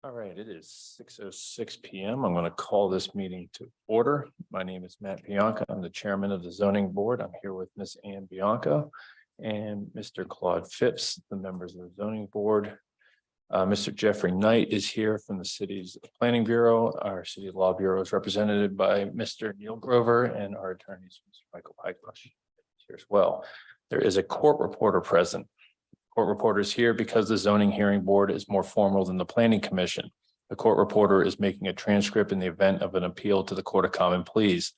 All right, it is 6:06 p.m. I'm going to call this meeting to order. My name is Matt Bianca. I'm the chairman of the zoning board. I'm here with Miss Ann Bianca and Mr. Claude Phipps, the members of the zoning board. Mr. Jeffrey Knight is here from the city's planning bureau. Our city law bureau is represented by Mr. Neil Grover, and our attorneys, Mr. Michael Pikebush, here as well. There is a court reporter present. Court reporter is here because the zoning hearing board is more formal than the planning commission. The court reporter is making a transcript in the event of an appeal to the Court of Common Pleas.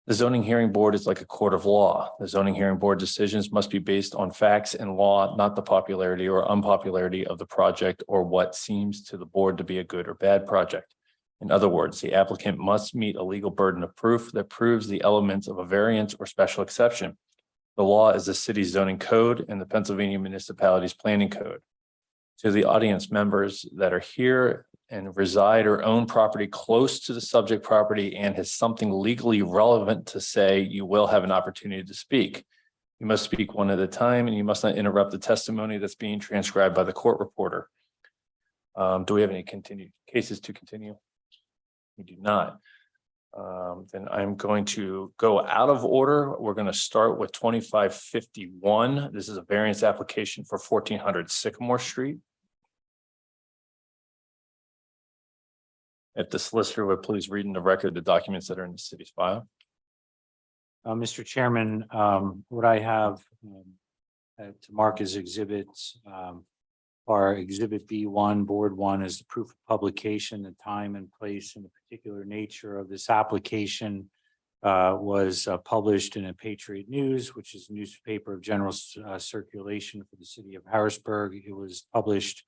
The zoning hearing board is like a court of law. The zoning hearing board decisions must be based on facts and law, not the popularity or unpopularity of the project or what seems to the board to be a good or bad project. In other words, the applicant must meet a legal burden of proof that proves the elements of a variance or special exception. The law is the city's zoning code and the Pennsylvania Municipalities Planning Code. To the audience members that are here and reside or own property close to the subject property and has something legally relevant to say, you will have an opportunity to speak. You must speak one at a time and you must not interrupt the testimony that's being transcribed by the court reporter. Do we have any cases to continue? We do not. Then I'm going to go out of order. We're going to start with 2551. This is a variance application for 1400 Sycamore Street. If the solicitor would please read in the record the documents that are in the city's file. Mr. Chairman, what I have to mark as exhibits are Exhibit B1, Board 1 is the proof of publication, the time and place and the particular nature of this application was published in a Patriot News, which is a newspaper of general circulation for the city of Harrisburg. It was published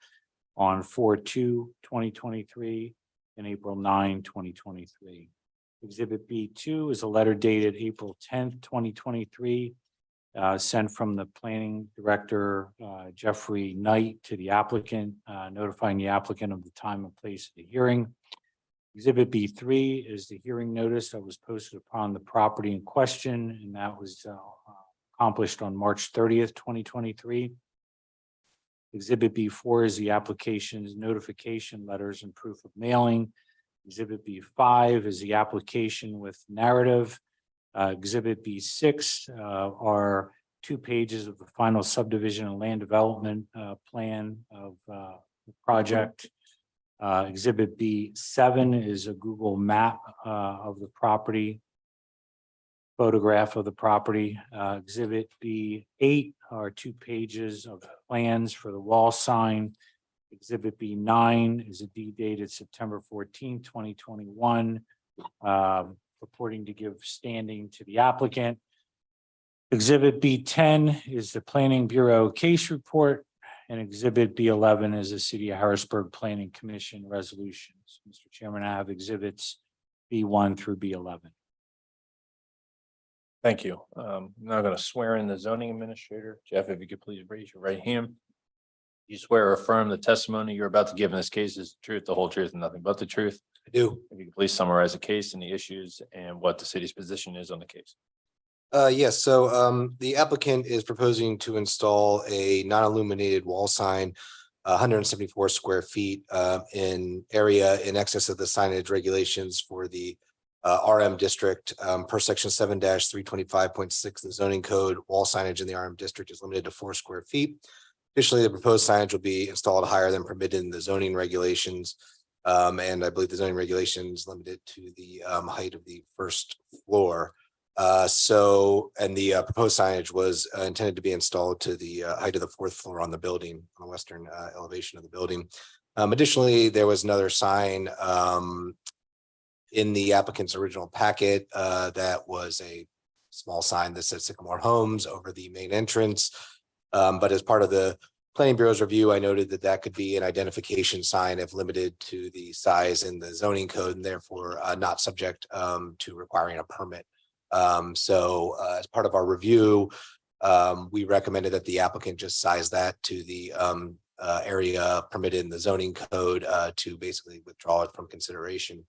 on 4/2/2023 and April 9, 2023. Exhibit B2 is a letter dated April 10th, 2023. Sent from the planning director, Jeffrey Knight, to the applicant, notifying the applicant of the time and place of the hearing. Exhibit B3 is the hearing notice that was posted upon the property in question, and that was accomplished on March 30th, 2023. Exhibit B4 is the application's notification letters and proof of mailing. Exhibit B5 is the application with narrative. Exhibit B6 are 2 pages of the final subdivision and land development plan of the project. Exhibit B7 is a Google map of the property, photograph of the property. Exhibit B8 are 2 pages of plans for the wall sign. Exhibit B9 is a deed dated September 14, 2021. Purporting to give standing to the applicant. Exhibit B10 is the Planning Bureau case report, and Exhibit B11 is the City of Harrisburg Planning Commission resolutions. Mr. Chairman, I have exhibits B1 through B11. Thank you. I'm now going to swear in the zoning administrator. Jeff, if you could please raise your right hand. You swear or affirm the testimony you're about to give in this case is the truth, the whole truth, and nothing but the truth. I do. If you could please summarize the case and the issues and what the city's position is on the case. Yes, so the applicant is proposing to install a non-illuminated wall sign, 174 square feet in area in excess of the signage regulations for the RM district per section 7-325.6 the zoning code. Wall signage in the RM district is limited to 4 square feet. Additionally, the proposed signage will be installed higher than permitted in the zoning regulations. And I believe the zoning regulations limited to the height of the first floor. And the proposed signage was intended to be installed to the height of the 4th floor on the building, on the western elevation of the building. Additionally, there was another sign in the applicant's original packet that was a small sign that said Sycamore Homes over the main entrance. But as part of the Planning Bureau's review, I noted that that could be an identification sign if limited to the size in the zoning code and therefore not subject to requiring a permit. As part of our review, we recommended that the applicant just size that to the area permitted in the zoning code to basically withdraw it from consideration.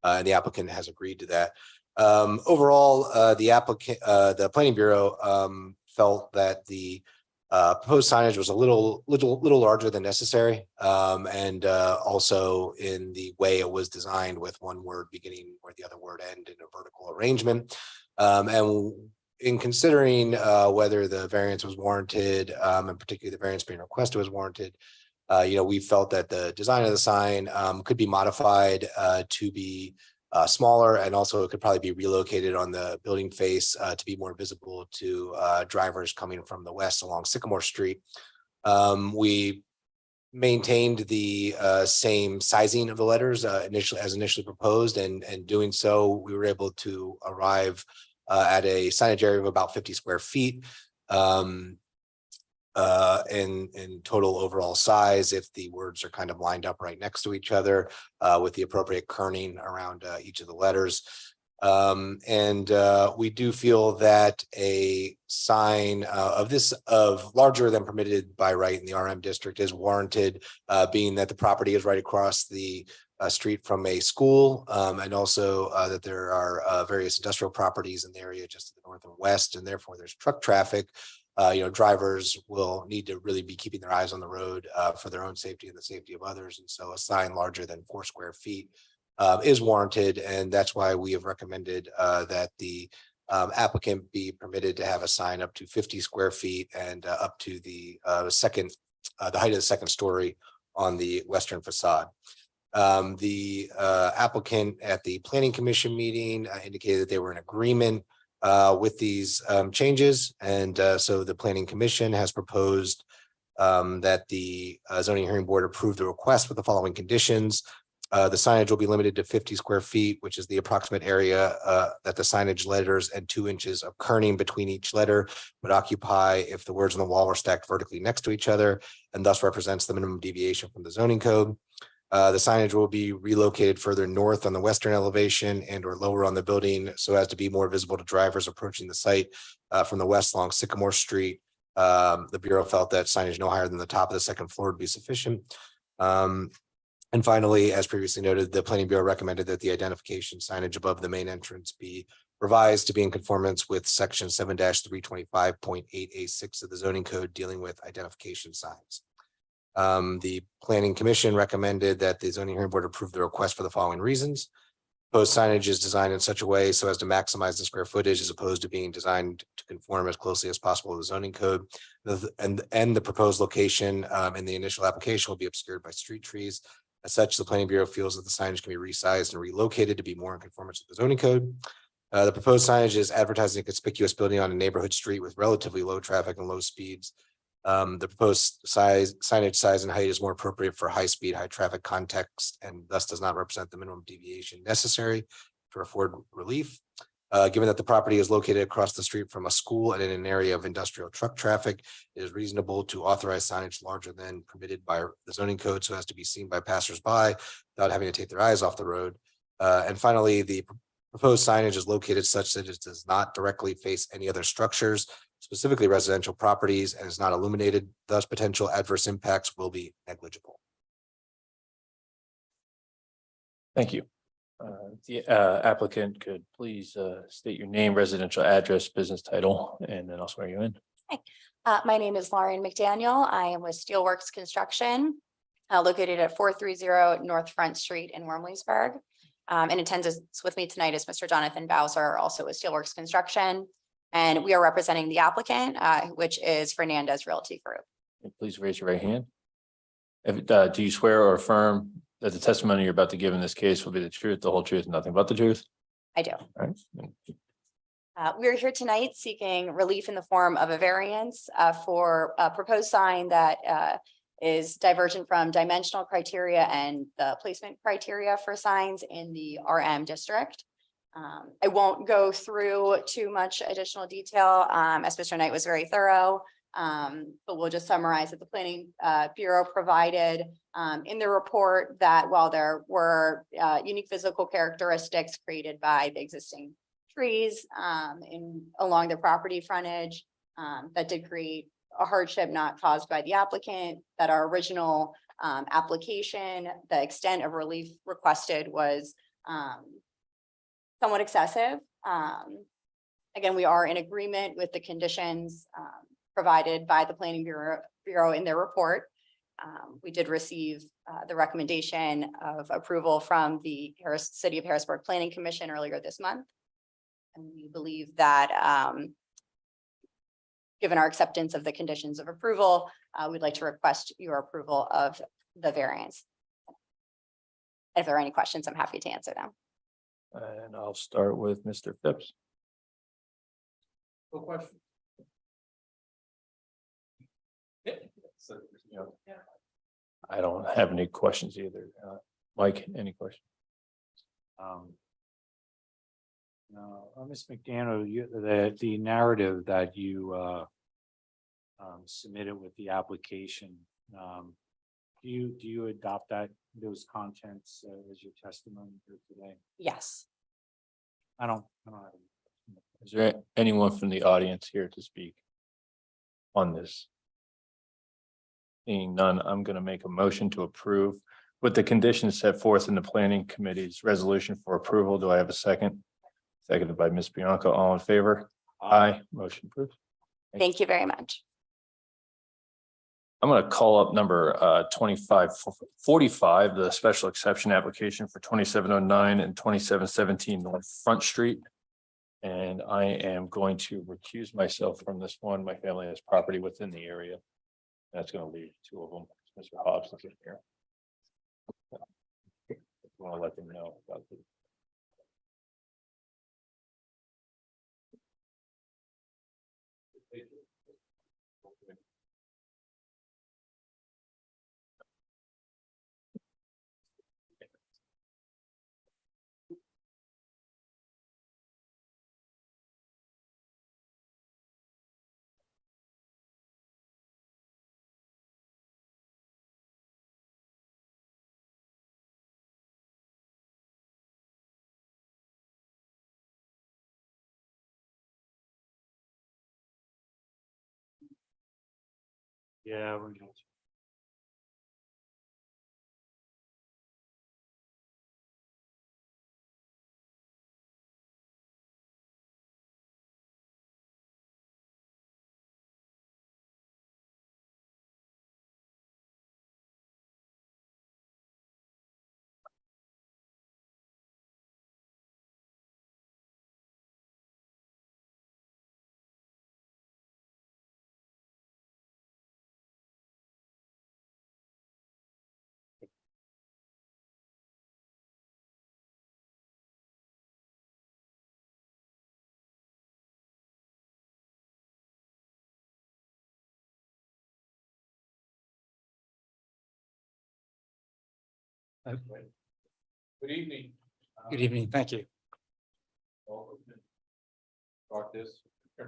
And the applicant has agreed to that. Overall, the Planning Bureau felt that the Proposed signage was a little larger than necessary. And also in the way it was designed with one word beginning where the other word end in a vertical arrangement. And in considering whether the variance was warranted, and particularly the variance being requested was warranted, we felt that the design of the sign could be modified to be smaller, and also it could probably be relocated on the building face to be more visible to drivers coming from the west along Sycamore Street. We maintained the same sizing of the letters initially proposed, and doing so, we were able to arrive at a signage area of about 50 square feet. In total overall size, if the words are kind of lined up right next to each other with the appropriate kerning around each of the letters. We do feel that a sign of larger than permitted by right in the RM district is warranted, being that the property is right across the street from a school, and also that there are various industrial properties in the area just to the north and west, and therefore there's truck traffic. Drivers will need to really be keeping their eyes on the road for their own safety and the safety of others. And so a sign larger than 4 square feet is warranted. And that's why we have recommended that the applicant be permitted to have a sign up to 50 square feet and up to the the height of the second story on the western facade. The applicant at the Planning Commission meeting indicated that they were in agreement with these changes. And so the Planning Commission has proposed that the zoning hearing board approve the request with the following conditions. The signage will be limited to 50 square feet, which is the approximate area that the signage letters and 2 inches of kerning between each letter would occupy if the words on the wall were stacked vertically next to each other, and thus represents the minimum deviation from the zoning code. The signage will be relocated further north on the western elevation and or lower on the building so as to be more visible to drivers approaching the site from the west along Sycamore Street. The Bureau felt that signage no higher than the top of the second floor would be sufficient. And finally, as previously noted, the Planning Bureau recommended that the identification signage above the main entrance be revised to be in conformance with section 7-325.8A6 of the zoning code dealing with identification signs. The Planning Commission recommended that the zoning hearing board approve the request for the following reasons. Proposed signage is designed in such a way so as to maximize the square footage as opposed to being designed to conform as closely as possible to the zoning code. And the proposed location in the initial application will be obscured by street trees. As such, the Planning Bureau feels that the signage can be resized and relocated to be more in conformance with the zoning code. The proposed signage is advertising a conspicuous building on a neighborhood street with relatively low traffic and low speeds. The proposed signage size and height is more appropriate for high speed, high traffic context, and thus does not represent the minimum deviation necessary to afford relief. Given that the property is located across the street from a school and in an area of industrial truck traffic, it is reasonable to authorize signage larger than permitted by the zoning code so as to be seen by passersby without having to take their eyes off the road. And finally, the proposed signage is located such that it does not directly face any other structures, specifically residential properties, and is not illuminated. Thus, potential adverse impacts will be negligible. Thank you. The applicant could please state your name, residential address, business title, and then I'll swear you in. My name is Lauren McDaniel. I am with Steelworks Construction, located at 430 North Front Street in Wormleysburg. In attendance with me tonight is Mr. Jonathan Bowser, also with Steelworks Construction. And we are representing the applicant, which is Fernandez Realty Group. Please raise your right hand. Do you swear or affirm that the testimony you're about to give in this case will be the truth, the whole truth, and nothing but the truth? I do. All right. We are here tonight seeking relief in the form of a variance for a proposed sign that is divergent from dimensional criteria and the placement criteria for signs in the RM district. I won't go through too much additional detail as Mr. Knight was very thorough, but we'll just summarize that the Planning Bureau provided in the report that while there were unique physical characteristics created by the existing trees along the property frontage that did create a hardship not caused by the applicant, that our original application, the extent of relief requested was somewhat excessive. Again, we are in agreement with the conditions provided by the Planning Bureau in their report. We did receive the recommendation of approval from the City of Harrisburg Planning Commission earlier this month. And we believe that given our acceptance of the conditions of approval, we'd like to request your approval of the variance. If there are any questions, I'm happy to answer them. And I'll start with Mr. Phipps. No question. I don't have any questions either. Mike, any questions? No, Ms. McDaniel, the narrative that you submitted with the application, do you adopt those contents as your testimony here today? Yes. I don't have any. Is there anyone from the audience here to speak on this? Seeing none, I'm going to make a motion to approve with the conditions set forth in the Planning Committee's resolution for approval. Do I have a second? Seconded by Ms. Bianca. All in favor? Aye. Motion approved. Thank you very much. I'm going to call up number 2545, the special exception application for 2709 and 2717 North Front Street. And I am going to recuse myself from this one. My family has property within the area. That's going to leave two of them. Mr. Hobbs is here. I want to let them know about the. Yeah, we're good. Good evening. Good evening, thank you. Start this. I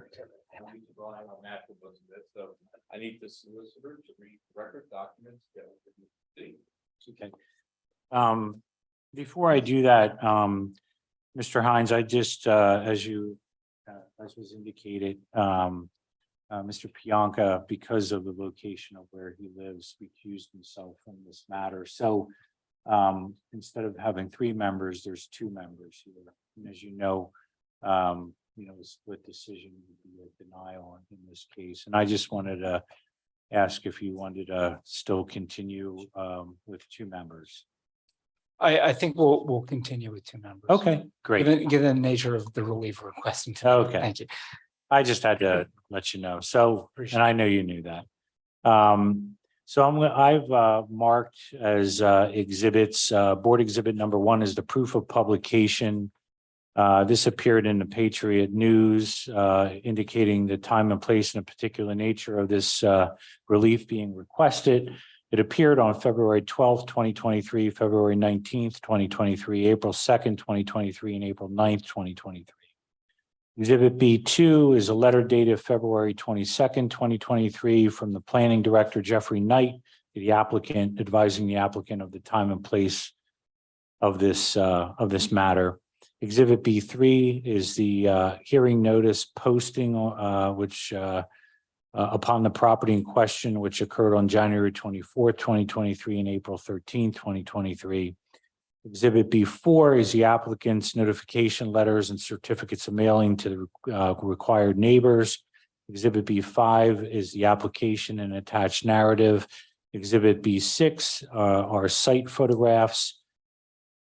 need to rely on that for most of this, so I need the solicitor to read record documents that we can see. Okay. Before I do that, Mr. Hines, I just, as was indicated, Mr. Pianka, because of the location of where he lives, recused himself from this matter. So instead of having 3 members, there's 2 members here. And as you know, a split decision would be a denial in this case. And I just wanted to ask if you wanted to still continue with 2 members. I think we'll continue with 2 members. Okay, great. Given the nature of the relief we're requesting. Today. Okay. Thank you. I just had to let you know. So, Appreciate and I know you knew that. So I've marked as exhibits, board exhibit number 1 is the proof of publication. This appeared in the Patriot News, indicating the time and place and a particular nature of this relief being requested. It appeared on February 12th, 2023, February 19th, 2023, April 2nd, 2023, and April 9th, 2023. Exhibit B2 is a letter dated February 22nd, 2023 from the Planning Director, Jeffrey Knight, to the applicant, advising the applicant of the time and place of this matter. Exhibit B3 is the hearing notice posting, which upon the property in question, which occurred on January 24th, 2023 and April 13th, 2023. Exhibit B4 is the applicant's notification letters and certificates of mailing to the required neighbors. Exhibit B5 is the application and attached narrative. Exhibit B6 are site photographs.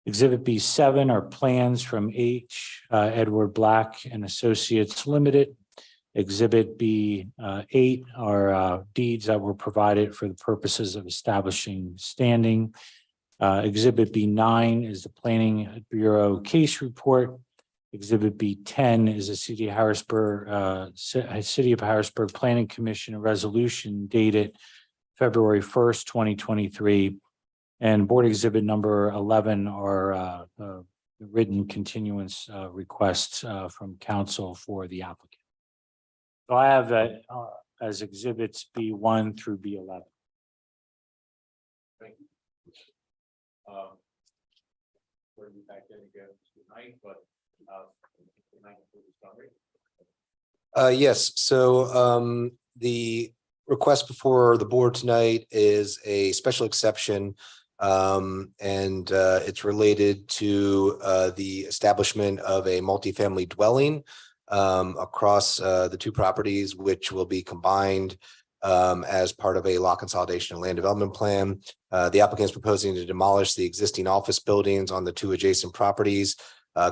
Exhibit B7 are plans from Edward Black and Associates Limited. Exhibit B8 are deeds that were provided for the purposes of establishing standing. Exhibit B9 is the Planning Bureau case report. Exhibit B10 is a City of Harrisburg Planning Commission resolution dated February 1st, 2023. And board exhibit number 11 are written continuance requests from council for the applicant. So I have as exhibits B1 through B11. Thank you. We're back in again tonight, but Yes, so the request before the board tonight is a special exception. And it's related to the establishment of a multifamily dwelling across the two properties, which will be combined as part of a lot consolidation and land development plan. The applicant is proposing to demolish the existing office buildings on the two adjacent properties,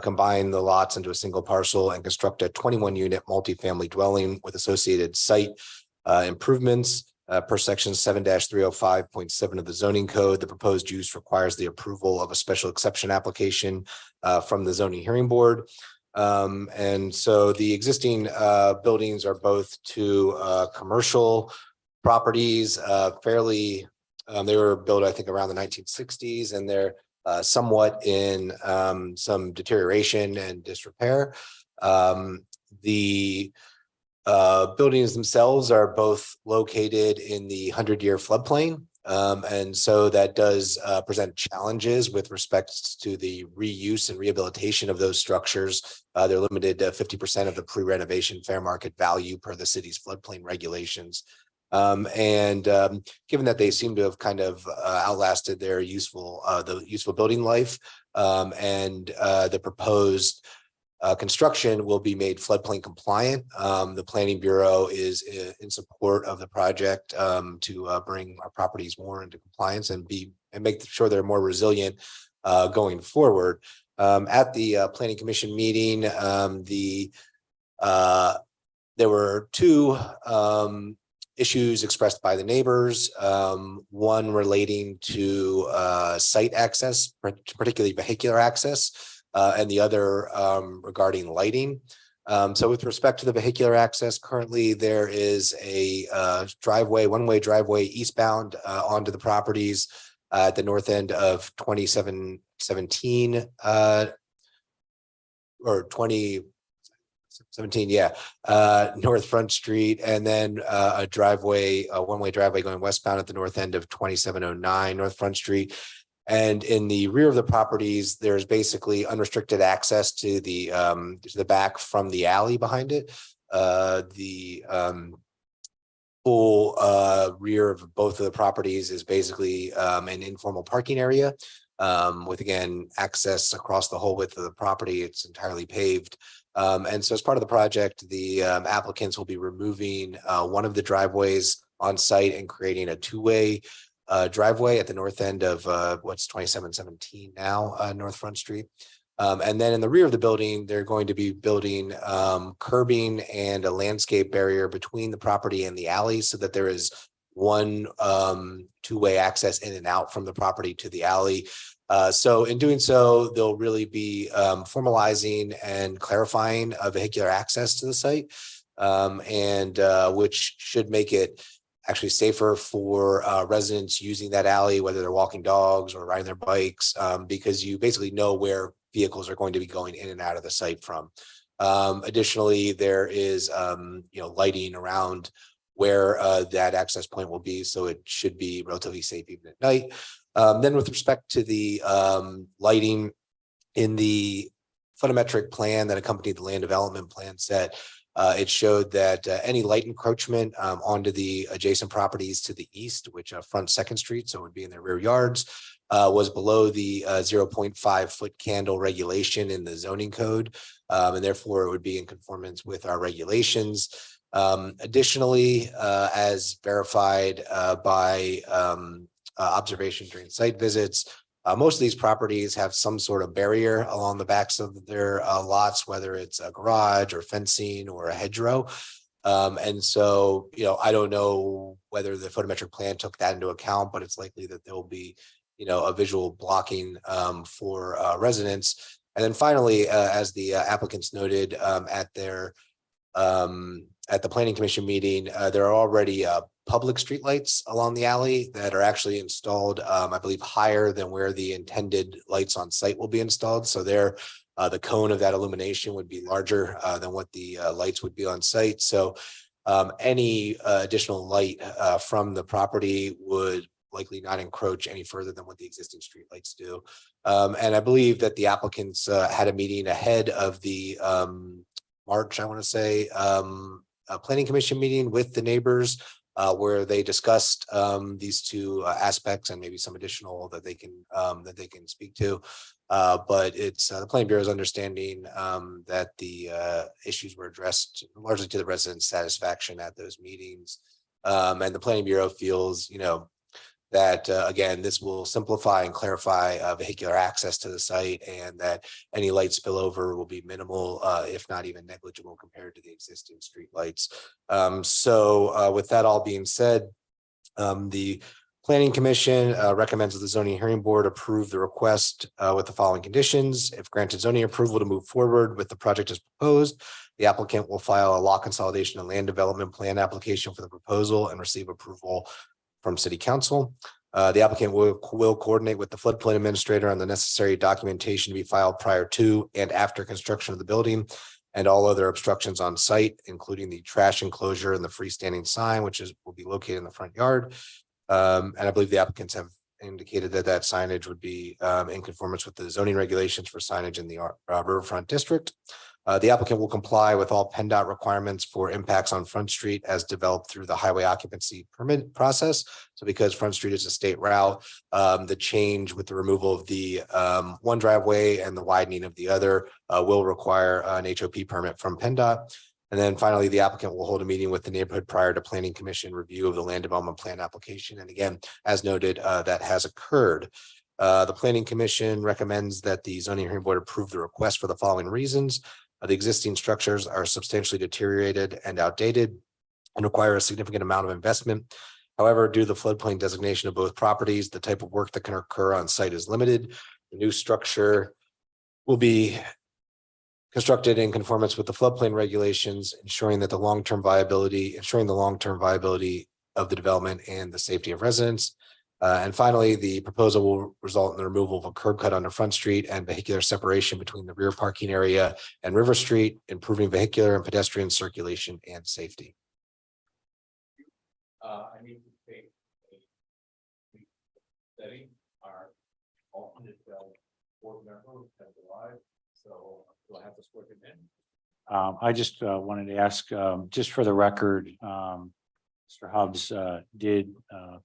combine the lots into a single parcel, and construct a 21-unit multifamily dwelling with associated site improvements. Per section 7-305.7 of the zoning code, the proposed use requires the approval of a special exception application from the zoning hearing board. And so the existing buildings are both two commercial properties, they were built, I think, around the 1960s, and they're somewhat in some deterioration and disrepair. The buildings themselves are both located in the 100-year floodplain. And so that does present challenges with respect to the reuse and rehabilitation of those structures. They're limited to 50% of the pre-renovation fair market value per the city's floodplain regulations. Given that they seem to have kind of outlasted their useful building life, and the proposed construction will be made floodplain compliant. The Planning Bureau is in support of the project to bring our properties more into compliance and make sure they're more resilient going forward. At the Planning Commission meeting, there were two issues expressed by the neighbors, one relating to site access, particularly vehicular access, and the other regarding lighting. So with respect to the vehicular access, currently there is a one-way driveway eastbound onto the properties at the north end of 2717 or 2017, North Front Street, and then a one-way driveway going westbound at the north end of 2709 North Front Street. And in the rear of the properties, there's basically unrestricted access to the back from the alley behind it. The full rear of both of the properties is basically an informal parking area with, again, access across the whole width of the property. It's entirely paved. And so as part of the project, the applicants will be removing one of the driveways on site and creating a two-way driveway at the north end of what's 2717 now, North Front Street. And then in the rear of the building, they're going to be building curbing and a landscape barrier between the property and the alley so that there is one two-way access in and out from the property to the alley. So in doing so, they'll really be formalizing and clarifying vehicular access to the site, and which should make it actually safer for residents using that alley, whether they're walking dogs or riding their bikes, because you basically know where vehicles are going to be going in and out of the site from. Additionally, there is lighting around where that access point will be, so it should be relatively safe even at night. Then with respect to the lighting in the photometric plan that accompanied the land development plan set, it showed that any light encroachment onto the adjacent properties to the east, which front 2nd Street, so it would be in their rear yards, was below the 0.5 foot candle regulation in the zoning code, and therefore it would be in conformance with our regulations. Additionally, as verified by observation during site visits, most of these properties have some sort of barrier along the backs of their lots, whether it's a garage or fencing or a hedgerow. And so, I don't know whether the photometric plan took that into account, but it's likely that there'll be, a visual blocking for residents. And then finally, as the applicants noted at the planning commission meeting, there are already public streetlights along the alley that are actually installed, I believe, higher than where the intended lights on site will be installed. So there, the cone of that illumination would be larger than what the lights would be on site. So any additional light from the property would likely not encroach any further than what the existing streetlights do. And I believe that the applicants had a meeting ahead of the March, I want to say, a planning commission meeting with the neighbors where they discussed these two aspects and maybe some additional that they can speak to. But it's the Planning Bureau's understanding that the issues were addressed largely to the residents' satisfaction at those meetings. And the Planning Bureau feels, that again, this will simplify and clarify vehicular access to the site, and that any light spillover will be minimal, if not even negligible, compared to the existing street lights. So with that all being said, the Planning Commission recommends that the Zoning Hearing Board approve the request with the following conditions. If granted zoning approval to move forward with the project as proposed, the applicant will file a lot consolidation and land development plan application for the proposal and receive approval from City Council. The applicant will coordinate with the floodplain administrator on the necessary documentation to be filed prior to and after construction of the building and all other obstructions on site, including the trash enclosure and the freestanding sign, which will be located in the front yard. And I believe the applicants have indicated that signage would be in conformance with the zoning regulations for signage in the Riverfront District. The applicant will comply with all PennDOT requirements for impacts on Front Street as developed through the highway occupancy permit process. So because Front Street is a state route, the change with the removal of the one driveway and the widening of the other will require an HOP permit from PennDOT. And then finally, the applicant will hold a meeting with the neighborhood prior to Planning Commission review of the land development plan application. And again, as noted, that has occurred. The Planning Commission recommends that the Zoning Hearing Board approve the request for the following reasons. The existing structures are substantially deteriorated and outdated and require a significant amount of investment. However, due to the floodplain designation of both properties, the type of work that can occur on site is limited. The new structure will be constructed in conformance with the floodplain regulations, ensuring the long-term viability of the development and the safety of residents. And finally, the proposal will result in the removal of a curb cut onto Front Street and vehicular separation between the rear parking area and River Street, improving vehicular and pedestrian circulation and safety. I need to take a study. Our alternate board member has arrived, so do I have to swear him in? I just wanted to ask, just for the record, Mr. Hobbs did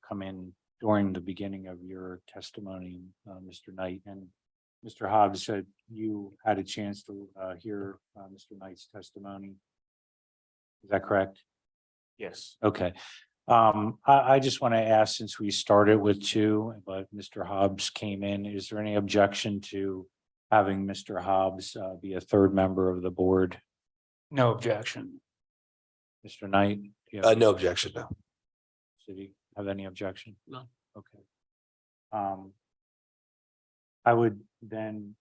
come in during the beginning of your testimony, Mr. Knight, and Mr. Hobbs said you had a chance to hear Mr. Knight's testimony. Is that correct? Yes. Okay. I just want to ask, since we started with two, but Mr. Hobbs came in, is there any objection to having Mr. Hobbs be a third member of the board? No objection. Mr. Knight? Do you have No objection, no. City have any objection? No. Okay. I would then,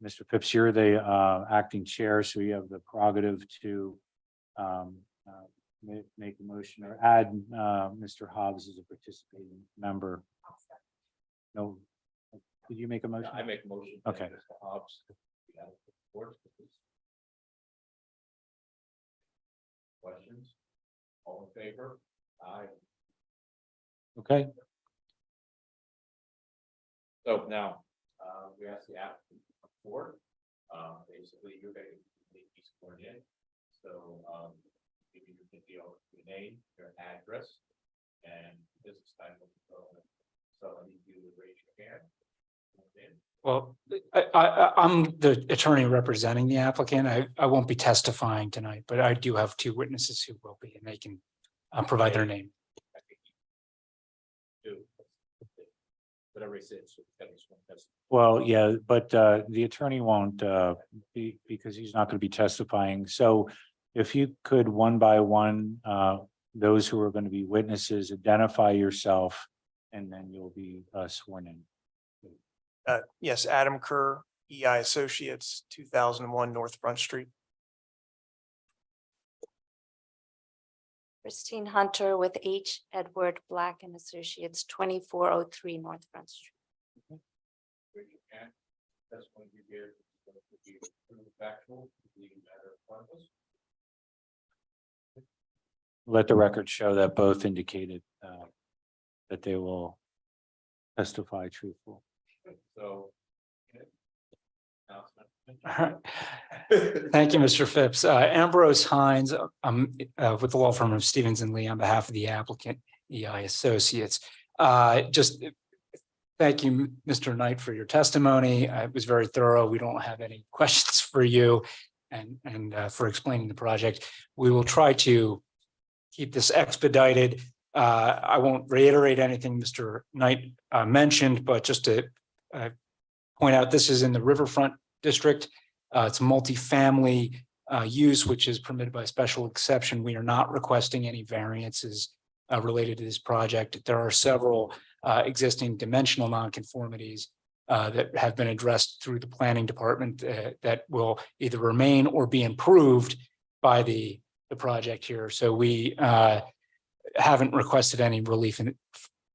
Mr. Phipps, you're the acting chair, so you have the prerogative to make a motion or add Mr. Hobbs as a participating member. No, did you make a motion? I make a motion. Okay. Mr. Hobbs. Questions? All in favor? Aye. Okay. So now, we asked the applicant for, basically you're going to be sworn in. So, give you your name, your address, and business title. So I need you to raise your hand. Well, I'm the attorney representing the applicant. I won't be testifying tonight, but I do have two witnesses who will be, and they can provide their name. Whatever he says. Well, yeah, but the attorney won't be, because he's not going to be testifying. So if you could one by one, those who are going to be witnesses, identify yourself, and then you'll be sworn in. Yes, Adam Kerr, EI Associates, 2001 North Front Street. Christine Hunter with H. Edward Black and Associates, 2403 North Front Street. That's going to be factual, legal matter of purpose. Let the record show that both indicated that they will testify truthful. So. Thank you, Mr. Phipps. Ambrose Hines, with the law firm of Stevens and Lee on behalf of the applicant, EI Associates. Just thank you, Mr. Knight, for your testimony. It was very thorough. We don't have any questions for you and for explaining the project. We will try to keep this expedited. I won't reiterate anything Mr. Knight mentioned, but just to point out, this is in the Riverfront District. It's multifamily use, which is permitted by special exception. We are not requesting any variances related to this project. There are several existing dimensional nonconformities that have been addressed through the planning department that will either remain or be improved by the project here. So we haven't requested any relief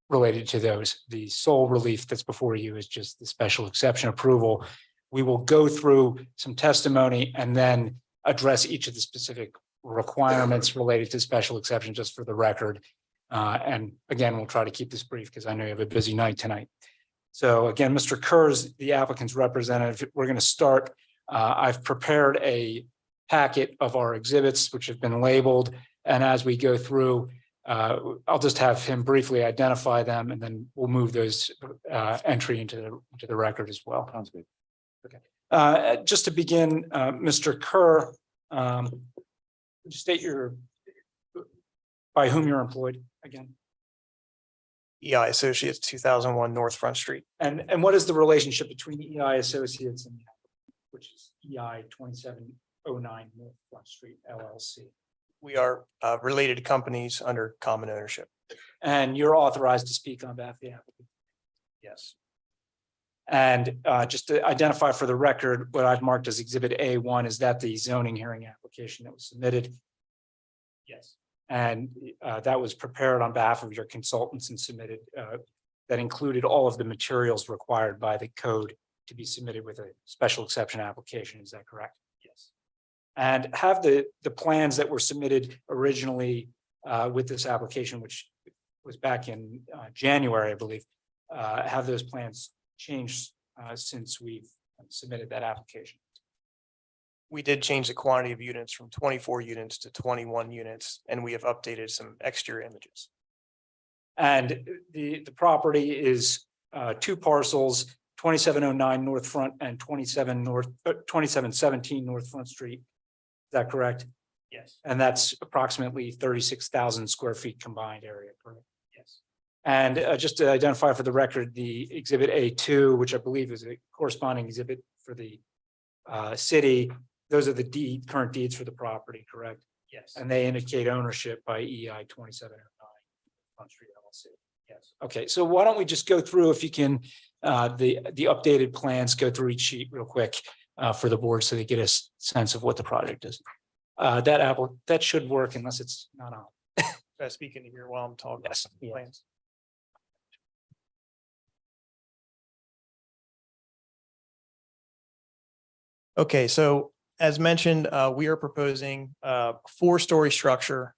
related to those. The sole relief that's before you is just the special exception approval. We will go through some testimony and then address each of the specific requirements related to special exception, just for the record. And again, we'll try to keep this brief because I know you have a busy night tonight. So again, Mr. Kerr's the applicant's representative. We're going to start. I've prepared a packet of our exhibits, which have been labeled. And as we go through, I'll just have him briefly identify them, and then we'll move those entry into the record as well. Sounds good. Okay. Just to begin, Mr. Kerr, state by whom you're employed again, EI Associates, 2001 North Front Street. and what is the relationship between EI Associates and which is EI 2709 North Front Street LLC? We are related companies under common ownership. And you're authorized to speak on behalf of the applicant. Yes. And just to identify for the record, what I've marked as Exhibit A1, is that the zoning hearing application that was submitted? Yes. And that was prepared on behalf of your consultants and submitted, that included all of the materials required by the code to be submitted with a special exception application. Is that correct? Yes. And have the plans that were submitted originally with this application, which was back in January, I believe, have those plans changed since we've submitted that application? We did change the quantity of units from 24 units to 21 units, and we have updated some exterior images. And the property is two parcels, 2709 North Front and 2717 North Front Street. Is that correct? Yes. And that's approximately 36,000 square feet combined area, correct? Yes. And just to identify for the record, the Exhibit A2, which I believe is a corresponding exhibit for the city, those are the current deeds for the property, correct? Yes. And they indicate ownership by EI 2709 Front Street LLC. Yes. Okay, so why don't we just go through, if you can, the updated plans, go through each sheet real quick for the board so they get a sense of what the project is. That should work unless it's not on. Can I speak into here while I'm talking? Yes. About the plans? Okay, so as mentioned, we are proposing a 4-story structure.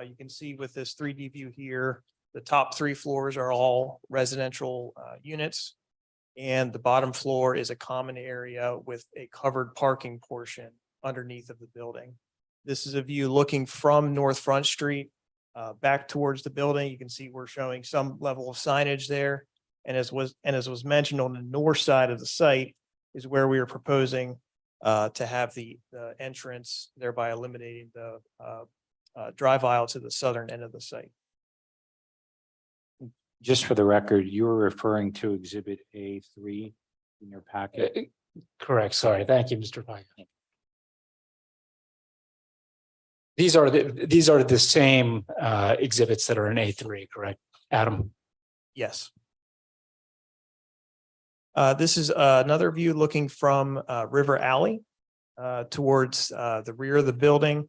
You can see with this 3D view here, the top 3 floors are all residential units. And the bottom floor is a common area with a covered parking portion underneath of the building. This is a view looking from North Front Street back towards the building. You can see we're showing some level of signage there. And as was mentioned, on the north side of the site is where we are proposing to have the entrance, thereby eliminating the drive aisle to the southern end of the site. Just for the record, you were referring to Exhibit A3 in your packet. Correct. Sorry. Thank you, Mr. Pike. These are the same exhibits that are in A3, correct, Adam? Yes. This is another view looking from River Alley towards the rear of the building,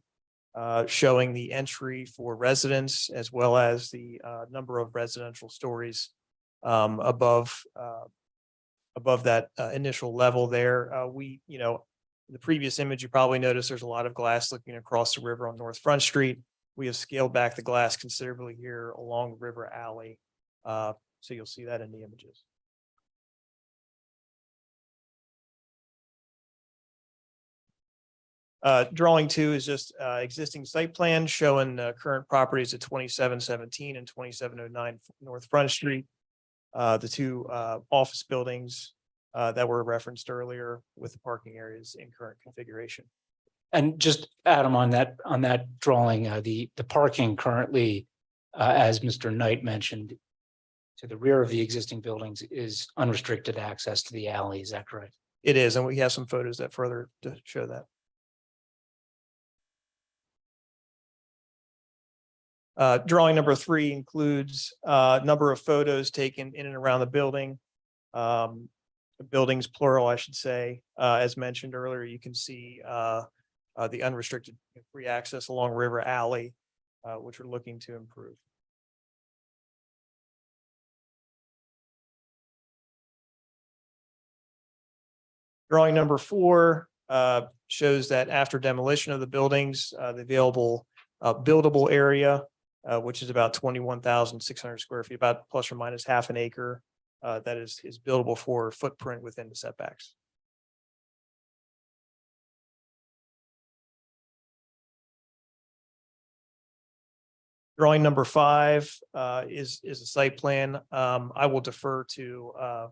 showing the entry for residents as well as the number of residential stories above that initial level there. In the previous image, you probably noticed there's a lot of glass looking across the river on North Front Street. We have scaled back the glass considerably here along River Alley. So you'll see that in the images. Drawing 2 is just existing site plan showing current properties at 2717 and 2709 North Front Street. The two office buildings that were referenced earlier with the parking areas in current configuration. And just Adam, on that drawing, the parking currently, as Mr. Knight mentioned, to the rear of the existing buildings is unrestricted access to the alley. Is that correct? It is, and we have some photos that further to show that. Drawing number 3 includes a number of photos taken in and around the building. Buildings plural, I should say. As mentioned earlier, you can see the unrestricted free access along River Alley, which we're looking to improve. Drawing number 4 shows that after demolition of the buildings, the available buildable area, which is about 21,600 square feet, about plus or minus half an acre, that is buildable for footprint within the setbacks. Drawing number 5 is a site plan. I will defer to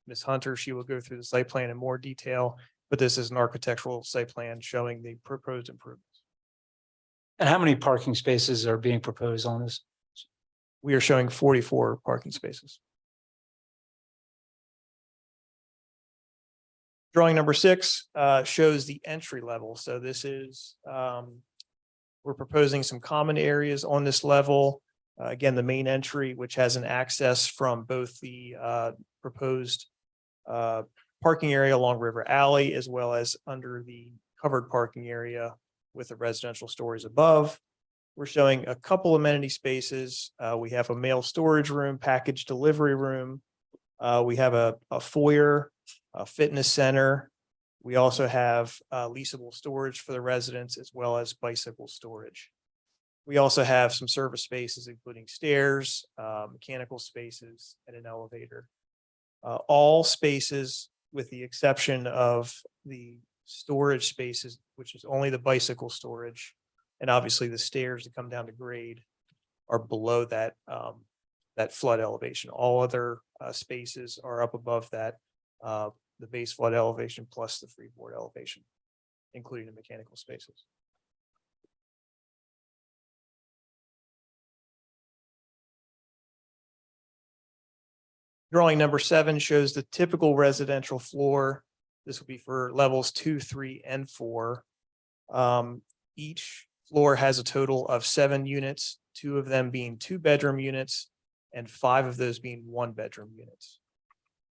Ms. Hunter. She will go through the site plan in more detail, but this is an architectural site plan showing the proposed improvements. And how many parking spaces are being proposed on this? We are showing 44 parking spaces. Drawing number 6 shows the entry level. So this is, we're proposing some common areas on this level. Again, the main entry, which has an access from both the proposed parking area along River Alley, as well as under the covered parking area with the residential stories above. We're showing a couple amenity spaces. We have a mail storage room, package delivery room. We have a foyer, a fitness center. We also have leasable storage for the residents as well as bicycle storage. We also have some service spaces, including stairs, mechanical spaces, and an elevator. All spaces, with the exception of the storage spaces, which is only the bicycle storage, and obviously the stairs that come down to grade, are below that that flood elevation. All other spaces are up above that, the base flood elevation plus the freeboard elevation, including the mechanical spaces. Drawing number 7 shows the typical residential floor. This will be for levels 2, 3, and 4. Each floor has a total of 7 units, 2 of them being 2-bedroom units, and 5 of those being 1-bedroom units.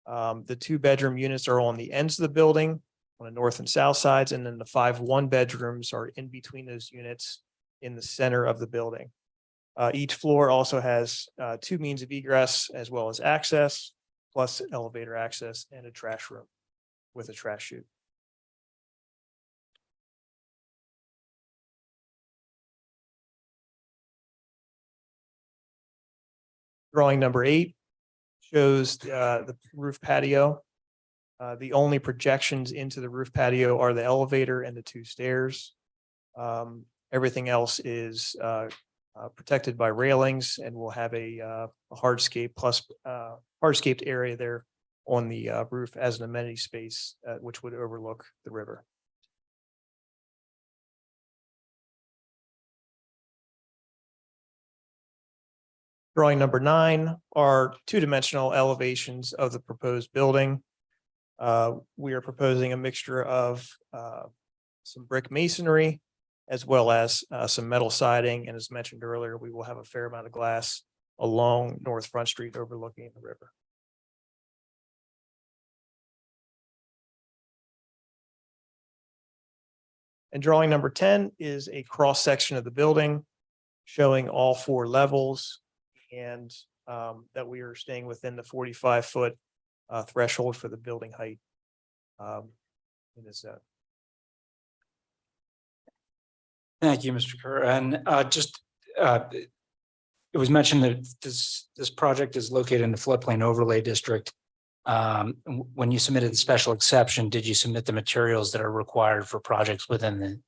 The 2-bedroom units are on the ends of the building, on the north and south sides, and then the 5 1-bedrooms are in between those units in the center of the building. Each floor also has 2 means of egress as well as access, plus elevator access and a trash room with a trash chute. Drawing number 8 shows the roof patio. The only projections into the roof patio are the elevator and the 2 stairs. Everything else is protected by railings, and we'll have a hardscape plus hardscaped area there on the roof as an amenity space, which would overlook the river. Drawing number 9 are two-dimensional elevations of the proposed building. We are proposing a mixture of some brick masonry as well as some metal siding. And as mentioned earlier, we will have a fair amount of glass along North Front Street overlooking the river. And drawing number 10 is a cross-section of the building showing all 4 levels, and that we are staying within the 45-foot threshold for the building height in this zone. Thank you, Mr. Kerr. And it was mentioned that this project is located in the floodplain overlay district. When you submitted the special exception, did you submit the materials that are required for projects within the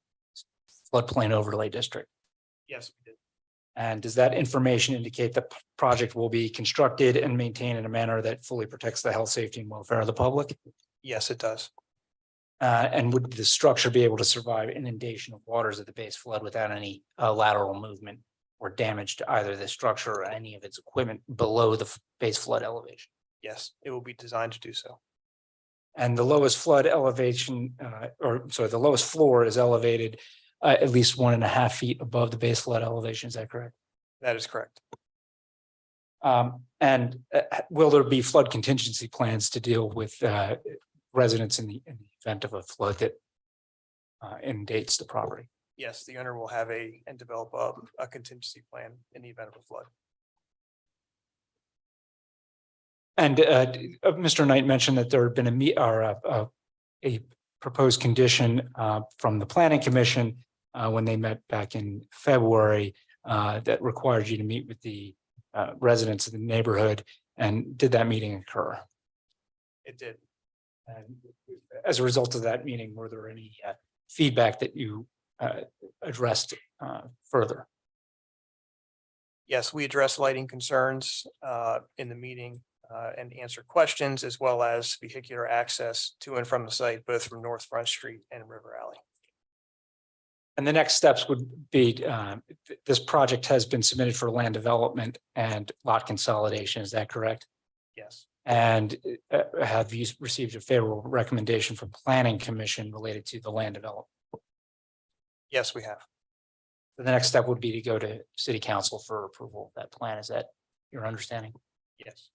floodplain overlay district? Yes, we did. And does that information indicate the project will be constructed and maintained in a manner that fully protects the health, safety, and welfare of the public? Yes, it does. And would the structure be able to survive inundation of waters at the base flood without any lateral movement or damage to either the structure or any of its equipment below the base flood elevation? Yes, it will be designed to do so. And the lowest flood elevation, the lowest floor is elevated at least 1.5 feet above the base flood elevation. Is that correct? That is correct. And will there be flood contingency plans to deal with residents in the event of a flood that inundates the property? Yes, the owner will have and develop a contingency plan in the event of a flood. And Mr. Knight mentioned that there had been a proposed condition from the Planning Commission when they met back in February that required you to meet with the residents of the neighborhood. And did that meeting occur? It did. And as a result of that meeting, were there any feedback that you addressed further? Yes, we addressed lighting concerns in the meeting and answered questions, as well as vehicular access to and from the site, both from North Front Street and River Alley. And the next steps would be, this project has been submitted for land development and lot consolidation. Is that correct? Yes. And have you received a favorable recommendation from Planning Commission related to the land development? Yes, we have. The next step would be to go to City Council for approval of that plan. Is that your understanding? Yes.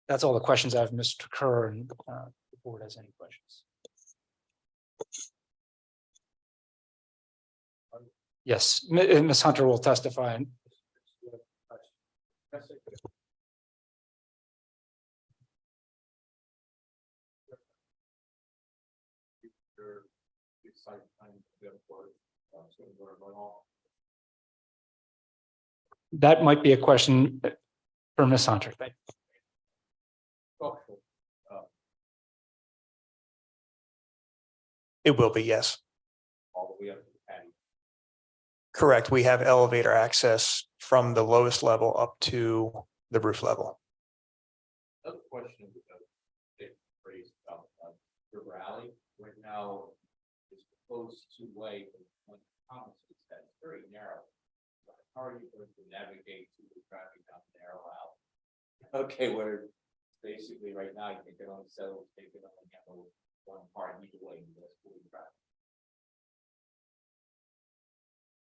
That's all the questions I have, Mr. Kerr, and the board has any questions. Yes, Ms. Hunter will testify. That might be a question for Ms. Hunter. Thank you. It will be, yes. All the way up to the patio. Correct. We have elevator access from the lowest level up to the roof level. Another question that raised about River Alley right now is proposed two-way, but one comment is that it's very narrow. So how are you going to navigate through the traffic down the narrow alley? Okay, where basically right now you can get on the settle, take it on the one part either way.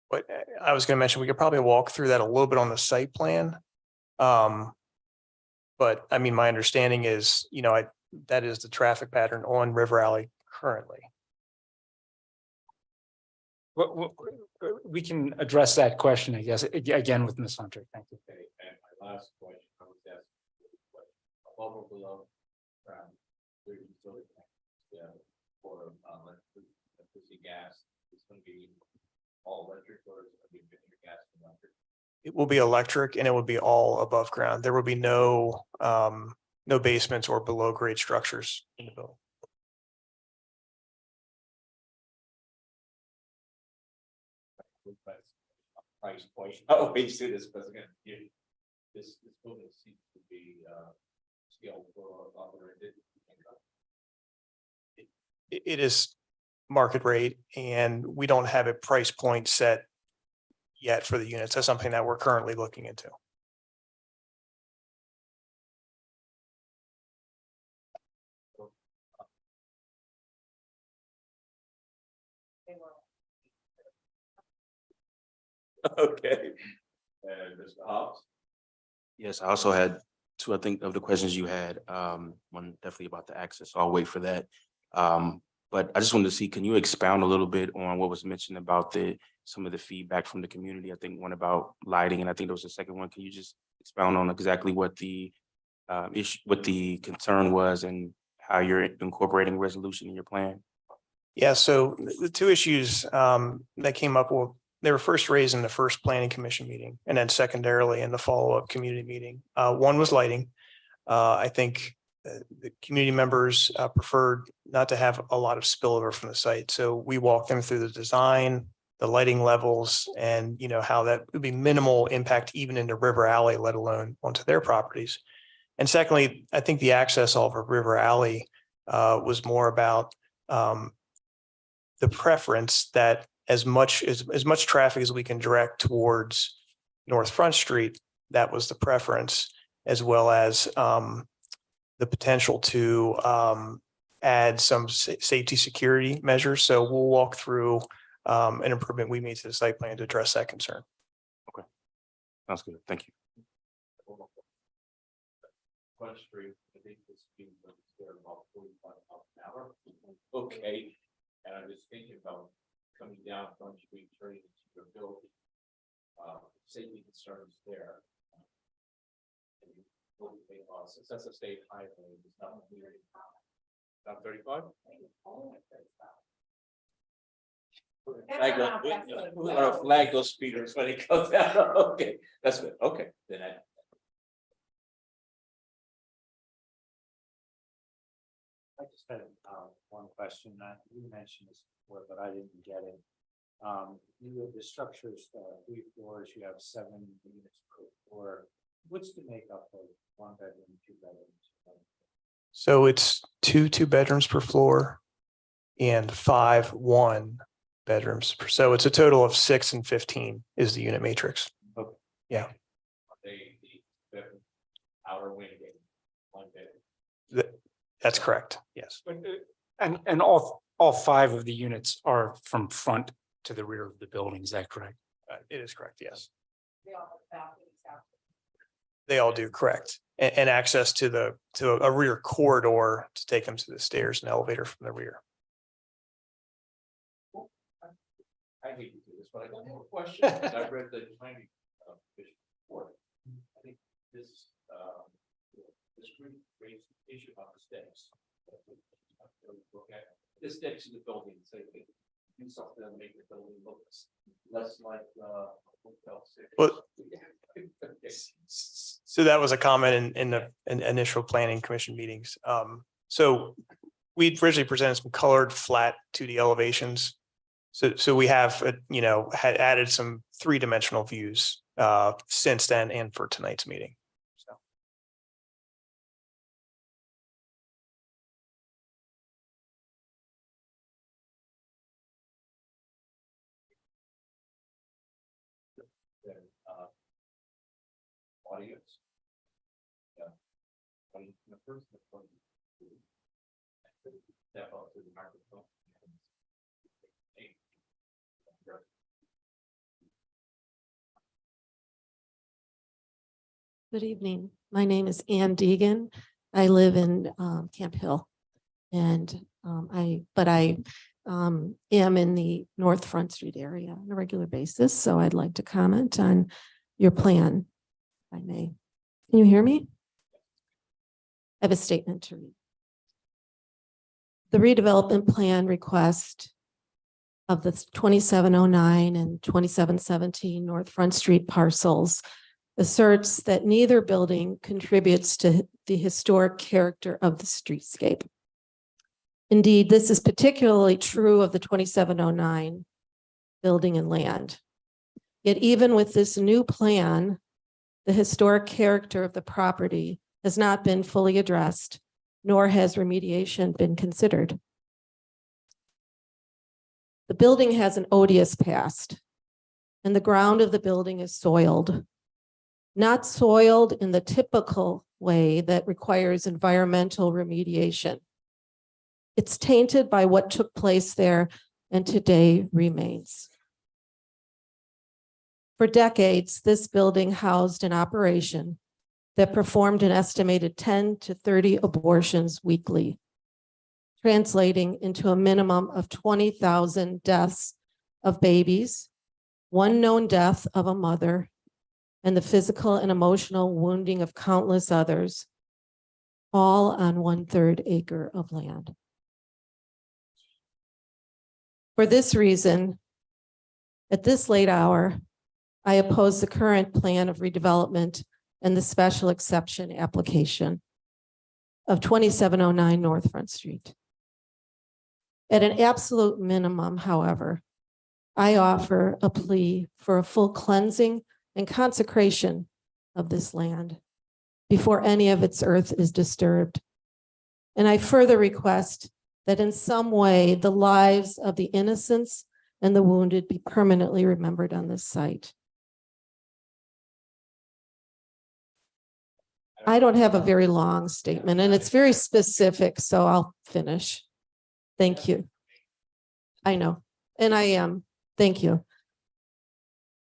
But I was going to mention, we could probably walk through that a little bit on the site plan. But I mean, my understanding is, that is the traffic pattern on River Alley currently. We can address that question, I guess, again with Ms. Hunter. Thank you. Okay, and my last question, I was asking above or below ground, where you still for electricity, gas, it's going to be all electric, or is it going to be mixture gas and electric? It will be electric and it will be all above ground. There will be no basements or below grade structures in the building. price point. Oh, we see this, because again, this building seems to be, scaled for operated. It is market rate and we don't have a price point set yet for the units. That's something that we're currently looking into. Okay. And Mr. Hobbs? Yes, I also had two, I think, of the questions you had. One definitely about the access, so I'll wait for that. But I just wanted to see, can you expound a little bit on what was mentioned about some of the feedback from the community? I think one about lighting, and I think there was a second one. Can you just expound on exactly what the issue, what the concern was, and how you're incorporating resolution in your plan? Yeah, so the two issues that came up, well, they were first raised in the first planning commission meeting and then secondarily in the follow-up community meeting. One was lighting. I think the community members preferred not to have a lot of spillover from the site. So we walked them through the design, the lighting levels, and how that would be minimal impact even into River Alley, let alone onto their properties. And secondly, I think the access off of River Alley was more about the preference that as much traffic as we can direct towards North Front Street, that was the preference, as well as the potential to add some safety security measures. So we'll walk through an improvement we made to the site plan to address that concern. Sounds good. Thank you. Front Street, I think the speed limit is there about 45 miles an hour. Okay, and I was thinking about coming down Front Street, turning into your building. Safety concerns there. Since that's a state highway, it's not really. Not 35? We're gonna flag those speeders when it goes down. Okay, that's good. Okay, then I just had one question that you mentioned this before, but I didn't get it. The structures, 3 floors, you have 7 units per floor. What's the makeup of 1 bedroom, 2 bedrooms? So it's two bedrooms per floor and 5 1 bedrooms. So it's a total of 6 and 15 is the unit matrix. Okay. Yeah. Are they the outer wing, 1 bedroom? That's correct. Yes. And all 5 of the units are from front to the rear of the building. Is that correct? It is correct. Yes. They all do, correct. And access to a rear corridor to take them to the stairs and elevator from the rear. I hate to do this, but I got more questions. I read the planning commission report. I think this group raised the issue about the stakes. Look at the stakes in the building, say do something to make the building look less like Hotel 6. Well, so that was a comment in the initial planning commission meetings. So we originally presented some colored flat 2D elevations. So we have, had added some 3-dimensional views since then and for tonight's meeting. So. Audience. Yeah. The first step up to the microphone. Good evening. My name is Ann Deegan. I live in Camp Hill, and I am in the North Front Street area on a regular basis. So I'd like to comment on your plan, if I may. Can you hear me? I have a statement to read. The redevelopment plan request of the 2709 and 2717 North Front Street parcels asserts that neither building contributes to the historic character of the streetscape. Indeed, this is particularly true of the 2709 building and land. Yet even with this new plan, the historic character of the property has not been fully addressed, nor has remediation been considered. The building has an odious past, and the ground of the building is soiled. Not soiled in the typical way that requires environmental remediation. It's tainted by what took place there and today remains. For decades, this building housed an operation that performed an estimated 10 to 30 abortions weekly, translating into a minimum of 20,000 deaths of babies, one known death of a mother, and the physical and emotional wounding of countless others, all on 1/3 acre of land. For this reason, at this late hour, I oppose the current plan of redevelopment and the special exception application of 2709 North Front Street. At an absolute minimum, however, I offer a plea for a full cleansing and consecration of this land before any of its earth is disturbed. And I further request that in some way the lives of the innocents and the wounded be permanently remembered on this site. I don't have a very long statement, and it's very specific, so I'll finish. Thank you. I know, and I am. Thank you.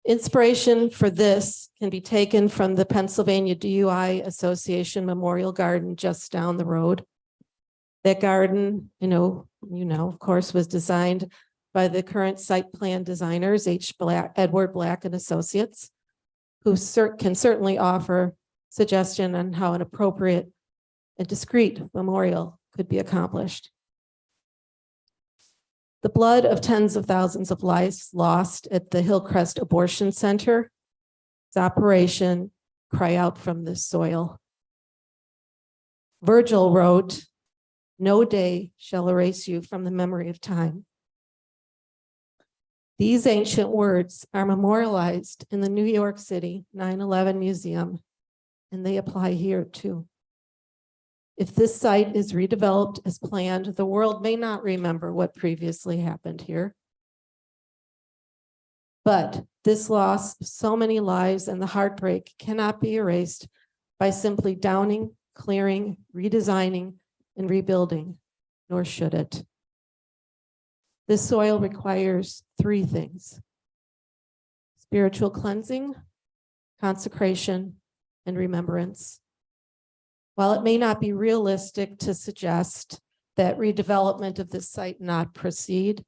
Inspiration for this can be taken from the Pennsylvania DUI Association Memorial Garden just down the road. That garden, of course, was designed by the current site plan designers, Edward Black and Associates, who can certainly offer suggestion on how an appropriate and discreet memorial could be accomplished. The blood of tens of thousands of lives lost at the Hillcrest Abortion Center, its operation, cry out from this soil. Virgil wrote, "No day shall erase you from the memory of time." These ancient words are memorialized in the New York City 9/11 Museum, and they apply here too. If this site is redeveloped as planned, the world may not remember what previously happened here. But this loss of so many lives and the heartbreak cannot be erased by simply downing, clearing, redesigning, and rebuilding, nor should it. This soil requires 3 things: spiritual cleansing, consecration, and remembrance. While it may not be realistic to suggest that redevelopment of this site not proceed,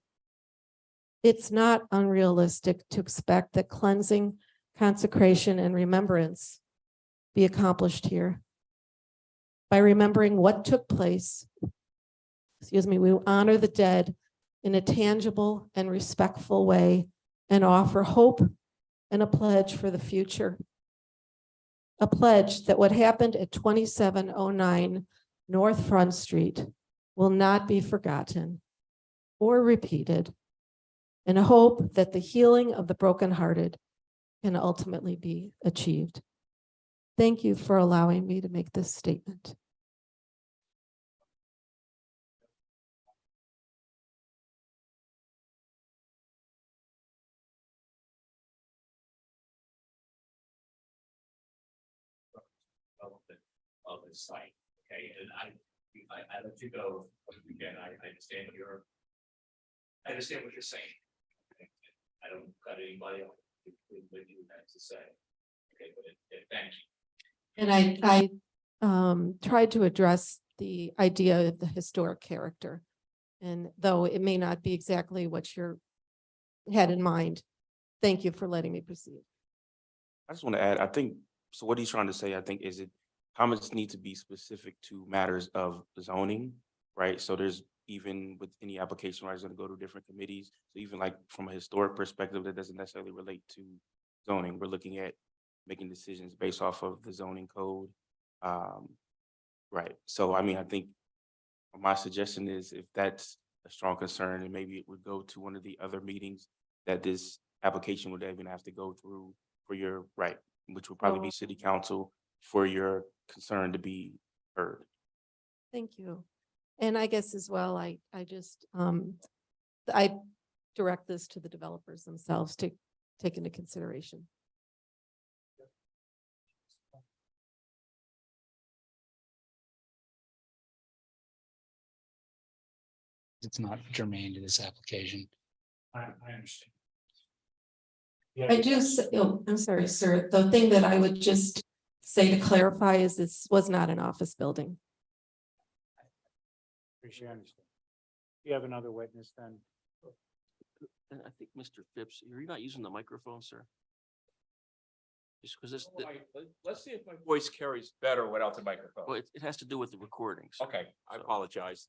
it's not unrealistic to expect that cleansing, consecration, and remembrance be accomplished here. By remembering what took place, we honor the dead in a tangible and respectful way and offer hope and a pledge for the future. A pledge that what happened at 2709 North Front Street will not be forgotten or repeated, and a hope that the healing of the brokenhearted can ultimately be achieved. Thank you for allowing me to make this statement. Of the site, okay, and I let you go again. I understand what you're saying. I don't cut anybody off with what you have to say. Okay, but thank you. And I tried to address the idea of the historic character, and though it may not be exactly what you had in mind, thank you for letting me proceed. I just want to add, I think, so what he's trying to say, I think, is it comments need to be specific to matters of zoning, right? So there's even with any application, right, it's going to go to different committees. So even like from a historic perspective, that doesn't necessarily relate to zoning. We're looking at making decisions based off of the zoning code. Right. So, I mean, I think my suggestion is if that's a strong concern, and maybe it would go to one of the other meetings that this application would even have to go through for your, right, which would probably Oh. be city council for your concern to be heard. Thank you. And I guess as well, I just, I direct this to the developers themselves to take into consideration. It's not germane to this application. I understand. I do, I'm sorry, sir. The thing that I would just say to clarify is this was not an office building. Appreciate it. You have another witness then? And I think Mr. Phipps, you're not using the microphone, sir? Just because this, Let's see if my voice carries better without the microphone. well, it has to do with the recordings. Okay, I apologize.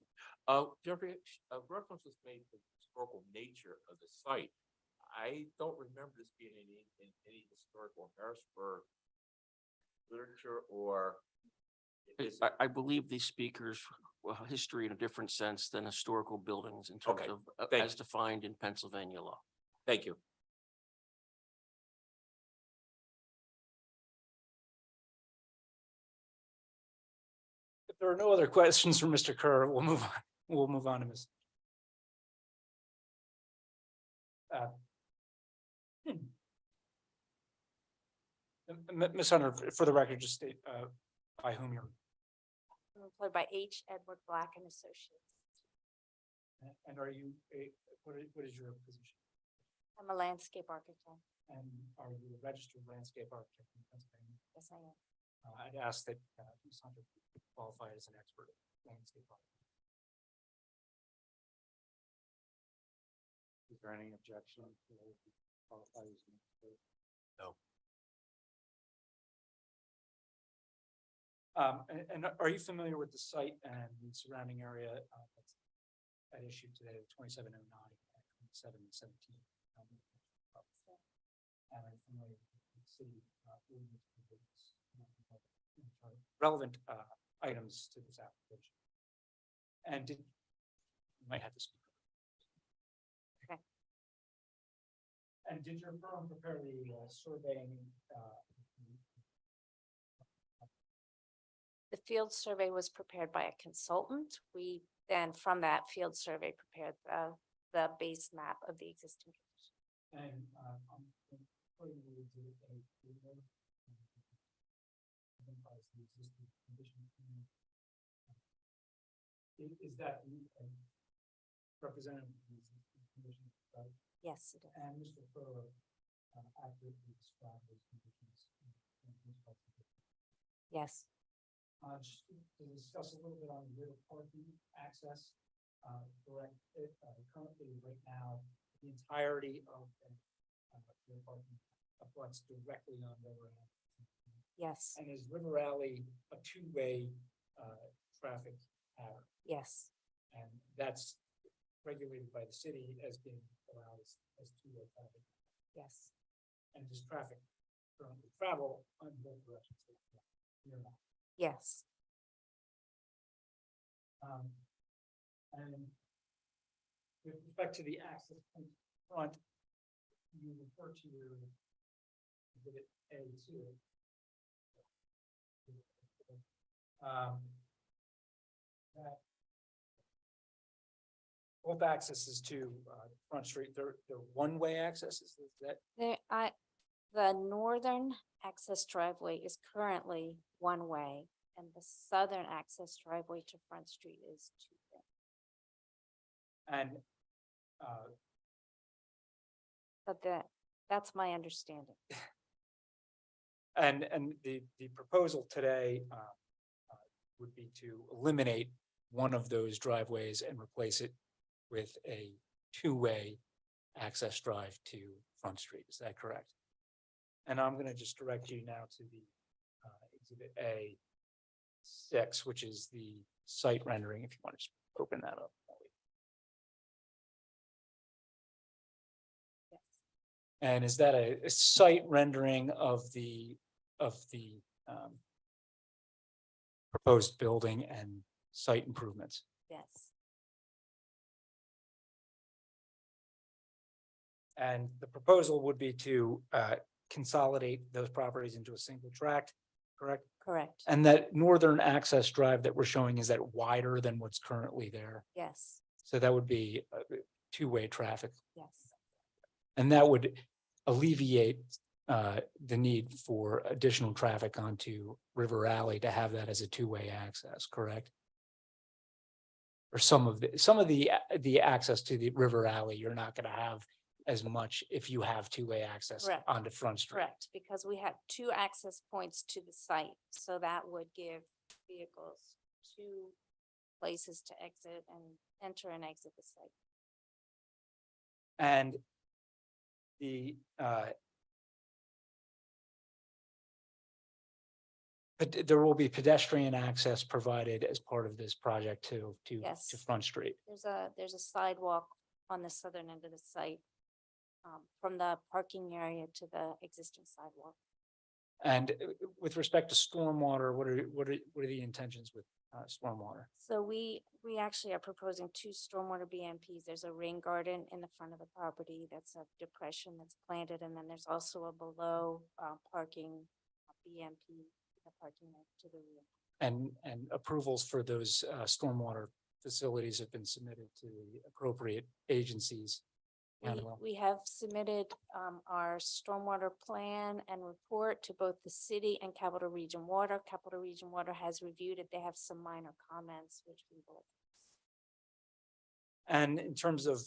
Jeffrey, a reference was made to the historical nature of the site. I don't remember this being in any historical Harrisburg literature or. is it- I believe these speakers, well, history in a different sense than historical buildings in terms Okay, of, thank as defined in Pennsylvania law. Thank you. If there are no other questions for Mr. Kerr, we'll move on. We'll move on to Ms. Ms. Hunter, for the record, just state by whom you're, I'm employed by H. Edward Black and Associates. and are you, what is your position? I'm a landscape architect. And are you a registered landscape architect in Pennsylvania? Yes, I am. I'd ask that Ms. Hunter be qualified as an expert landscape architect. Is there any objection? to qualify as an expert? And are you familiar with the site and the surrounding area that's at issue today, 2709 and 2717? And are you familiar with the city ordinance provisions, relevant items to this application? And you might have to speak. Okay. And did your firm prepare the surveying? The field survey was prepared by a consultant. We then, from that field survey, prepared the base map of the existing condition. And I'm putting the exhibit A here. Identifies the existing condition. Is that representative of the existing condition, right? Yes, it is. And Mr. Furrow accurately described those conditions. Yes. Just to discuss a little bit on the rear parking access. Correct, currently, right now, the entirety of the rear parking abuts directly on River Alley. Yes. And is River Alley a two-way traffic pattern? Yes. And that's regulated by the city as being allowed as two-way traffic. Yes. And does traffic currently travel on both directions? You're not. Yes. And with respect to the access point front, you refer to your exhibit A2. That both accesses to Front Street, they're one-way accesses, is that? The northern access driveway is currently one way, and the southern access driveway to Front Street is two-way. And But that's my understanding. and the proposal today would be to eliminate one of those driveways and replace it with a two-way access drive to Front Street. Is that correct? And I'm going to just direct you now to the exhibit A6, which is the site rendering, if you want to just open that up. Yes. And is that a site rendering of the proposed building and site improvements? Yes. And the proposal would be to consolidate those properties into a single tract, correct? Correct. And that northern access drive that we're showing, is that wider than what's currently there? Yes, So that would be two-way traffic, yes, and that would alleviate the need for additional traffic onto River Alley to have that as a two-way access, correct? Or some of the access to the River Alley, you're not gonna have as much if you have two-way access Correct. onto Front Street. correct, because we have two access points to the site, so that would give vehicles two places to exit and enter and exit the site. And the but there will be pedestrian access provided as part of this project to Yes. Front Street. There's a sidewalk on the southern end of the site, from the parking area to the existing sidewalk. And with respect to stormwater, what are the intentions with stormwater? So we actually are proposing two stormwater BMPs. There's a rain garden in the front of the property. That's a depression that's planted. And then there's also a below parking BMP, the parking lot to the rear. And approvals for those stormwater facilities have been submitted to the appropriate agencies. We have submitted our stormwater plan and report to both the city and Capital Region Water. Capital Region Water has reviewed it. They have some minor comments, which we will. And in terms of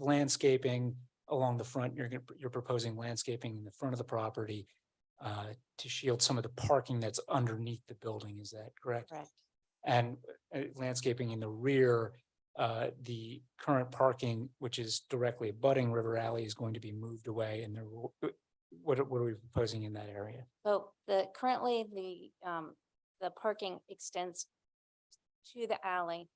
landscaping along the front, you're proposing landscaping in the front of the property to shield some of the parking that's underneath the building. Is that correct? Correct. And landscaping in the rear, the current parking, which is directly abutting River Alley, is going to be moved away. And there will, what are we proposing in that area? So currently the parking extends to the alley.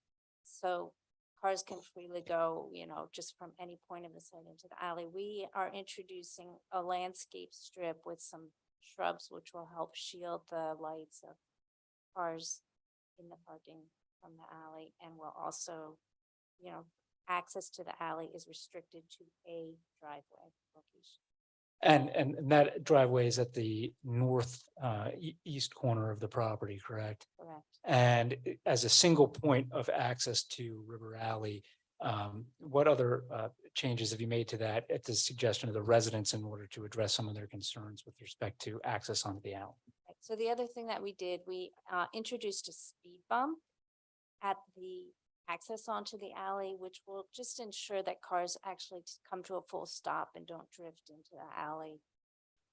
So cars can freely go, just from any point of the site into the alley. We are introducing a landscape strip with some shrubs, which will help shield the lights of cars in the parking from the alley, and will also, access to the alley is restricted to a driveway location. And that driveway is at the north east corner of the property, correct? Correct. And as a single point of access to River Alley, what other changes have you made to that at the suggestion of the residents in order to address some of their concerns with respect to access onto the alley? Right. So the other thing that we did, we introduced a speed bump at the access onto the alley, which will just ensure that cars actually come to a full stop and don't drift into the alley.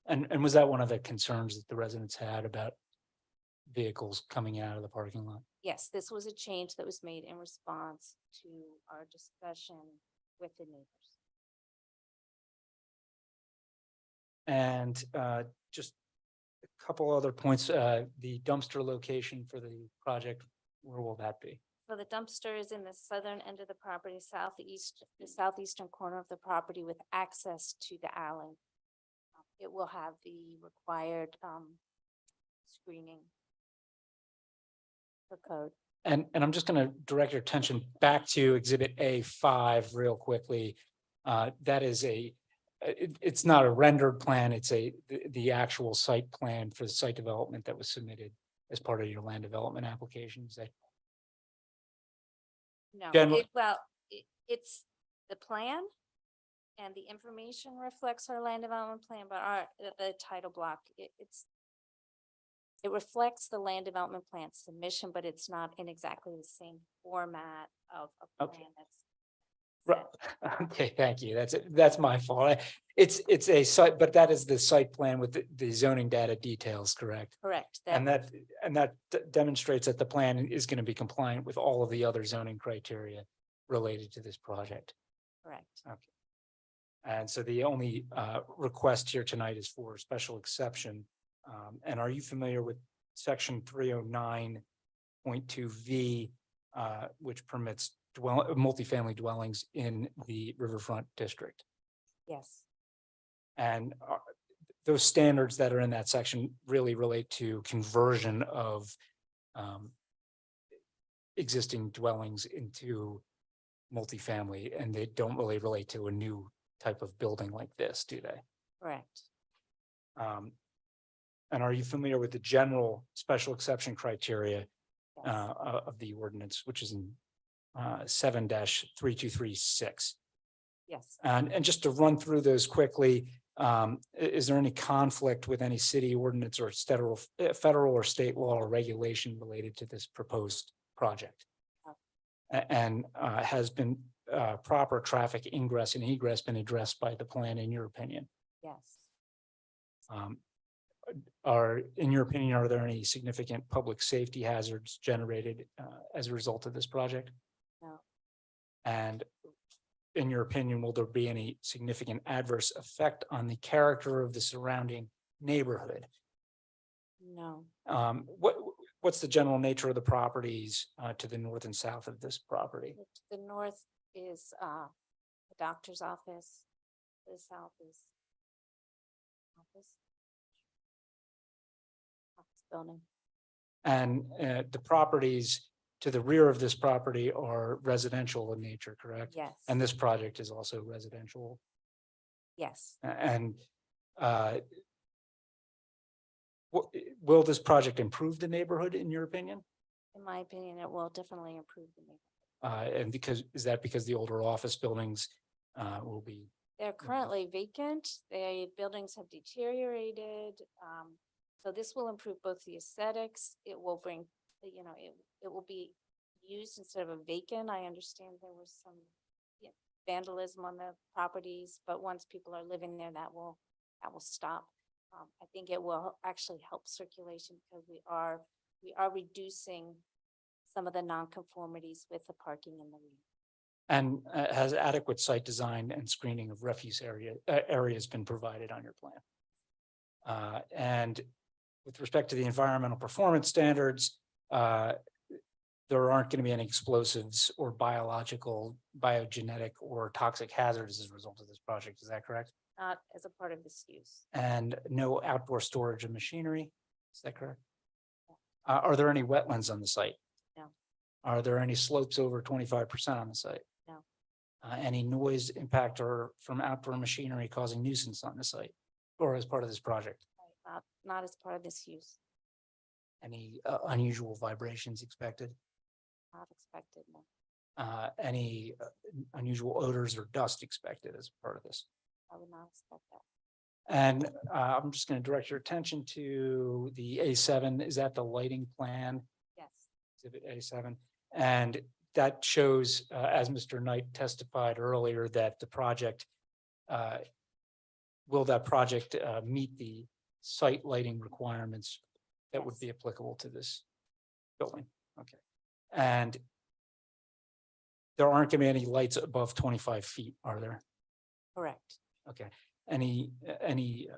And was that one of the concerns that the residents had about vehicles coming out of the parking lot? Yes, this was a change that was made in response to our discussion with the neighbors. And just a couple other points, the dumpster location for the project, where will that be? So the dumpster is in the southern end of the property, the southeastern corner of the property with access to the alley. It will have the required screening for code. And I'm just going to direct your attention back to Exhibit A5 real quickly. That is it's not a rendered plan, it's the actual site plan for the site development that was submitted as part of your land development application. Is that No, General- it's the plan, and the information reflects our land development plan, but the title block, it reflects the land development plan submission, but it's not in exactly the same format of a Okay. plan that's. Right. Okay, thank you. That's my fault. It's a site, but that is the site plan with the zoning data details, correct? Correct. And that demonstrates that the plan is going to be compliant with all of the other zoning criteria related to this project. Correct. Okay. And so the only request here tonight is for a special exception. And are you familiar with section 309.2V, which permits multifamily dwellings in the riverfront district? Yes. And those standards that are in that section really relate to conversion of existing dwellings into multifamily, and they don't really relate to a new type of building like this, do they? Correct. And are you familiar with the general special exception criteria Yes. of the ordinance, which is in 7-3236? Yes. And just to run through those quickly, is there any conflict with any city ordinance or federal or state law or regulation related to this proposed project? No. And has been proper traffic ingress and egress been addressed by the plan, in your opinion? Yes. In your opinion, are there any significant public safety hazards generated as a result of this project? No. And in your opinion, will there be any significant adverse effect on the character of the surrounding neighborhood? No. What's the general nature of the properties to the north and south of this property? To the north is the doctor's office. To the south is office. Office building. And the properties to the rear of this property are residential in nature, correct? Yes. And this project is also residential. Yes. And will this project improve the neighborhood, in your opinion? In my opinion, it will definitely improve the neighborhood. And is that because the older office buildings will be? They're currently vacant. The buildings have deteriorated. So this will improve both the aesthetics. It will bring, it will be used instead of a vacant. I understand there was some vandalism on the properties, but once people are living there, that will stop. I think it will actually help circulation because we are reducing some of the nonconformities with the parking in the rear. And has adequate site design and screening of refuse areas been provided on your plan? And with respect to the environmental performance standards, there aren't going to be any explosives or biological, biogenetic, or toxic hazards as a result of this project. Is that correct? Not as a part of this use. And no outdoor storage of machinery. Is that correct? Are there any wetlands on the site? No. Are there any slopes over 25% on the site? No. Any noise impact or from outdoor machinery causing nuisance on the site or as part of this project? Not as part of this use. Any unusual vibrations expected? Not expected, no. Any unusual odors or dust expected as part of this? I would not expect that. And I'm just going to direct your attention to the A7. Is that the lighting plan? Yes. Exhibit A7. And that shows, as Mr. Knight testified earlier, that the project, will that project meet the site lighting requirements that would Yes. be applicable to this building? Okay. And there aren't going to be any lights above 25 feet, are there? Correct. Okay. Any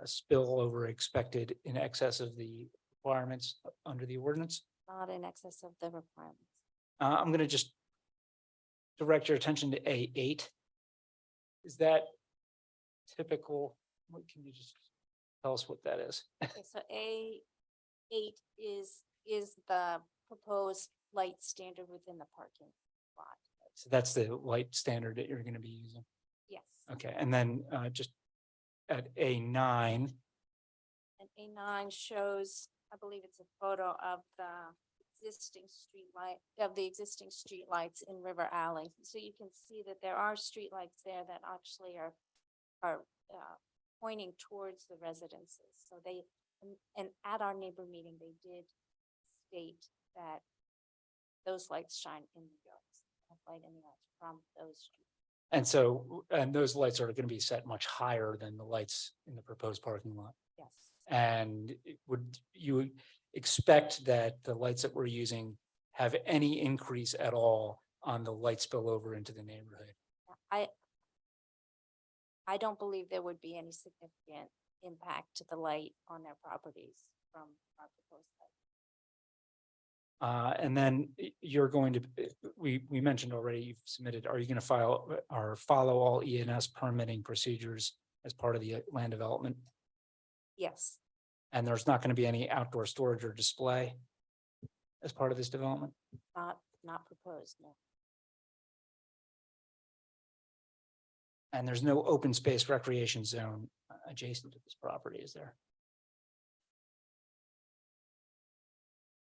spillover expected in excess of the requirements under the ordinance? Not in excess of the requirements. I'm going to just direct your attention to A8. Is that typical? What can you just tell us what that is? Okay, so A8 is the proposed light standard within the parking lot. So that's the light standard that you're going to be using. Yes. Okay. And then just at A9, And A9 shows, I believe it's a photo of the existing street lights in River Alley. So you can see that there are street lights there that actually are pointing towards the residences. So and at our neighbor meeting, they did state that those lights shine in the yards, light in the yards from those streets. and those lights are going to be set much higher than the lights in the proposed parking lot. Yes. And would you expect that the lights that we're using have any increase at all on the light spillover into the neighborhood? I don't believe there would be any significant impact to the light on their properties from our proposed site. And then you're going to, we mentioned already, you've submitted, are you going to file or follow all ENS permitting procedures as part of the land development? Yes. And there's not going to be any outdoor storage or display as part of this development? Not proposed, no. And there's no open space recreation zone adjacent to this property, is there?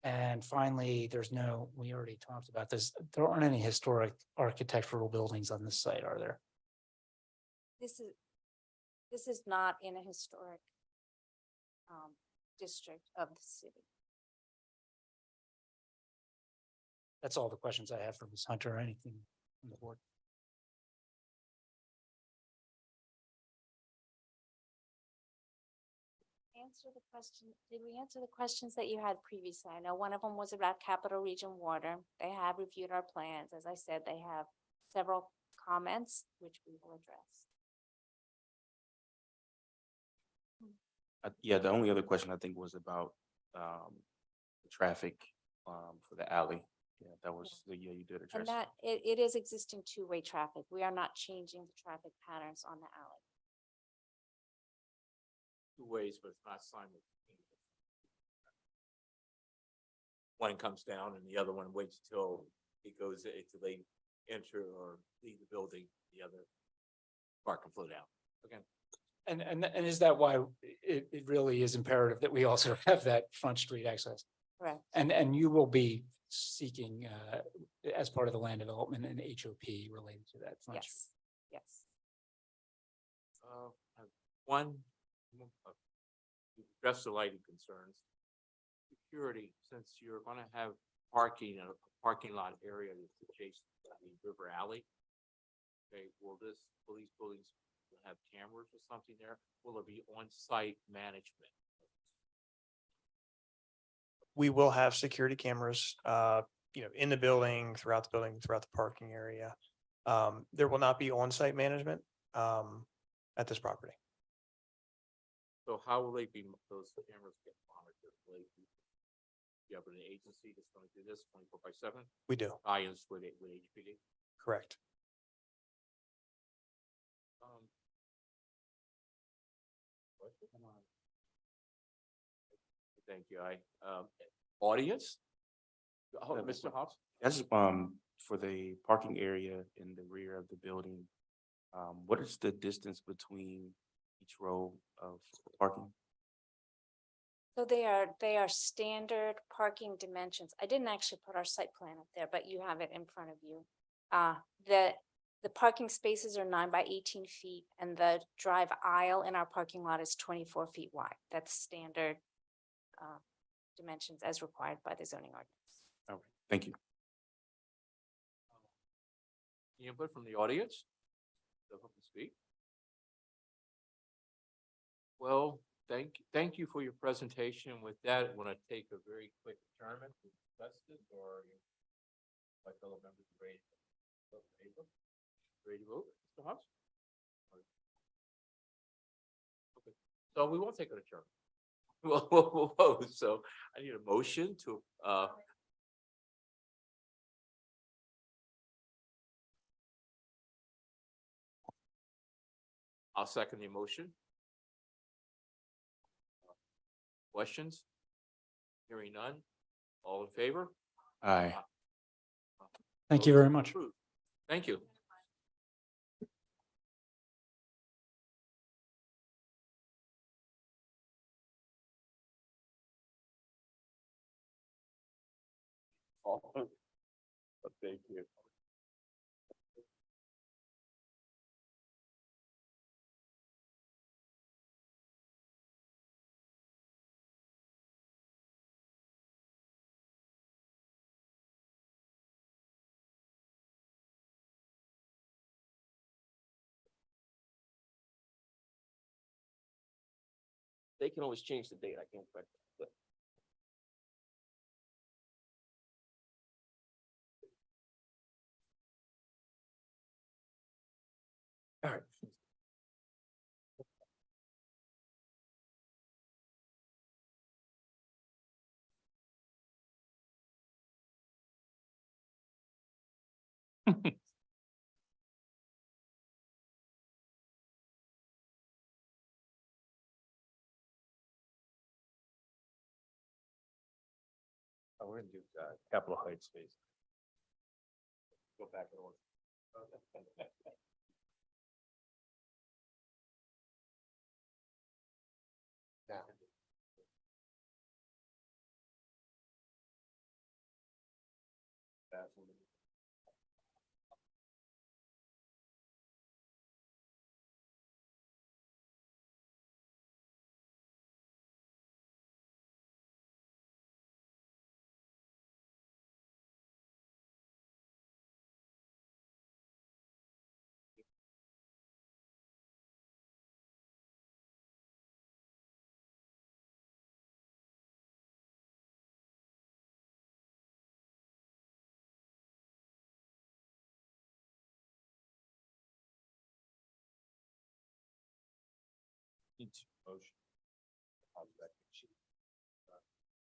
And finally, we already talked about this, there aren't any historic architectural buildings on this site, are there? This is not in a historic district of the city. That's all the questions I have for Ms. Hunter, or anything from the board. Did we answer the questions that you had previously? I know one of them was about Capital Region Water. They have reviewed our plans. As I said, they have several comments, which we will address. Yeah, the only other question I think was about the traffic for the alley. Yeah, that was, yeah, you did address. And that it is existing two-way traffic. We are not changing the traffic patterns on the alley. Two ways, but it's not simultaneous. One comes down and the other one waits till it goes, till they enter or leave the building, the other car can flow down. Okay. And is that why it really is imperative that we also have that front street access? Correct. And you will be seeking, as part of the land development, an HOP related to that front street? Yes, yes. One, address the lighting concerns. Security, since you're gonna have parking, a parking lot area that's adjacent to the river alley. Okay, will these buildings have cameras or something there? Will there be on-site management? We will have security cameras, in the building, throughout the parking area. There will not be on-site management, at this property. So how will those cameras get monitored? You have an agency that's gonna do this 24/7? We do, Tie-ins with HPD? correct. Thank you. Audience? Oh, Mr. Hobbs? That's for the parking area in the rear of the building. What is the distance between each row of parking? So they are standard parking dimensions. I didn't actually put our site plan up there, but you have it in front of you. The parking spaces are 9 by 18 feet and the drive aisle in our parking lot is 24 feet wide. That's standard dimensions as required by the zoning ordinance. Okay, thank you. Any input from the audience? Step up and speak. Well, thank you for your presentation. With that, I want to take a very quick adjournment to discuss this, or my fellow members are ready to vote, Mr. Hobbs? Okay, so we won't take an adjournment. We'll vote. So I need a motion to I'll second the motion. Questions? Hearing none. All in favor? Aye. Thank you very much. Approved. Thank you. Thank you. They can always change the date. I can't correct it, but All right. We're gonna do Capitol Heights space. Go back in order. Into motion.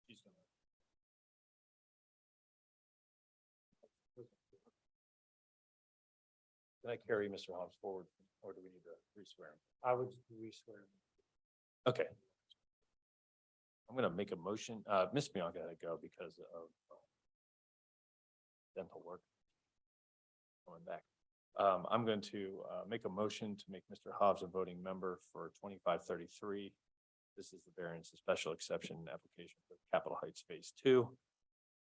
She's gonna- Can I carry Mr. Hobbs forward, or do we need to re-swear him? I would re-swear. Okay. I'm gonna make a motion, Ms. Bianca had to go because of dental work. Going back. I'm going to make a motion to make Mr. Hobbs a voting member for 2533. This is the variance, a special exception application for Capitol Heights Phase 2. Do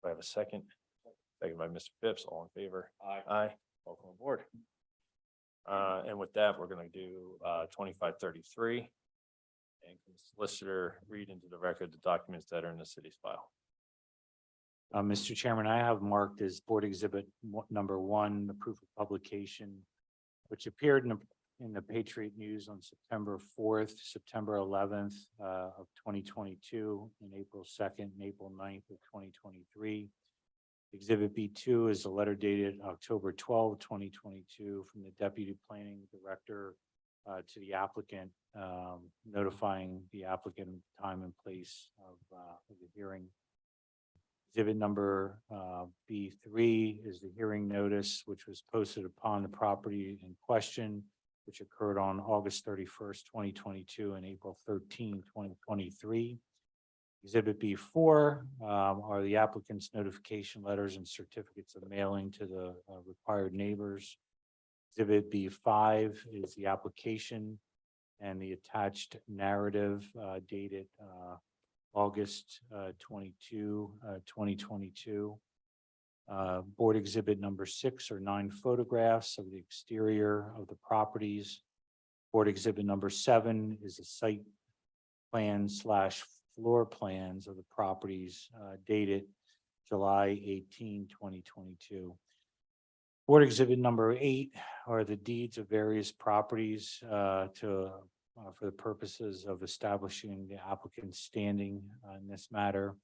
I have a second? Second by Mr. Phipps, all in favor? Aye. Aye, welcome aboard. And with that, we're gonna do 2533. And can the solicitor read into the record the documents that are in the city's file? Mr. Chairman, I have marked as Board Exhibit number 1, the proof of publication, which appeared in the Patriot News on September 4th, September 11th of 2022, and April 2nd and April 9th of 2023. Exhibit B2 is a letter dated October 12, 2022, from the Deputy Planning Director to the applicant, notifying the applicant of the time and place of the hearing. Exhibit number B3 is the hearing notice, which was posted upon the property in question, which occurred on August 31st, 2022 and April 13, 2023. Exhibit B4 are the applicant's notification letters and certificates of mailing to the required neighbors. Exhibit B5 is the application and the attached narrative dated August 22, 2022. Board exhibit number 6 are 9 photographs of the exterior of the properties. Board exhibit number 7 is a site plan / floor plans of the properties dated July 18, 2022. Board exhibit number 8 are the deeds of various properties for the purposes of establishing the applicant's standing in this matter.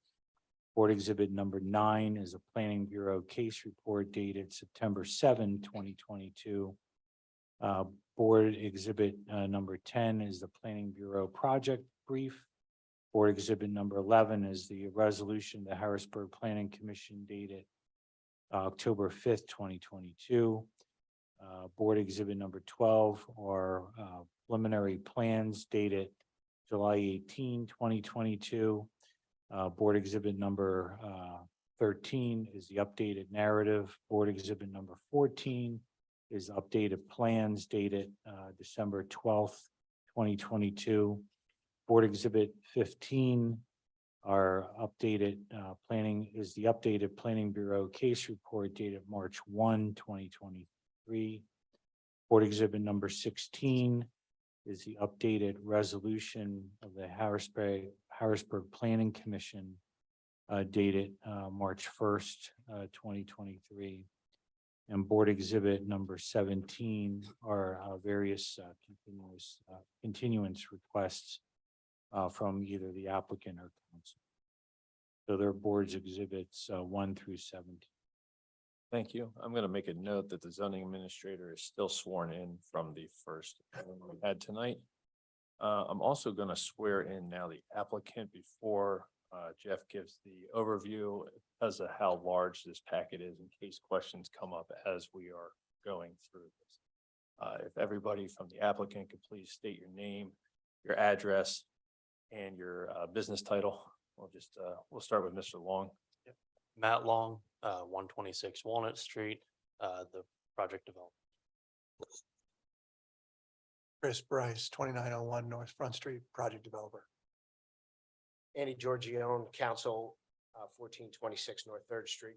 Board exhibit number 9 is a Planning Bureau case report dated September 7, 2022. Board exhibit number 10 is the Planning Bureau project brief. Board exhibit number 11 is the resolution, the Harrisburg Planning Commission dated October 5th, 2022. Board exhibit number 12 are preliminary plans dated July 18, 2022. Board exhibit number 13 is the updated narrative. Board exhibit number 14 is updated plans dated December 12th, 2022. Board exhibit 15 are updated the updated Planning Bureau case report dated March 1, 2023. Board exhibit number 16 is the updated resolution of the Harrisburg Planning Commission dated March 1st, 2023. And board exhibit number 17 are various continuance requests from either the applicant or council. So their board's exhibits 1 through 17. Thank you. I'm going to make a note that the zoning administrator is still sworn in from the first one we had tonight. I'm also going to swear in now the applicant before Jeff gives the overview because of how large this packet is in case questions come up as we are going through this. If everybody from the applicant could please state your name, your address, and your business title. We'll start with Mr. Long. Matt Long, 126 Walnut Street, the project developer. Chris Bryce, 2901 North Front Street, project developer. Andy Giorgione, council, 1426 North Third Street.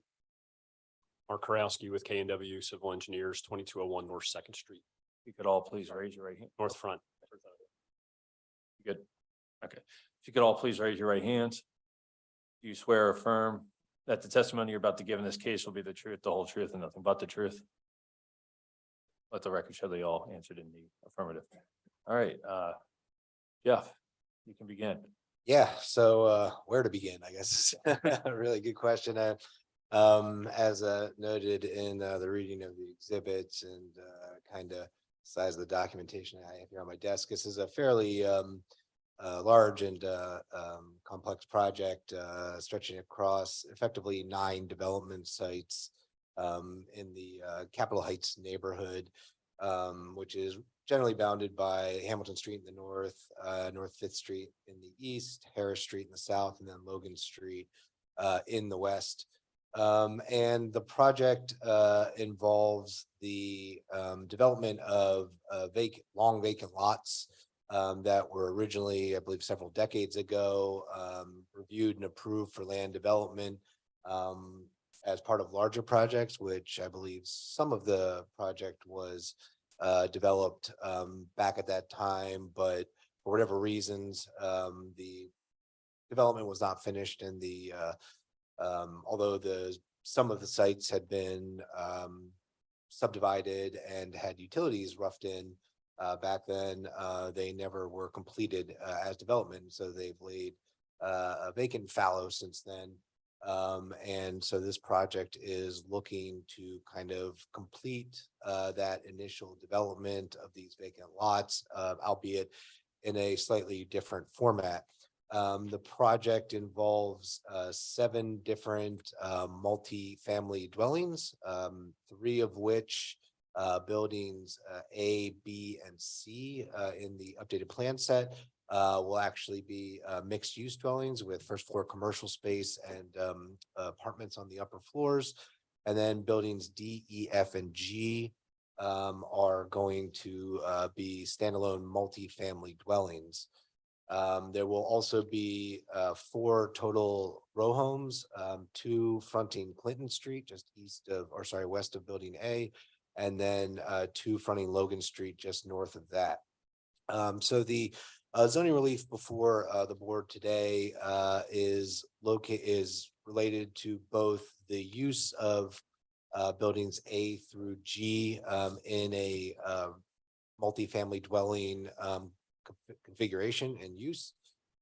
Mark Karowski with K&W Civil Engineers, 2201 North Second Street, If you could all please raise your right hand. North Front. Good. Okay. If you could all please raise your right hands. Do you swear or affirm that the testimony you're about to give in this case will be the truth, the whole truth, and nothing but the truth? Let the record show they all answered in the affirmative. All right, Jeff, you can begin. Yeah, so where to begin, I guess is a really good question. As noted in the reading of the exhibits and kind of size of the documentation I have here on my desk, this is a fairly large and complex project stretching across effectively 9 development sites in the Capitol Heights neighborhood, which is generally bounded by Hamilton Street in the north, North Fifth Street in the east, Harris Street in the south, and then Logan Street in the west. And the project involves the development of long vacant lots that were originally, I believe, several decades ago, reviewed and approved for land development as part of larger projects, which I believe some of the project was developed back at that time, but for whatever reasons, the development was not finished, and the although some of the sites had been subdivided and had utilities roughed in back then, they never were completed as development. So they've laid a vacant fallow since then. And so this project is looking to kind of complete that initial development of these vacant lots, albeit in a slightly different format. The project involves 7 different multi-family dwellings, 3 of which buildings A, B, and C in the updated plan set will actually be mixed use dwellings with first floor commercial space and apartments on the upper floors. And then buildings D, E, F, and G are going to be standalone multi-family dwellings. There will also be 4 total row homes, 2 fronting Clinton Street, just west of building A, and then 2 fronting Logan Street, just north of that. So the zoning relief before the board today is related to both the use of buildings A through G in a multifamily dwelling configuration and use,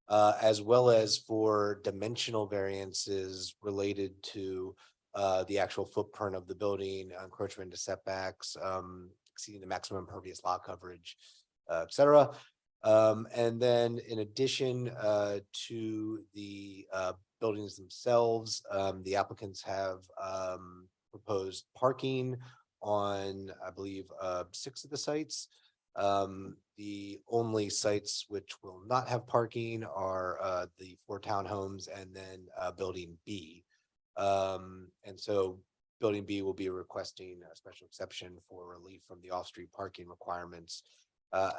as well as for dimensional variances related to the actual footprint of the building, encroachment into setbacks, exceeding the maximum impervious lot coverage, et cetera. And then in addition to the buildings themselves, the applicants have proposed parking on, I believe, 6 of the sites. The only sites which will not have parking are the 4 townhomes and then building B. And so building B will be requesting a special exception for relief from the off-street parking requirements.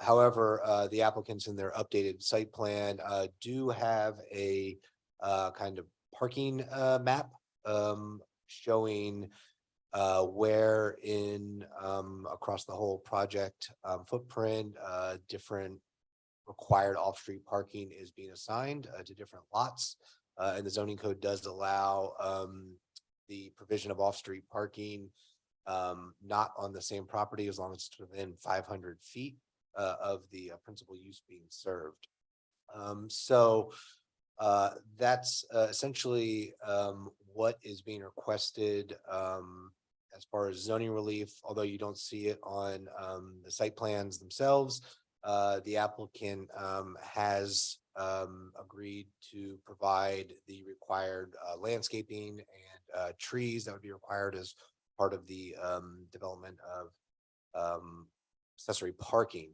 However, the applicants in their updated site plan do have a kind of parking map showing where in across the whole project footprint different required off-street parking is being assigned to different lots. And the zoning code does allow the provision of off-street parking not on the same property as long as it's within 500 feet of the principal use being served. So that's essentially what is being requested as far as zoning relief, although you don't see it on the site plans themselves. The applicant has agreed to provide the required landscaping and trees that would be required as part of the development of accessory parking.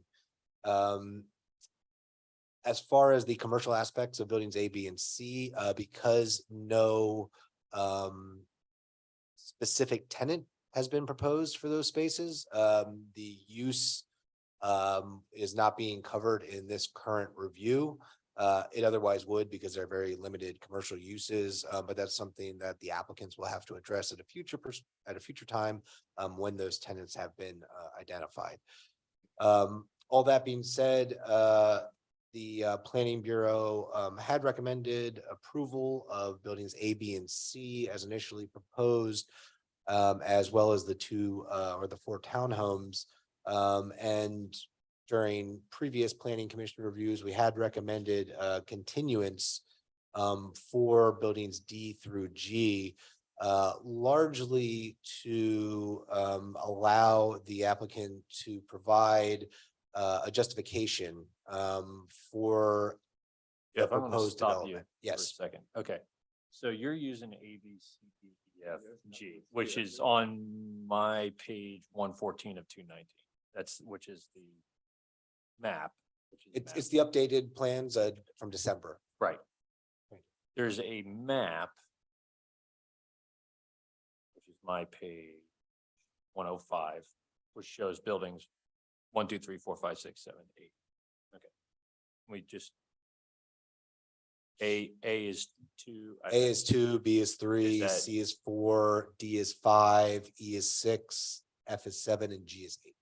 As far as the commercial aspects of buildings A, B, and C, because no specific tenant has been proposed for those spaces, the use is not being covered in this current review. It otherwise would, because they're very limited commercial uses, but that's something that the applicants will have to address at a future time when those tenants have been identified. All that being said, the Planning Bureau had recommended approval of buildings A, B, and C as initially proposed, as well as the 2 or the 4 townhomes. And during previous planning commission reviews, we had recommended continuance for buildings D through G, largely to allow the applicant to provide a justification for the If I'm gonna proposed stop you development. for a Yes, second, okay. So you're using A, B, C, D, E, F, G, which is on my page 114 of 219. That's, which is the map. Which is it's map. the updated plans from December. Right. Right. There's a map, which is my page 105, which shows buildings 1, 2, 3, 4, 5, 6, 7, 8. Okay. We just A is 2. A is 2, B is 3, that- C is 4, D is 5, E is 6, F is 7, and G is 8.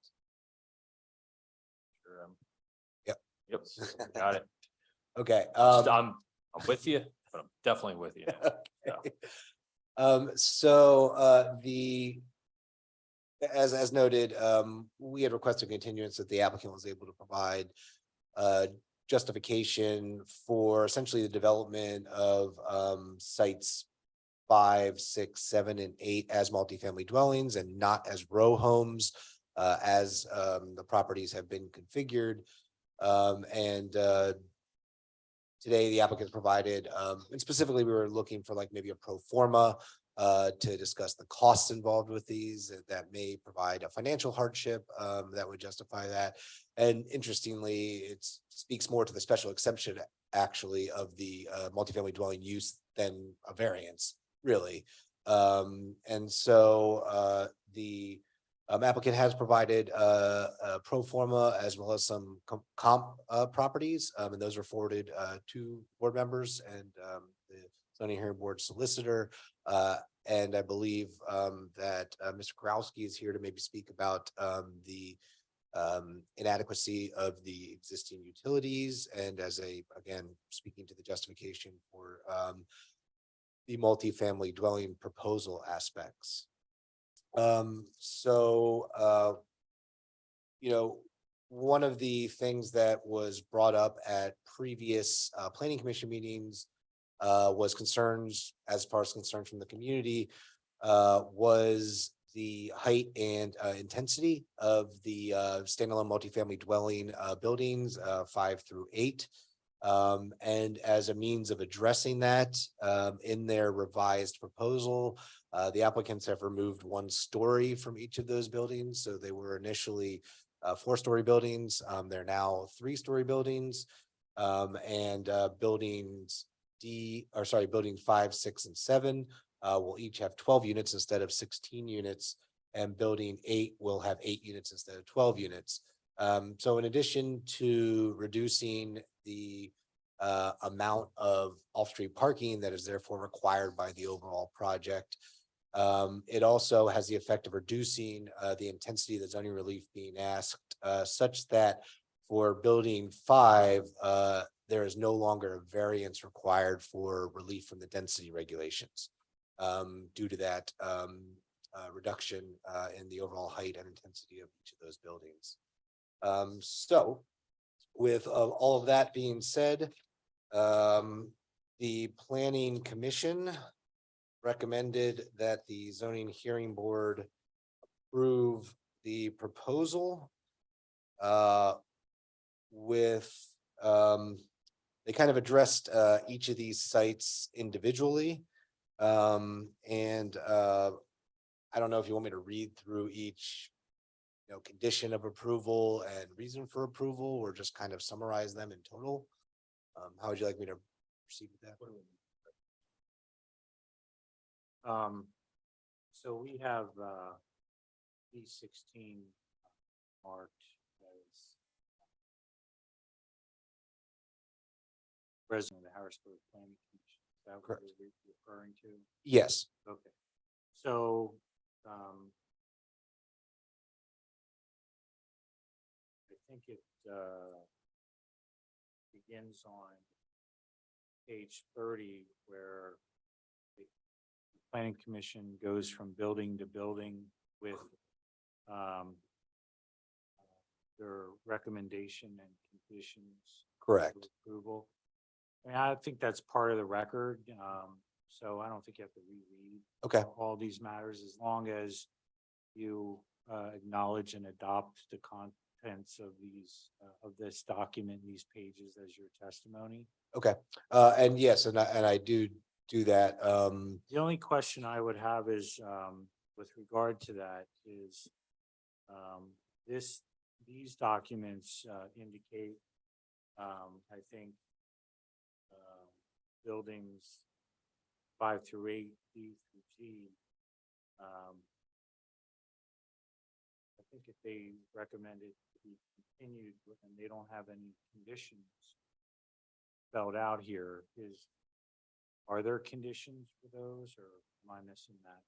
Yep. Yep, got it. Okay. I'm with you, but I'm definitely with you. now. So as noted, we had requested continuance that the applicant was able to provide justification for essentially the development of sites 5, 6, 7, and 8 as multifamily dwellings and not as row homes as the properties have been configured. Today the applicant provided, and specifically we were looking for like maybe a pro forma to discuss the costs involved with these that may provide a financial hardship that would justify that. And interestingly, it speaks more to the special exception actually of the multifamily dwelling use than a variance, really. And so the applicant has provided a pro forma as well as some comp properties, and those were forwarded to board members and the zoning hearing board solicitor. And I believe that Mr. Kurowski is here to maybe speak about the inadequacy of the existing utilities and again, speaking to the justification for the multifamily dwelling proposal aspects. One of the things that was brought up at previous planning commission meetings was concerns as far as concerns from the community was the height and intensity of the standalone multifamily dwelling buildings 5 through 8. And as a means of addressing that, in their revised proposal, the applicants have removed 1 story from each of those buildings. So they were initially 4-story buildings. They're now 3-story buildings. And buildings buildings 5, 6, and 7 will each have 12 units instead of 16 units. And building 8 will have 8 units instead of 12 units. So in addition to reducing the amount of off-street parking that is therefore required by the overall project, it also has the effect of reducing the intensity of the zoning relief being asked, such that for building 5, there is no longer a variance required for relief from the density regulations due to that reduction in the overall height and intensity of each of those buildings. So with all of that being said, the planning commission recommended that the zoning hearing board approve the proposal they kind of addressed each of these sites individually. I don't know if you want me to read through each condition of approval and reason for approval, or just kind of summarize them in total. How would you like me to proceed with that? So we have B16 marked as president of the Harrisburg Planning Commission. Is that what you're referring to? Yes. Okay. So I think it begins on page 30 where the planning commission goes from building to building with their recommendation and conditions. Correct. For approval. I mean, I think that's part of the record. So I don't think you have to reread all these matters, as long as you acknowledge and adopt the contents of these of this document, these pages as your testimony. Okay, and yes, and I do that. The only question I would have is, with regard to that is, these documents, indicate, I think, buildings 5 through 8, B through G. I think if they recommend it to be continued and they don't have any conditions spelled out here, are there conditions for those, or am I missing that?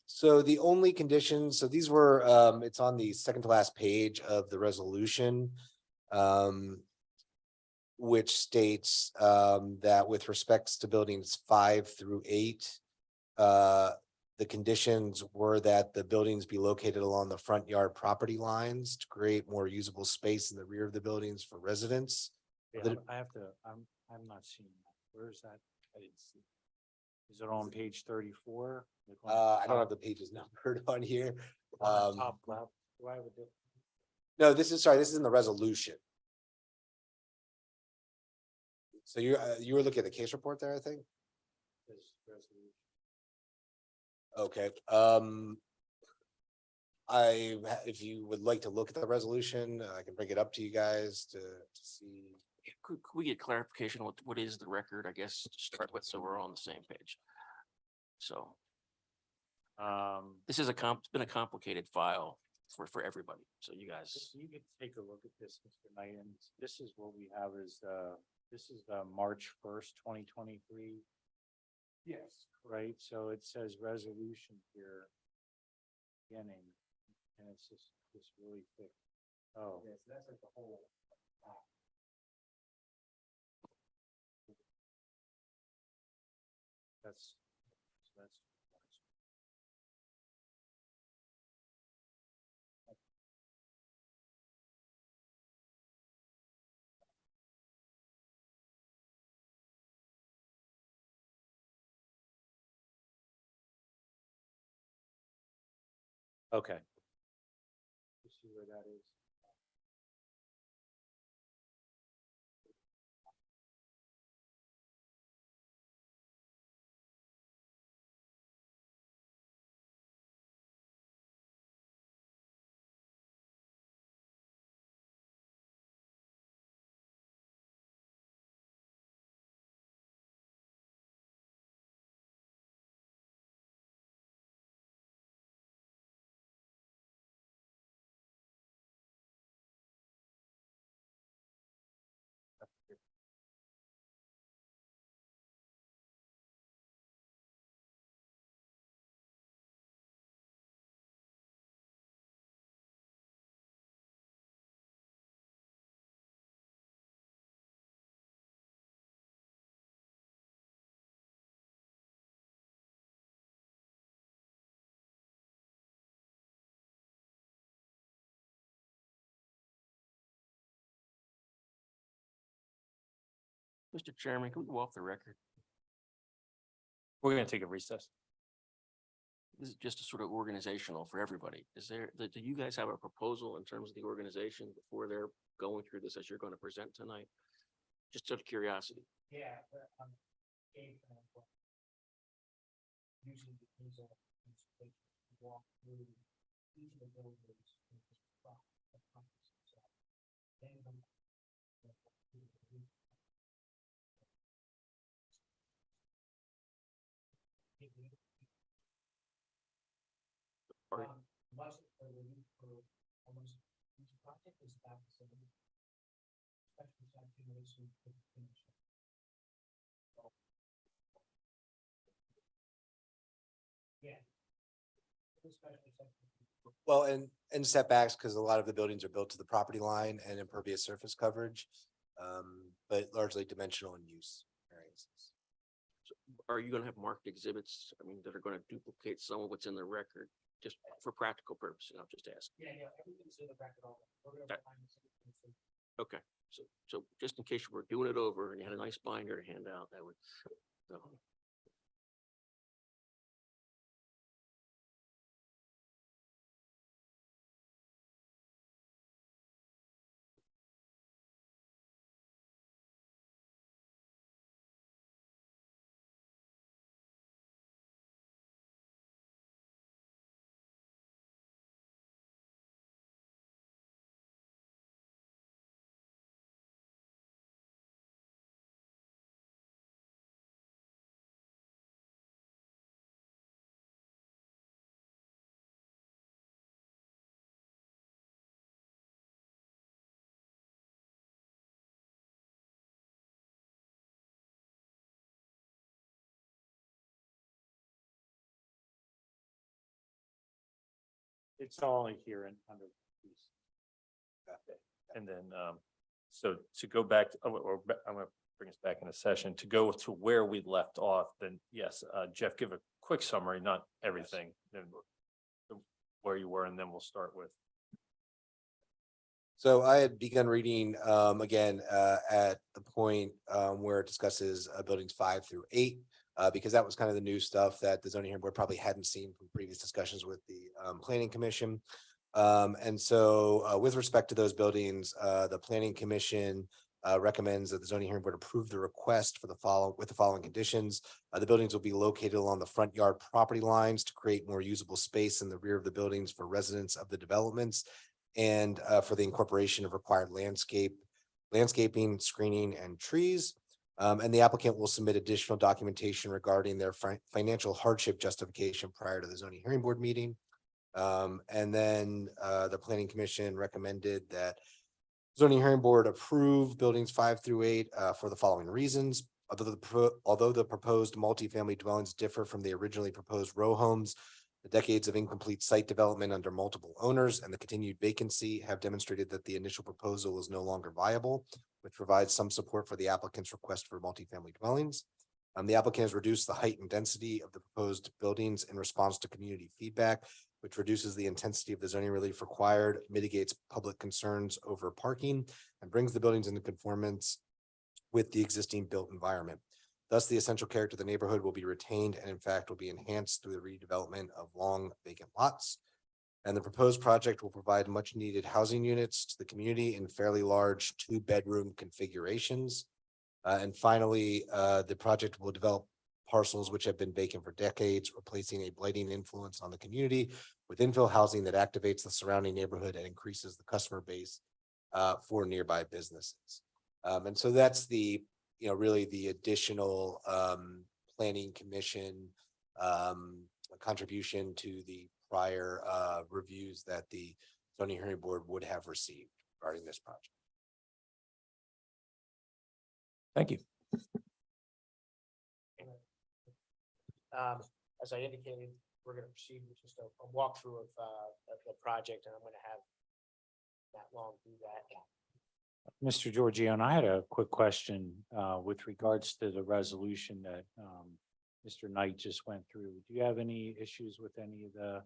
So the only conditions, so these were, it's on the second to last page of the resolution. Which states, that with respects to buildings 5 through 8. The conditions were that the buildings be located along the front yard property lines to create more usable space in the rear of the buildings for residents. Yeah, I have to, I'm not seeing that. Where is that? I didn't see. Is it on page 34? Like on the I don't have top- the pages numbered on here. on the top left? Do I have a No, this is in the resolution. So you were looking at the case report there, I think? resolution? Okay, if you would like to look at the resolution, I can bring it up to you guys to see. Could we get clarification on what is the record, I guess, to start with, so we're all on the same page? So this is it's been a complicated file for everybody, so you guys. You could take a look at this, Mr. Knight, and this is what we have is this is the March 1st, 2023. Yes. Right, so it says resolution here. Beginning, and it's just really thick. Oh. Yes, that's like the whole. That's. Okay. Let's see where that is. Mr. Chairman, can we go off the record? We're gonna take a recess. This is just a sort of organizational for everybody. Do you guys have a proposal in terms of the organization before they're going through this as you're going to present tonight? Just out of curiosity. Yeah. Usually walk through each of the buildings. Well, and setbacks, because a lot of the buildings are built to the property line and impervious surface coverage. But largely dimensional and use variances. Are you going to have marked exhibits? I mean, that are going to duplicate some of what's in the record, just for practical purposes? I'll just ask. Yeah, everything's in the record. Okay, so just in case you were doing it over and you had a nice binder to hand out, that would. So. It's only here in under. And then, so to go back, I'm gonna bring us back in a session, to go to where we left off, then yes, Jeff, give a quick summary, not everything, then where you were, and then we'll start with. So I had begun reading again at the point where it discusses buildings 5 through 8. Because that was kind of the new stuff that the zoning hearing board probably hadn't seen from previous discussions with the planning commission. And so with respect to those buildings, the planning commission recommends that the zoning hearing board approve the request for the following conditions. The buildings will be located along the front yard property lines to create more usable space in the rear of the buildings for residents of the developments, and for the incorporation of required landscaping, screening, and trees. And the applicant will submit additional documentation regarding their financial hardship justification prior to the zoning hearing board meeting. And then the planning commission recommended that zoning hearing board approve buildings 5 through 8 for the following reasons. Although the proposed multifamily dwellings differ from the originally proposed row homes, the decades of incomplete site development under multiple owners and the continued vacancy have demonstrated that the initial proposal is no longer viable, which provides some support for the applicant's request for multifamily dwellings. The applicant has reduced the height and density of the proposed buildings in response to community feedback, which reduces the intensity of the zoning relief required, mitigates public concerns over parking, and brings the buildings into conformance with the existing built environment. Thus, the essential character of the neighborhood will be retained and in fact will be enhanced through the redevelopment of long vacant lots. And the proposed project will provide much needed housing units to the community in fairly large 2-bedroom configurations. And finally, the project will develop parcels which have been vacant for decades, replacing a blighting influence on the community with infill housing that activates the surrounding neighborhood and increases the customer base for nearby businesses. And so that's the, really the additional planning commission contribution to the prior reviews that the zoning hearing board would have received regarding this project. Thank you. As I indicated, we're going to proceed with just a walkthrough of the project, and I'm going to have Matt Long do that. Mr. Giorgione, I had a quick question with regards to the resolution that Mr. Knight just went through. Do you have any issues with any of the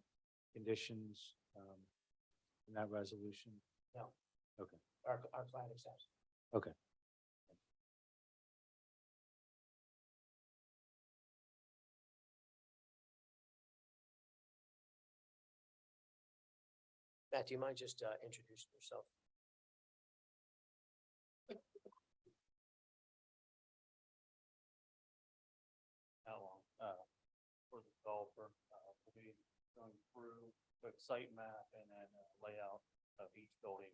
conditions in that resolution? No. Okay. Our client accepts. Okay. Matt, do you mind just introducing yourself? How long, for the developer, we'll be going through the site map and then layout of each building.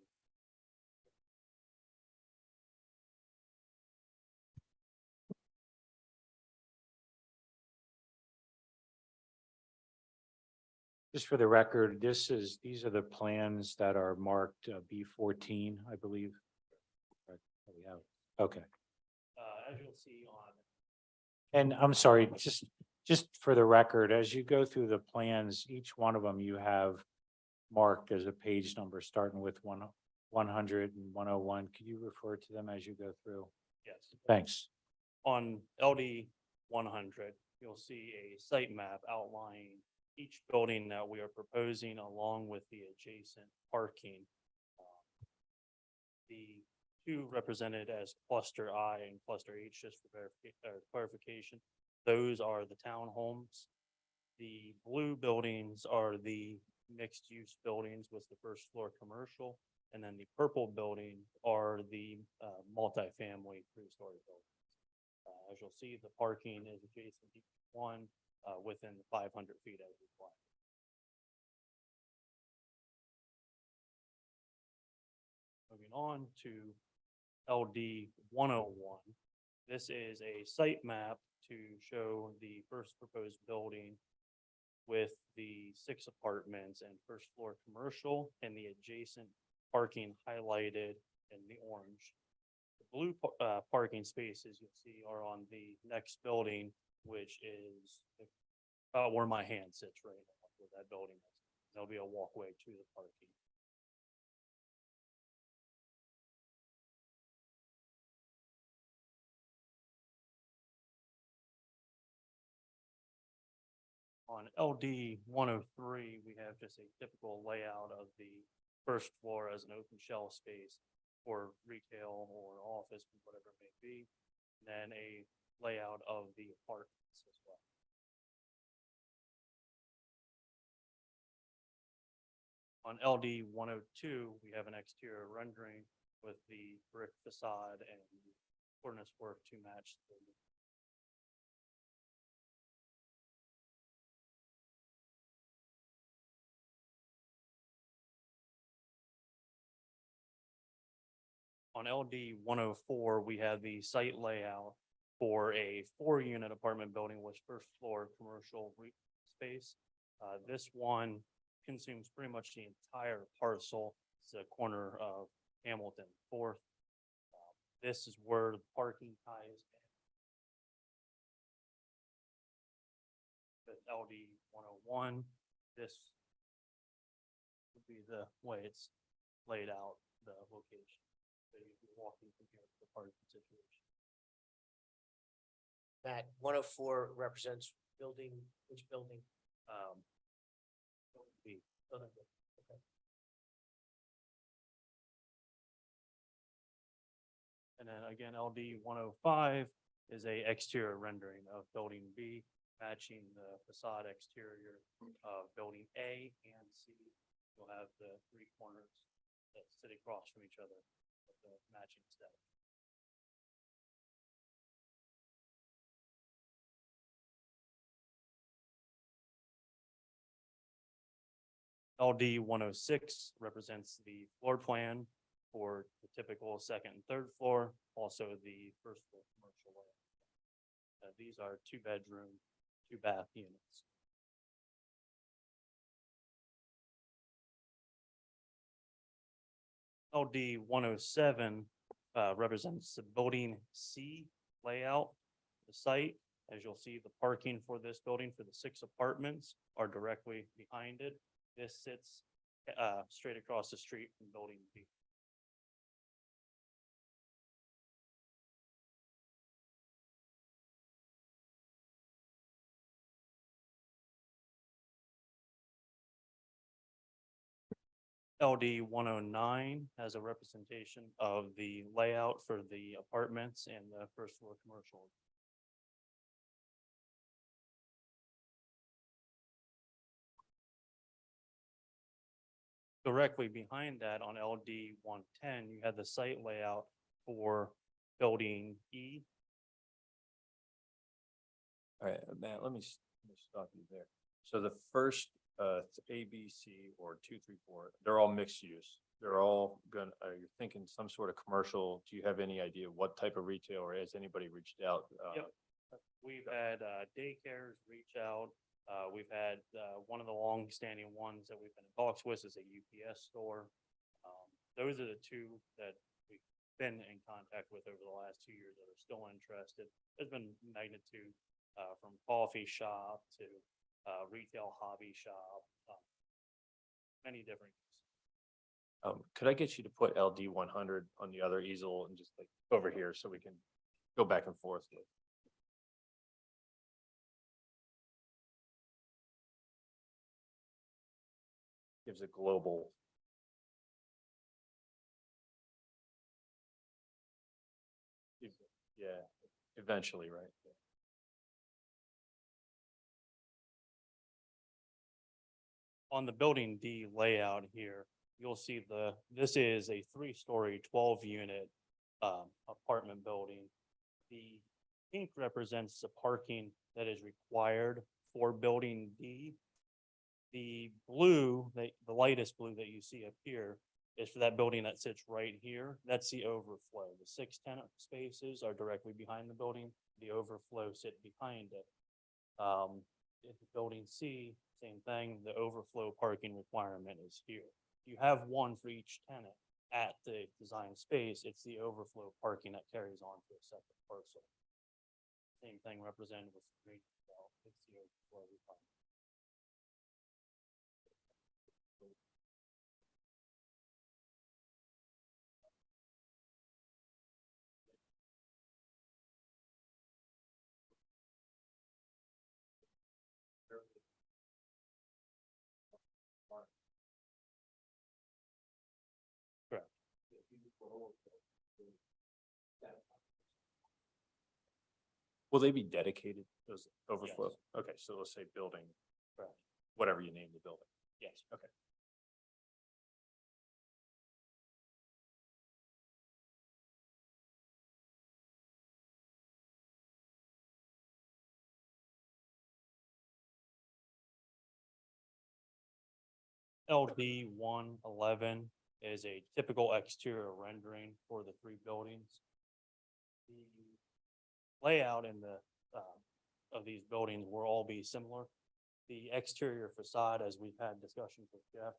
Just for the record, these are the plans that are marked B14, I believe. Right, that we have. Okay. As you'll see on. And I'm sorry, just for the record, as you go through the plans, each one of them you have marked as a page number starting with 100 and 101. Could you refer to them as you go through? Yes. Thanks. On LD 100, you'll see a site map outlining each building that we are proposing along with the adjacent parking. The two represented as cluster I and cluster H, just for clarification, those are the townhomes. The blue buildings are the mixed use buildings with the first floor commercial, and then the purple building are the multifamily 3-story buildings. As you'll see, the parking is adjacent to each one within the 500 feet as required. Moving on to LD 101. This is a site map to show the first proposed building with the 6 apartments and first floor commercial and the adjacent parking highlighted in the orange. The blue parking spaces you'll see are on the next building, which is about where my hand sits right now, where that building is. There'll be a walkway to the parking. On LD 103, we have just a typical layout of the first floor as an open shell space for retail or office, whatever it may be. And then a layout of the apartments as well. On LD 102, we have an exterior rendering with the brick facade and cornice work to match the on LD 104, we have the site layout for a 4-unit apartment building with first floor commercial space. This one consumes pretty much the entire parcel. It's the corner of Hamilton 4th. This is where the parking ties in. With LD 101, this would be the way it's laid out, the location. So you'd be walking from here to the parking situation. That 104 represents building, which building? B. Building B. Okay. And then again, LD 105 is a exterior rendering of building B, matching the facade exterior of building A and C. You'll have the 3 corners that sit across from each other with the matching aesthetic. LD 106 represents the floor plan for the typical 2nd and 3rd floor, also the 1st floor commercial layout. These are 2-bedroom, 2-bath units. LD 107 represents the building C layout, the site. As you'll see, the parking for this building for the 6 apartments are directly behind it. This sits straight across the street from building B. LD 109 has a representation of the layout for the apartments and the 1st floor commercial. Directly behind that on LD 110, you have the site layout for building E. All right, Matt, let me stop you there. So the first A, B, C, or 2, 3, 4, they're all mixed use. They're all gonna, you're thinking some sort of commercial. Do you have any idea what type of retail, or has anybody reached out? Yep. We've had daycares reach out. We've had one of the long-standing ones that we've been in talks with is a UPS store. Those are the 2 that we've been in contact with over the last 2 years that are still interested. There's been magnitude from coffee shop to retail hobby shop, many different. Could I get you to put LD 100 on the other easel and just like over here so we can go back and forth with? Gives a global. Yeah, eventually, right? On the building D layout here, you'll see this is a 3-story, 12-unit apartment building. The pink represents the parking that is required for building D. The blue, the lightest blue that you see up here is for that building that sits right here. That's the overflow. The 6 tenant spaces are directly behind the building. The overflow sit behind it. If the building C, same thing, the overflow parking requirement is here. You have one for each tenant at the design space. It's the overflow parking that carries on to a separate parcel. Same thing represented with retail. It's the overflow requirement. Will they be dedicated, those overflow? Okay, so let's say building, whatever you name the building. Yes. Okay. LD 111 is a typical exterior rendering for the three buildings. The layout in the, of these buildings will all be similar. The exterior facade, as we've had discussions with Jeff,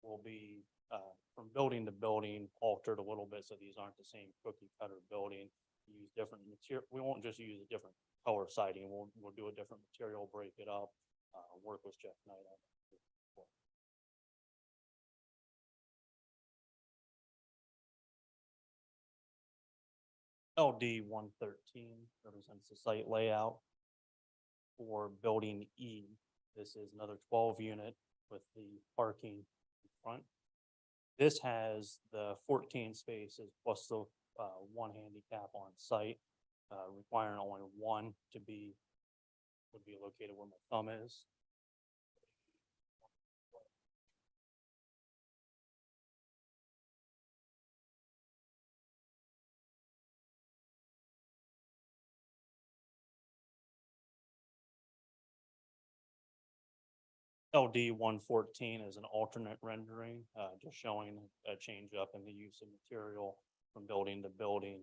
will be, from building to building altered a little bit, so these aren't the same cookie cutter building. Use different material, we won't just use a different color siding, we'll do a different material, break it up, work with Jeff Knight on it. LD 113 represents the site layout for building E. This is another 12 unit with the parking in front. This has the 14 spaces plus the one handicap on site, requiring only one to be, would be located where my thumb is. LD 114 is an alternate rendering, just showing a change up in the use of material from building to building,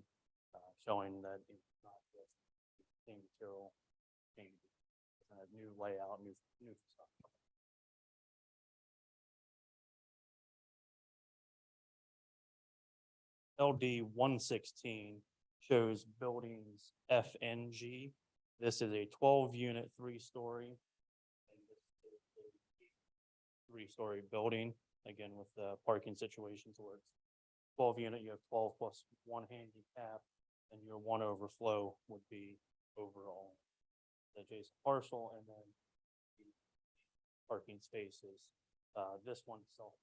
showing that it's not just the same material change, new layout, new stuff. LD 116 shows buildings FNG. This is a 12-unit, three-story building, again with the parking situations where it's 12-unit, you have 12 plus one handicap, and your one overflow would be overall the adjacent parcel, and then the parking spaces. This one self.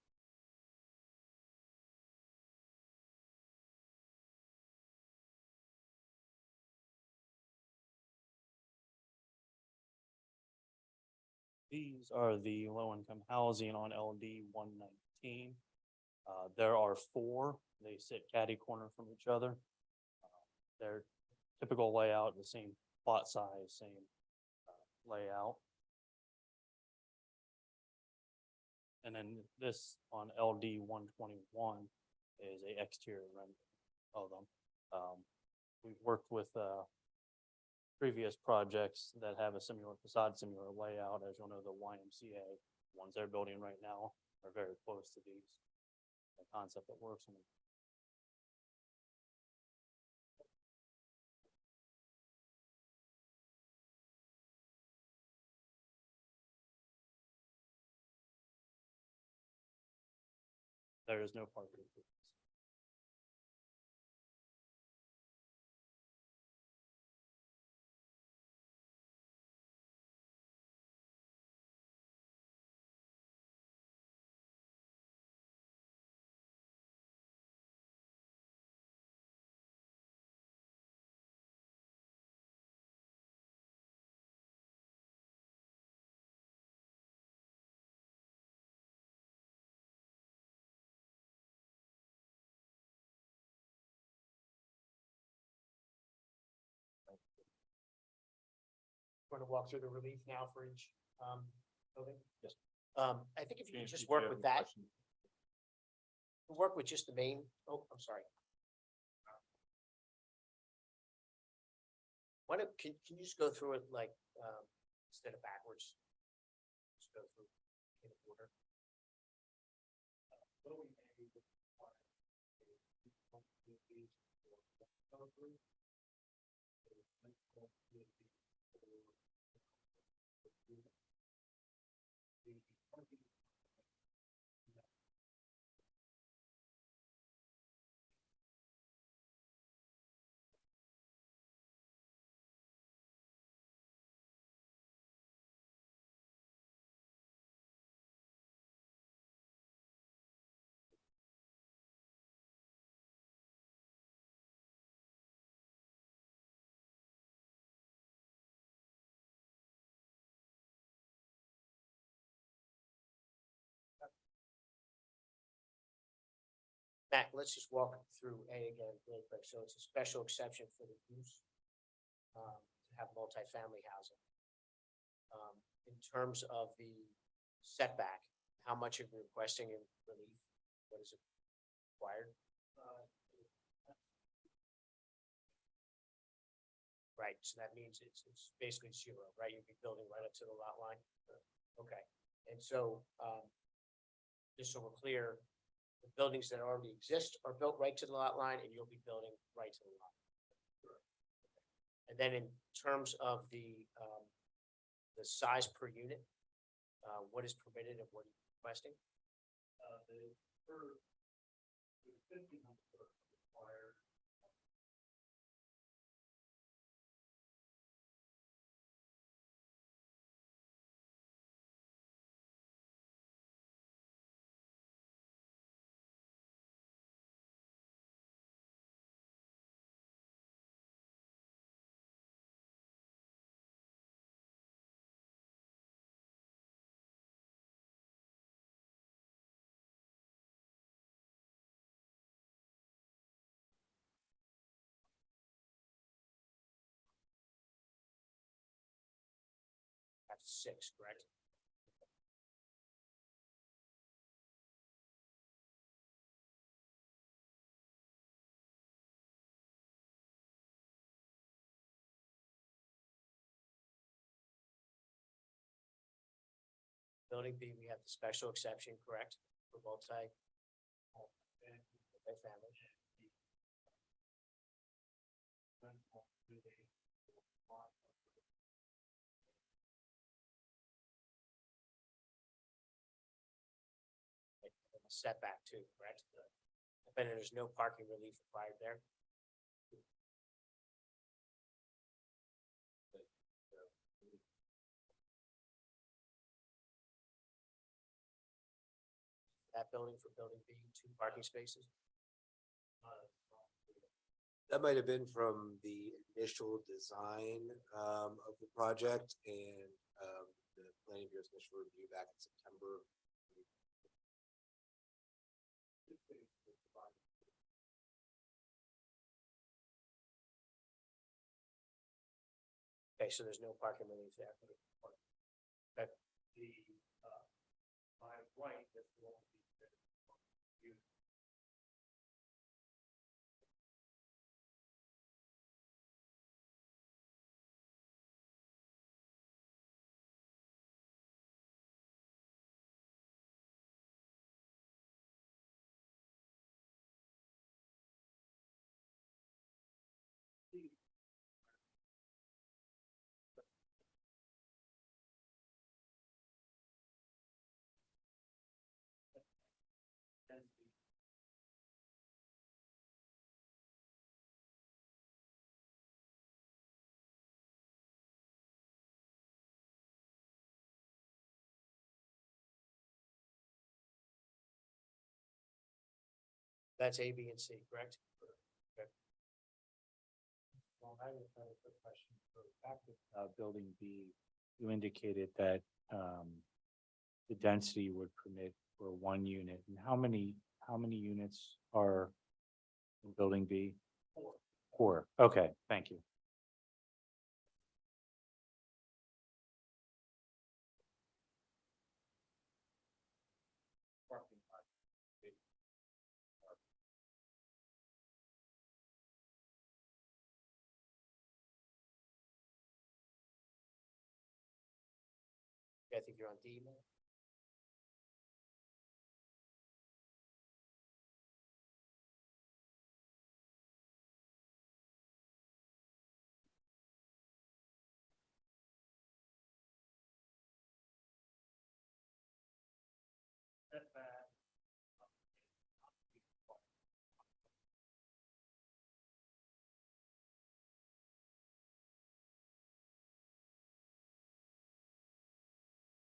These are the low-income housing on LD 119. There are four. They sit catty corner from each other. Their typical layout, the same plot size, same layout. And then this on LD 121 is a exterior rendering of them. We've worked with previous projects that have a similar facade, similar layout. As you'll know, the YMCA ones they're building right now are very close to these. The concept that works in them. There is no parking. Want to walk through the relief now for each building? Yes. I think if you could just work with that, work with just the main, oh, I'm sorry. Why don't, can you just go through it like, instead of backwards? Just go through in order. Matt, let's just walk through A again really quick. So it's a special exception for the use to have multifamily housing. In terms of the setback, how much are you requesting in relief? What is it required? Right, so that means it's basically zero, right? You'd be building right up to the lot line. Okay, and so just so we're clear, the buildings that already exist are built right to the lot line, and you'll be building right to the lot. And then in terms of the size per unit, what is permitted and what are you requesting? That's 6, correct? Building B, we have the special exception, correct, for multi-family. And the setback too, correct? But there's no parking relief required there. That building for building B, 2 parking spaces. That might have been from the initial design of the project and the planning bureau's initial review back in September. Okay, so there's no parking relief there. Okay. My right, that's the only. That's A, B, and C, correct? Well, I have a quick question. For back to building B, you indicated that the density would permit for 1 unit. And how many units are in building B? 4. 4. Okay, thank you. I think you're on D now.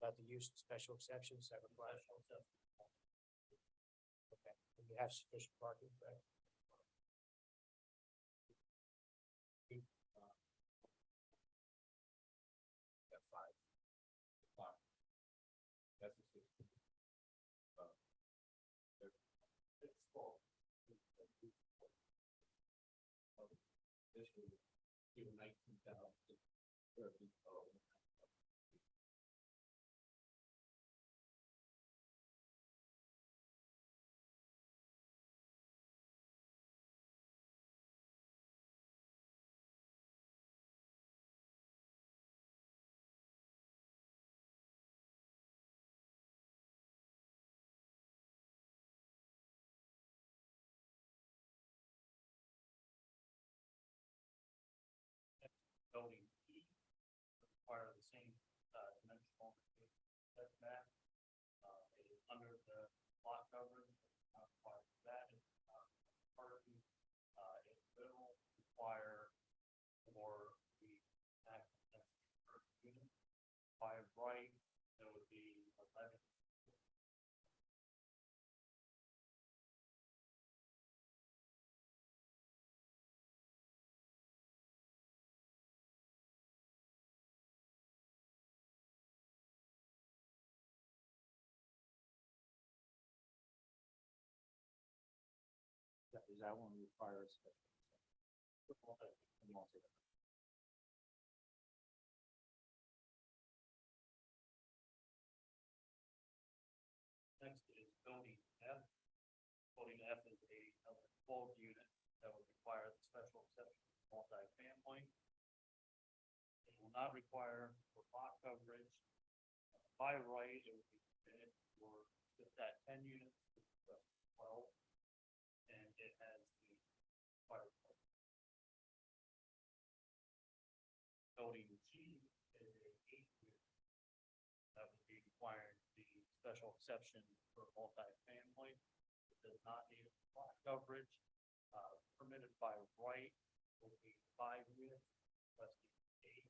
About the use of special exceptions that require. Okay, and you have sufficient parking, correct? Got 5. That's a 6. It's full. Building E require the same dimensional setback. It is under the lot coverage, not required for that. It's not parking. It will require for the access per unit. By right, there would be 11. Is that one requires? Next is building F. Building F is a 12 unit that would require the special exception for multifamily. It will not require for lot coverage. By right, it would be permitted for just that 10 units, 12, and it has the fire. Building G is a 8 unit that would be requiring the special exception for multifamily. It does not need lot coverage. Permitted by right will be 5 units, plus the 8.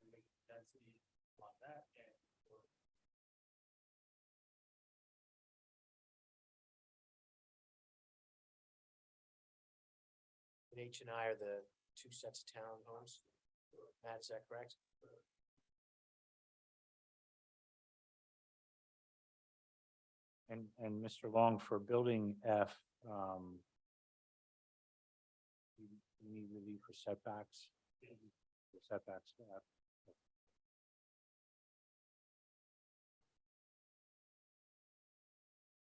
And make density on that and And H and I are the two sets of townhomes. Matt, is that correct? And Mr. Long, for building F, you need relief for setbacks. For setbacks for F.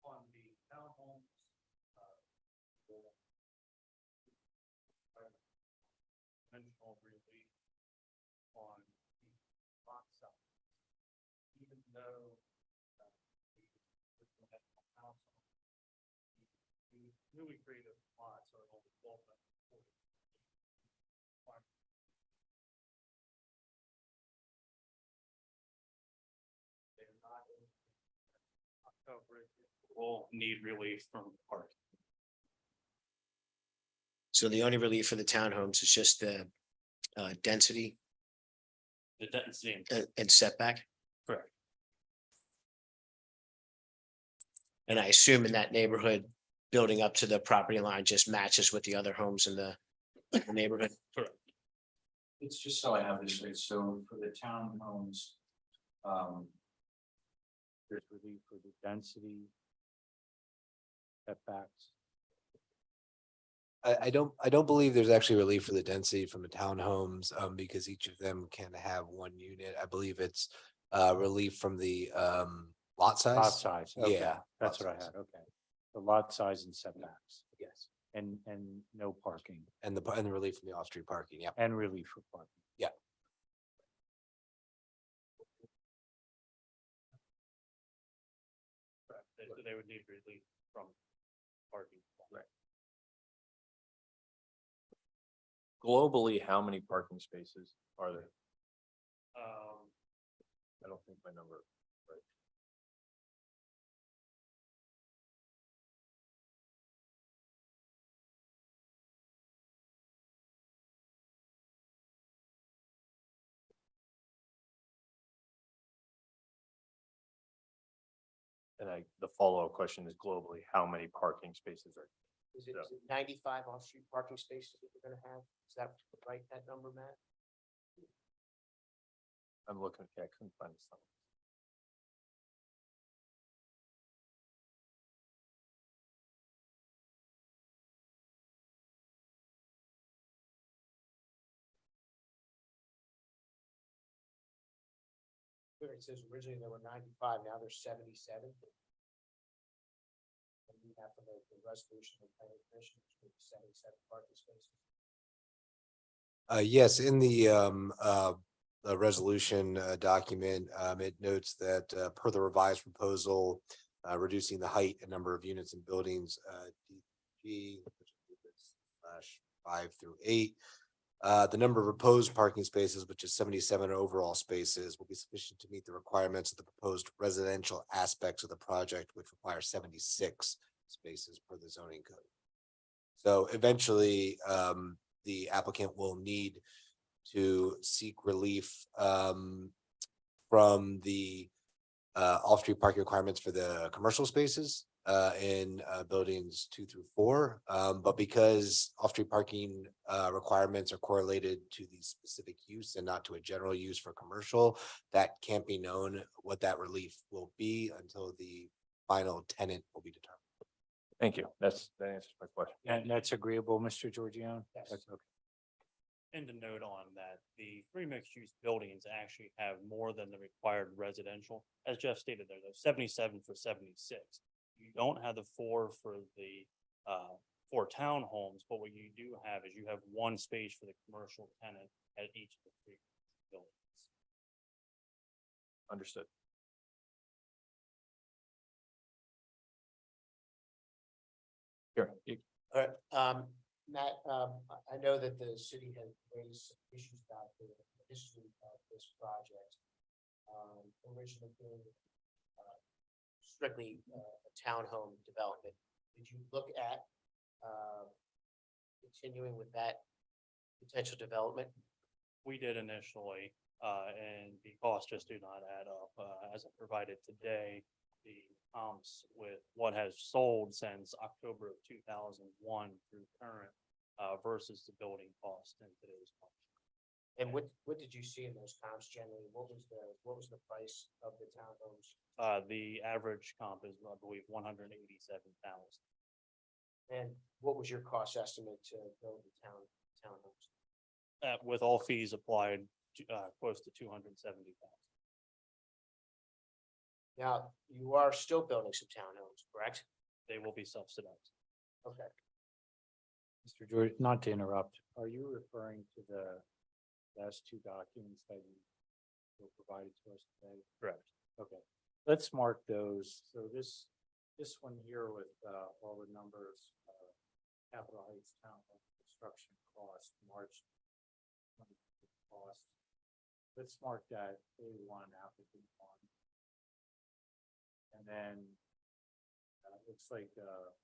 on the townhomes, dimensional relief on the lot size. Even though the house, the newly created lots are only 12 by 40. They're not in coverage, will need relief from parking. So the only relief for the townhomes is just the density The density. and setback? Correct. And I assume in that neighborhood, building up to the property line just matches with the other homes in the neighborhood? Correct. It's just so I have this straight, so for the townhomes, there's relief for the density. Setbacks. I don't believe there's actually relief for the density from the townhomes, because each of them can have one unit. I believe it's relief from the lot size. Lot size, okay, Yeah, that's lot what I size. had, okay. The lot size and setbacks, Yes, and no parking, and the relief from the off-street parking, yeah. and relief for parking. Yeah. Correct. They would need relief from parking. Right. Globally, how many parking spaces are there? I don't think my number, right? And the follow-up question is globally, how many parking spaces are? Is it 95 off-street parking spaces that we're gonna have? Is that right, that number, Matt? I'm looking, I couldn't find the. clear, it says originally there were 95, now there's 77. And we have from the resolution of the planning commission, which was 77 parking spaces. Yes, in the resolution document, it notes that per the revised proposal, reducing the height and number of units and buildings, DG /5 through 8. The number of proposed parking spaces, which is 77 overall spaces, will be sufficient to meet the requirements of the proposed residential aspects of the project, which require 76 spaces per the zoning code. So eventually, the applicant will need to seek relief from the off-street parking requirements for the commercial spaces in buildings 2 through 4. But because off-street parking requirements are correlated to the specific use and not to a general use for commercial, that can't be known what that relief will be until the final tenant will be determined. Thank you. That answers my question. And that's agreeable, Mr. Giorgione? Yes. That's okay. And to note on that, the 3 mixed-use buildings actually have more than the required residential. As Jeff stated, there's 77 for 76. You don't have the 4 for the 4 townhomes, but what you do have is you have 1 space for the commercial tenant at each of the 3 buildings. Understood. Here, All right, Matt, I know that the city has raised some issues about the history of this project. Originally being strictly a townhome development. Did you look at continuing with that potential development? We did initially, and the costs just do not add up. As I provided today, the comps with what has sold since October of 2001 through current versus the building cost in today's market. And what did you see in those comps generally? What was the price of the townhomes? The average comp is, I believe, 187,000. And what was your cost estimate to build the townhomes? With all fees applied, close to 270,000. Now, you are still building some townhomes, correct? They will be subsidized. Okay. Mr. George, not to interrupt, are you referring to the last 2 documents that you were provided to us today? Correct. Okay, let's mark those. So this one here with all the numbers, Capitol Heights Town construction cost, March cost. Let's mark that A1 applicant 1. And then it looks like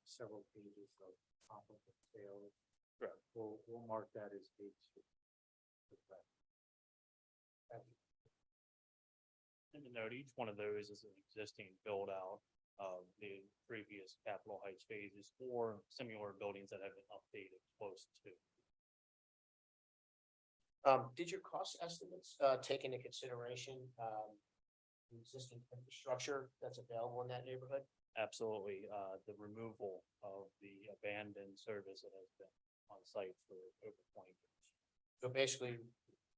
several pages of comparable sales. Correct. We'll mark that as A2. And to note, each one of those is an existing build out of the previous Capitol Heights phases or similar buildings that have been updated close to. Did your cost estimates take into consideration the existing infrastructure that's available in that neighborhood? Absolutely, the removal of the abandoned service that has been on site for over 20 years. So basically,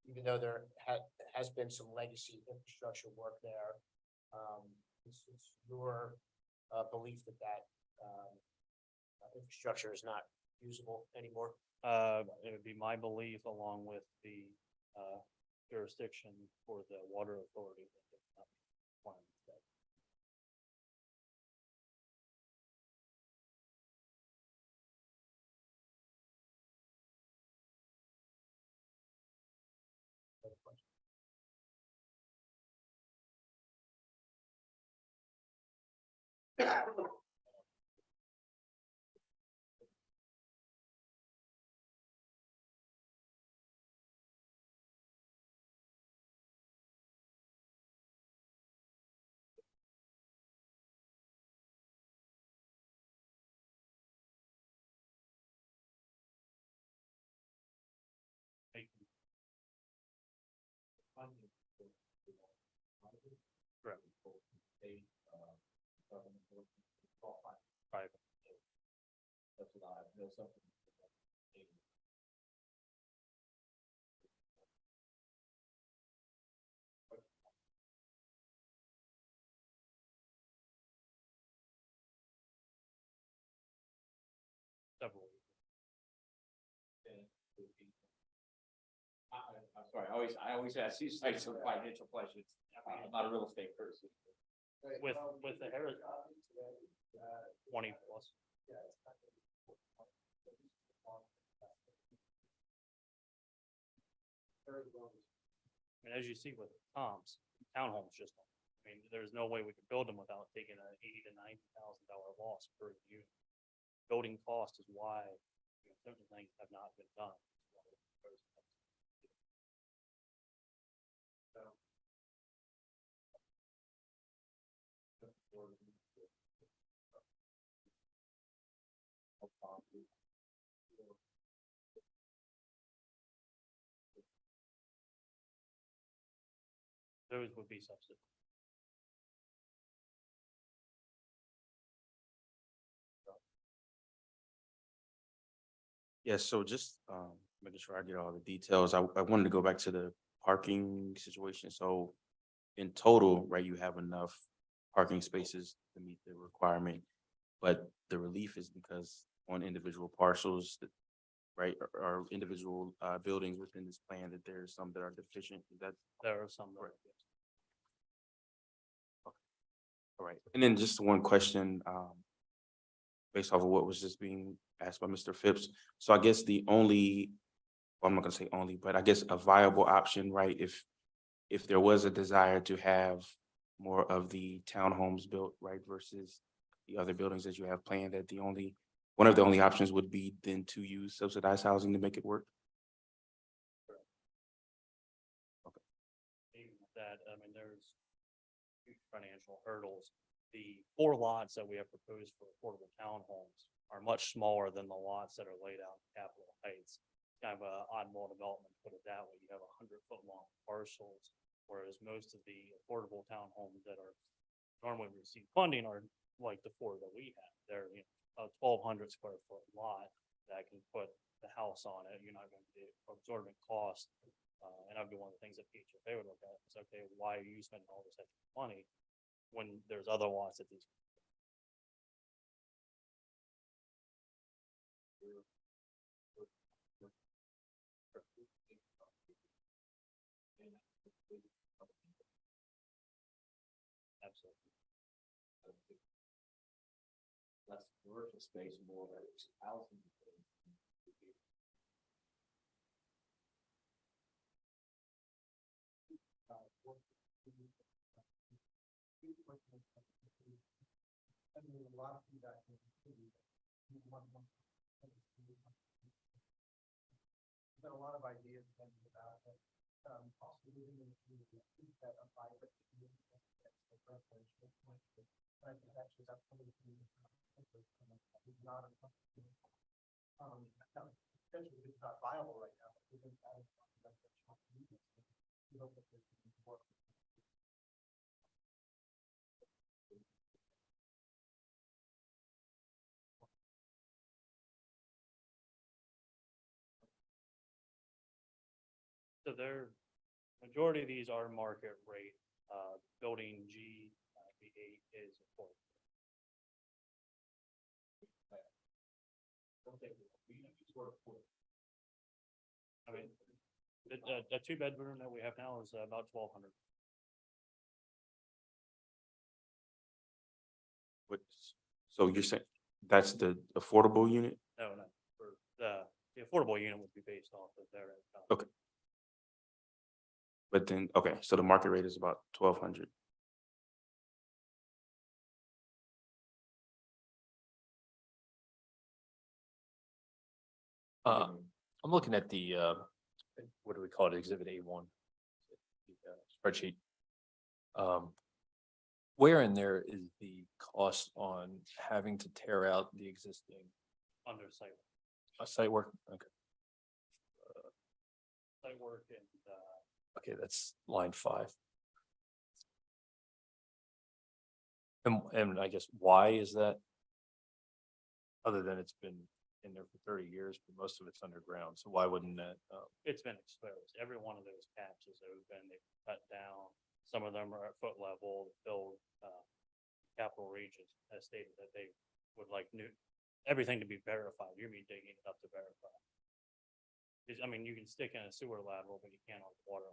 even though there has been some legacy infrastructure work there, it's your belief that infrastructure is not usable anymore? It would be my belief, along with the jurisdiction for the water authority. that they're not requiring that. Correct. Private. sorry, I always ask these sites for financial questions. I'm not a real estate person. With the Harris, 20 plus. I mean, as you see with Tom's, townhomes just, I mean, there's no way we could build them without taking an $80,000 to $90,000 loss per unit. Building cost is why, you know, certain things have not been done. Those would be subsidies. Yes, so just making sure I get all the details. I wanted to go back to the parking situation. So in total, right, you have enough parking spaces to meet the requirement. But the relief is because on individual parcels, right, or individual buildings within this plan that there's some that are deficient. Is that There are some. Right. all right? And then just one question, based off of what was just being asked by Mr. Phipps. So I guess the only, well, I'm not gonna say only, but I guess a viable option, right? If there was a desire to have more of the townhomes built, right, versus the other buildings that you have planned, that one of the only options would be then to use subsidized housing to make it work. Even with that, I mean, there's huge financial hurdles. The 4 lots that we have proposed for affordable townhomes are much smaller than the lots that are laid out in Capitol Heights. Kind of a oddball development, put it that way. You have 100-foot long parcels, whereas most of the affordable townhomes that are normally receive funding are like the 4 that we have. They're, you know, a 1,200 square foot lot that can put the house on it. You're not going to be absorbing cost. And that'd be one of the things that PHFA would look at. It's okay, why are you spending all this extra money when there's other lots that these? Absolutely. Less commercial space, more housing. Got a lot of ideas thinking about it. Also living in the community, I think that a vibrant community that's the referential point. I think actually that's some of the community. Not a potentially it's not viable right now. But we've been adding residential communities. We hope that there's more. So they're, majority of these are market rate. Building G, V8 is affordable. I mean, the 2-bedroom that we have now is about 1,200. So you're saying that's the affordable unit? No, for the affordable unit would be based off of their income. Okay. But then, okay, so the market rate is about 1,200. I'm looking at the, what do we call it, Exhibit A1? Spreadsheet. Where in there is the cost on having to tear out the existing Under site, site work? Okay, site work and, okay, that's line 5. And I guess why is that? Other than it's been in there for 30 years, but most of it's underground. So why wouldn't that? it's been exposed. Every one of those patches have been cut down. Some of them are at foot level, filled, Capital Regions has stated that they would like everything to be verified. You're digging it up to verify. I mean, you can stick in a sewer lateral, but you can't on water.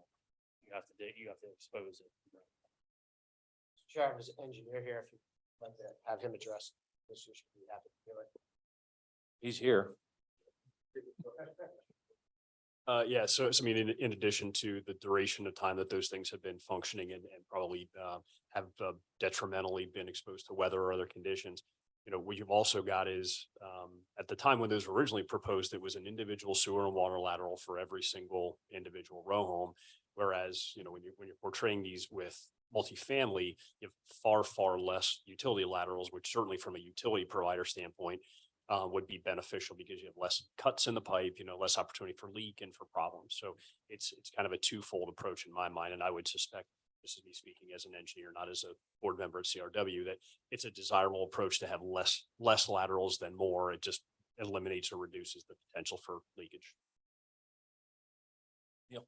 You have to you have to expose it. Chair, there's an engineer here, if you like to have him address this issue, be happy to do it. He's here. Yeah, so I mean, in addition to the duration of time that those things have been functioning and probably have detrimentally been exposed to weather or other conditions, you know, what you've also got is at the time when those were originally proposed, it was an individual sewer and water lateral for every single individual row home. Whereas, you know, when you're portraying these with multifamily, you have far less utility laterals, which certainly from a utility provider standpoint would be beneficial because you have less cuts in the pipe, you know, less opportunity for leak and for problems. So it's kind of a twofold approach in my mind. And I would suspect, this is me speaking as an engineer, not as a board member at CRW, that it's a desirable approach to have less laterals than more. It just eliminates or reduces the potential for leakage. Yeah,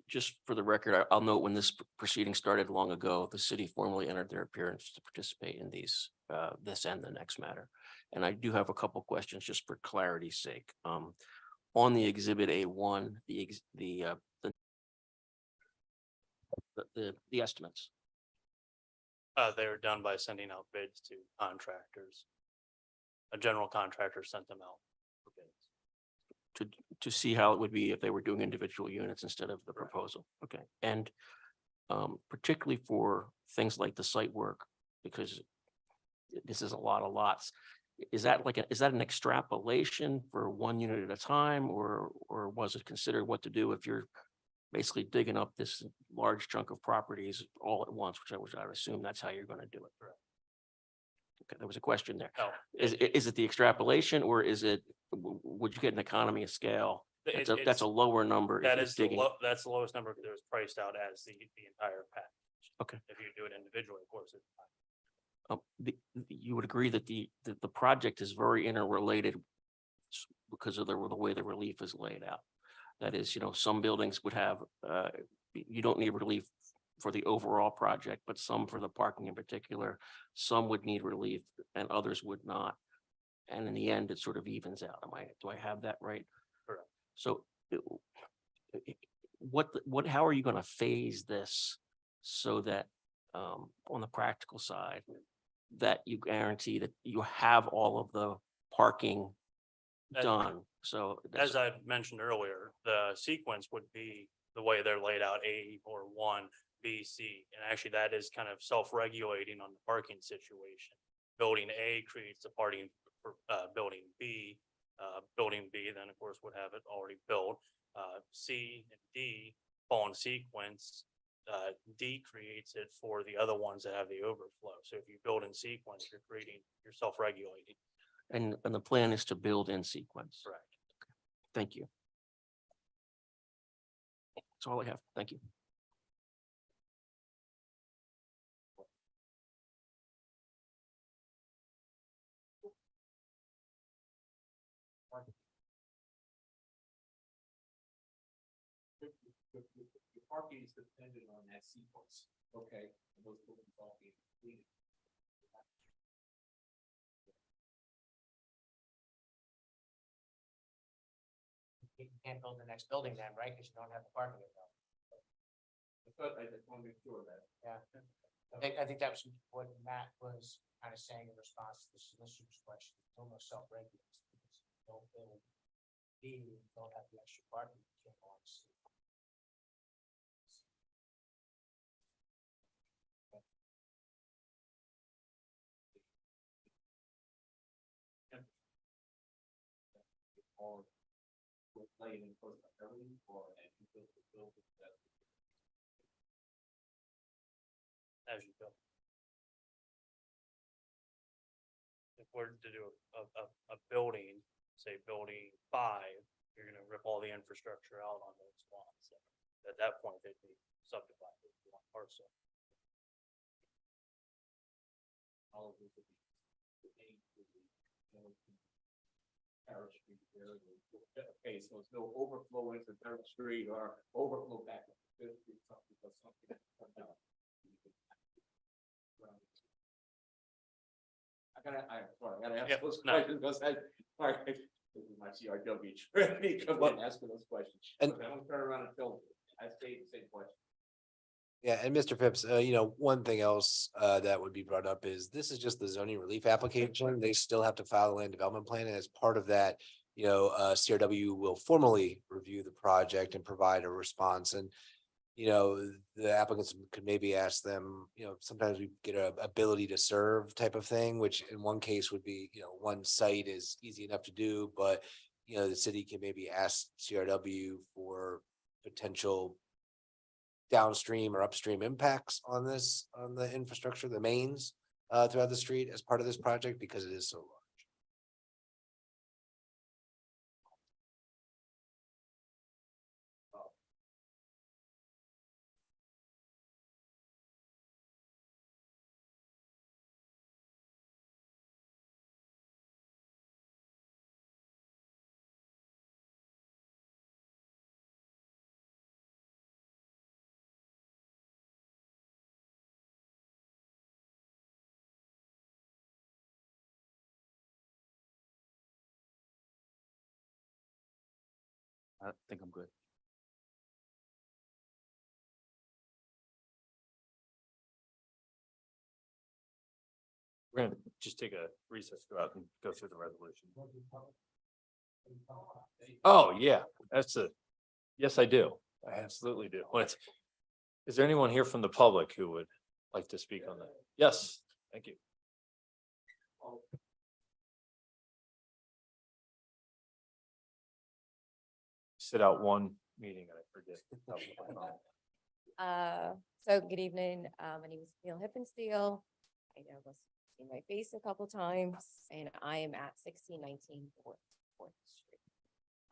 just for the record, I'll note when this proceeding started long ago, the city formally entered their appearance to participate in these, this and the next matter. And I do have a couple questions just for clarity's sake. On the exhibit A1, the estimates. They're done by sending out bids to contractors. A general contractor sent them out for bids. To see how it would be if they were doing individual units instead of the proposal. Okay, and particularly for things like the site work, because this is a lot of lots. Is that an extrapolation for one unit at a time, or was it considered what to do if you're basically digging up this large chunk of properties all at once, which I would assume that's how you're going to do it. Okay, there was a question there. No, Is it the extrapolation, or is it, would you get an economy of scale? That's a lower number. if that you're is the digging. that's the lowest number that was priced out as the entire package. Okay. If you do it individually, of course, it's You would agree that the project is very interrelated because of the way the relief is laid out. That is, you know, some buildings would have, you don't need relief for the overall project, but some for the parking in particular, some would need relief and others would not. And in the end, it sort of evens out. Do I have that right? Correct. So how are you going to phase this so that on the practical side, that you guarantee that you have all of the parking done? So as I mentioned earlier, the sequence would be the way they're laid out, A or 1, B, C. And actually that is kind of self-regulating on the parking situation. Building A creates the parking for building B. Building B then of course would have it already built. C and D fall in sequence. D creates it for the other ones that have the overflow. So if you build in sequence, you're self-regulating. and the plan is to build in sequence. Correct. Thank you. That's all I have. Thank you. The parking is dependent on that sequence, okay? And those buildings all being completed. You can't build the next building then, right? Because you don't have the parking available. I just want to make sure that. Yeah. I think that was what Matt was kind of saying in response to the solicitor's question. It's almost self-regulates. Because you don't build B, you don't have the extra parking. You can't go on C. Or with laying in close to everything, or as you build the building that. As you go. If we're to do a building, say building 5, you're gonna rip all the infrastructure out on those lots. At that point, they'd be subdivided into one parcel. All of this would be. Harrisburg there. Okay, so it's no overflow into Third Street or overflow back up to Fifth Street, something. I gotta ask Yeah, those no. questions, because all right, This is my CRW training, come in, asking those questions. And- I don't turn around and tell them, I stay the same question. Yeah, and Mr. Phipps, one thing else that would be brought up is this is just the zoning relief application. They still have to file a land development plan, and as part of that, CRW will formally review the project and provide a response. And the applicants could maybe ask them, sometimes we get a ability to serve type of thing, which in one case would be, one site is easy enough to do, but the city can maybe ask CRW for potential downstream or upstream impacts on the infrastructure, the mains throughout the street as part of this project, because it is so large. I think I'm good. We're gonna just take a recess, go out and go through the resolution. Oh, yeah, yes, I do. I absolutely do. Is there anyone here from the public who would like to speak on that? Yes, thank you. Sit out one meeting and I forget. So good evening. My name is Neil Hippensteel. I know most seen my face a couple times, and I am at 1619 Fourth Street.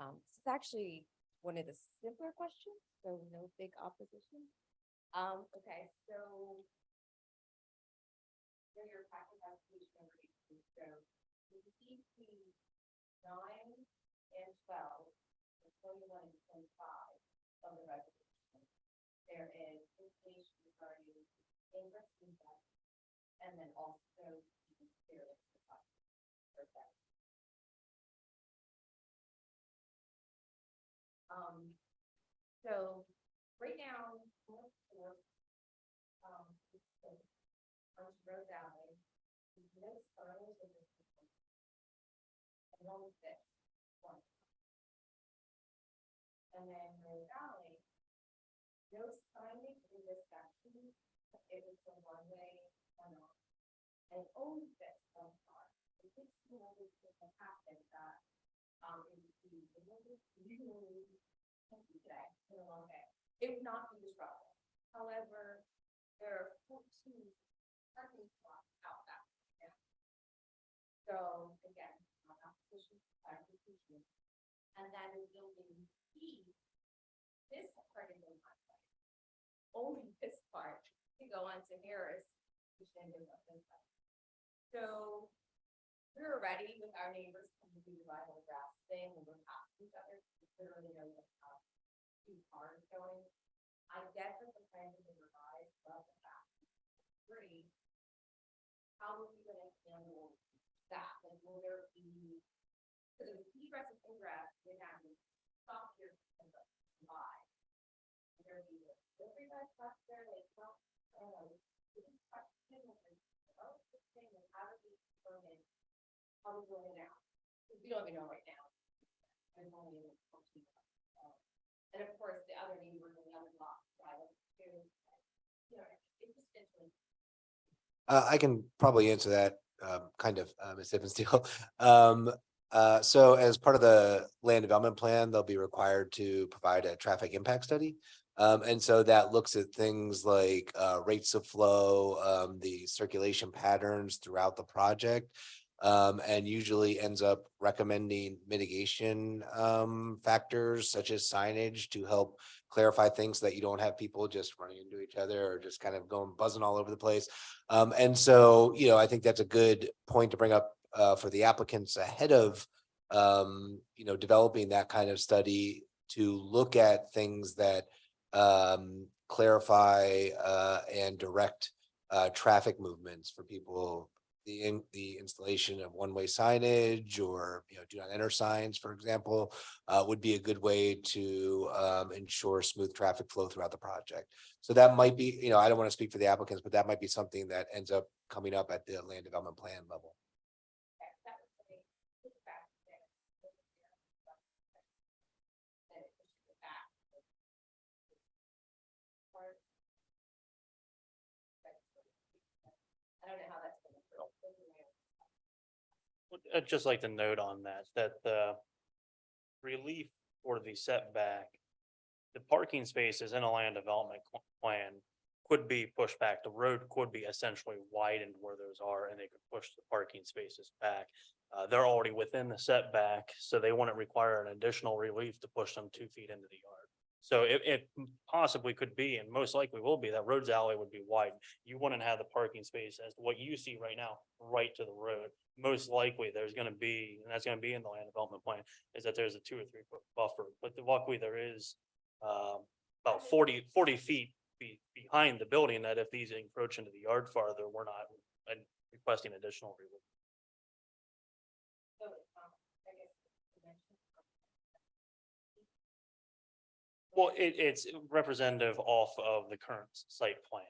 This is actually one of the simpler questions, so no big opposition. Okay, so here your packet has page number 18. So you see the 9 and 12, and 21 and 25 of the resolution. There is information regarding ingress feedback, and then also the experience. So right now, Rose Alley, no signs of this. And one six, one. And then Rose Alley, no signage in this section. It was a one-way tunnel. And only fits one car. It takes two others to happen that today, in a long day. It would not be disruptive. However, there are 14 parking spots out back. Yeah. So again, opposition, clarification. And then in building B, this part of the highway, only this part to go on to Harris, which then goes up this side. So we're ready with our neighbors coming to do the vinyl grass thing when we're past each other. We literally know that two cars going. I get that the plans have been revised, but the fact three, how are we gonna handle that? Like, will there be, because if egress and ingress, we have to stop here and buy. There be every guy stuck there, like, well, I don't know, this question, this thing, and how do we determine how we roll it out? Because we don't even know right now. And only in 14. And of course, the other neighbors in the other block, too. It's just interesting. I can probably answer that kind of, Ms. Hippensteel. So as part of the land development plan, they'll be required to provide a traffic impact study. And so that looks at things like rates of flow, the circulation patterns throughout the project. And usually ends up recommending mitigation factors such as signage to help clarify things so that you don't have people just running into each other or just kind of going buzzing all over the place. And so, I think that's a good point to bring up for the applicants ahead of, developing that kind of study to look at things that clarify and direct traffic movements for people the installation of one-way signage or, do not enter signs, for example, would be a good way to ensure smooth traffic flow throughout the project. So that might be, I don't want to speak for the applicants, but that might be something that ends up coming up at the land development plan level. I don't know how that's gonna. I'd just like to note on that, that the relief or the setback, the parking spaces in a land development plan could be pushed back. The road could be essentially widened where those are, and they could push the parking spaces back. They're already within the setback, so they wouldn't require an additional relief to push them 2 feet into the yard. So it possibly could be, and most likely will be, that road's alley would be wide. You wouldn't have the parking space as what you see right now, right to the road. Most likely, there's gonna be, and that's gonna be in the land development plan, is that there's a 2 or 3 foot buffer, but luckily there is about 40 feet behind the building, that if these encroach into the yard farther, we're not requesting additional relief. Well, it's representative off of the current site plan.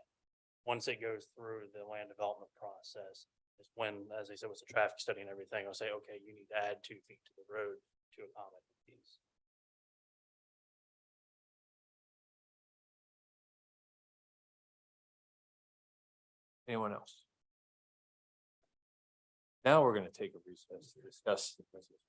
Once it goes through the land development process, is when, as I said, with the traffic study and everything, I'll say, okay, you need to add 2 feet to the road to accommodate these. Anyone else? Now we're going to take a recess to discuss the resolution.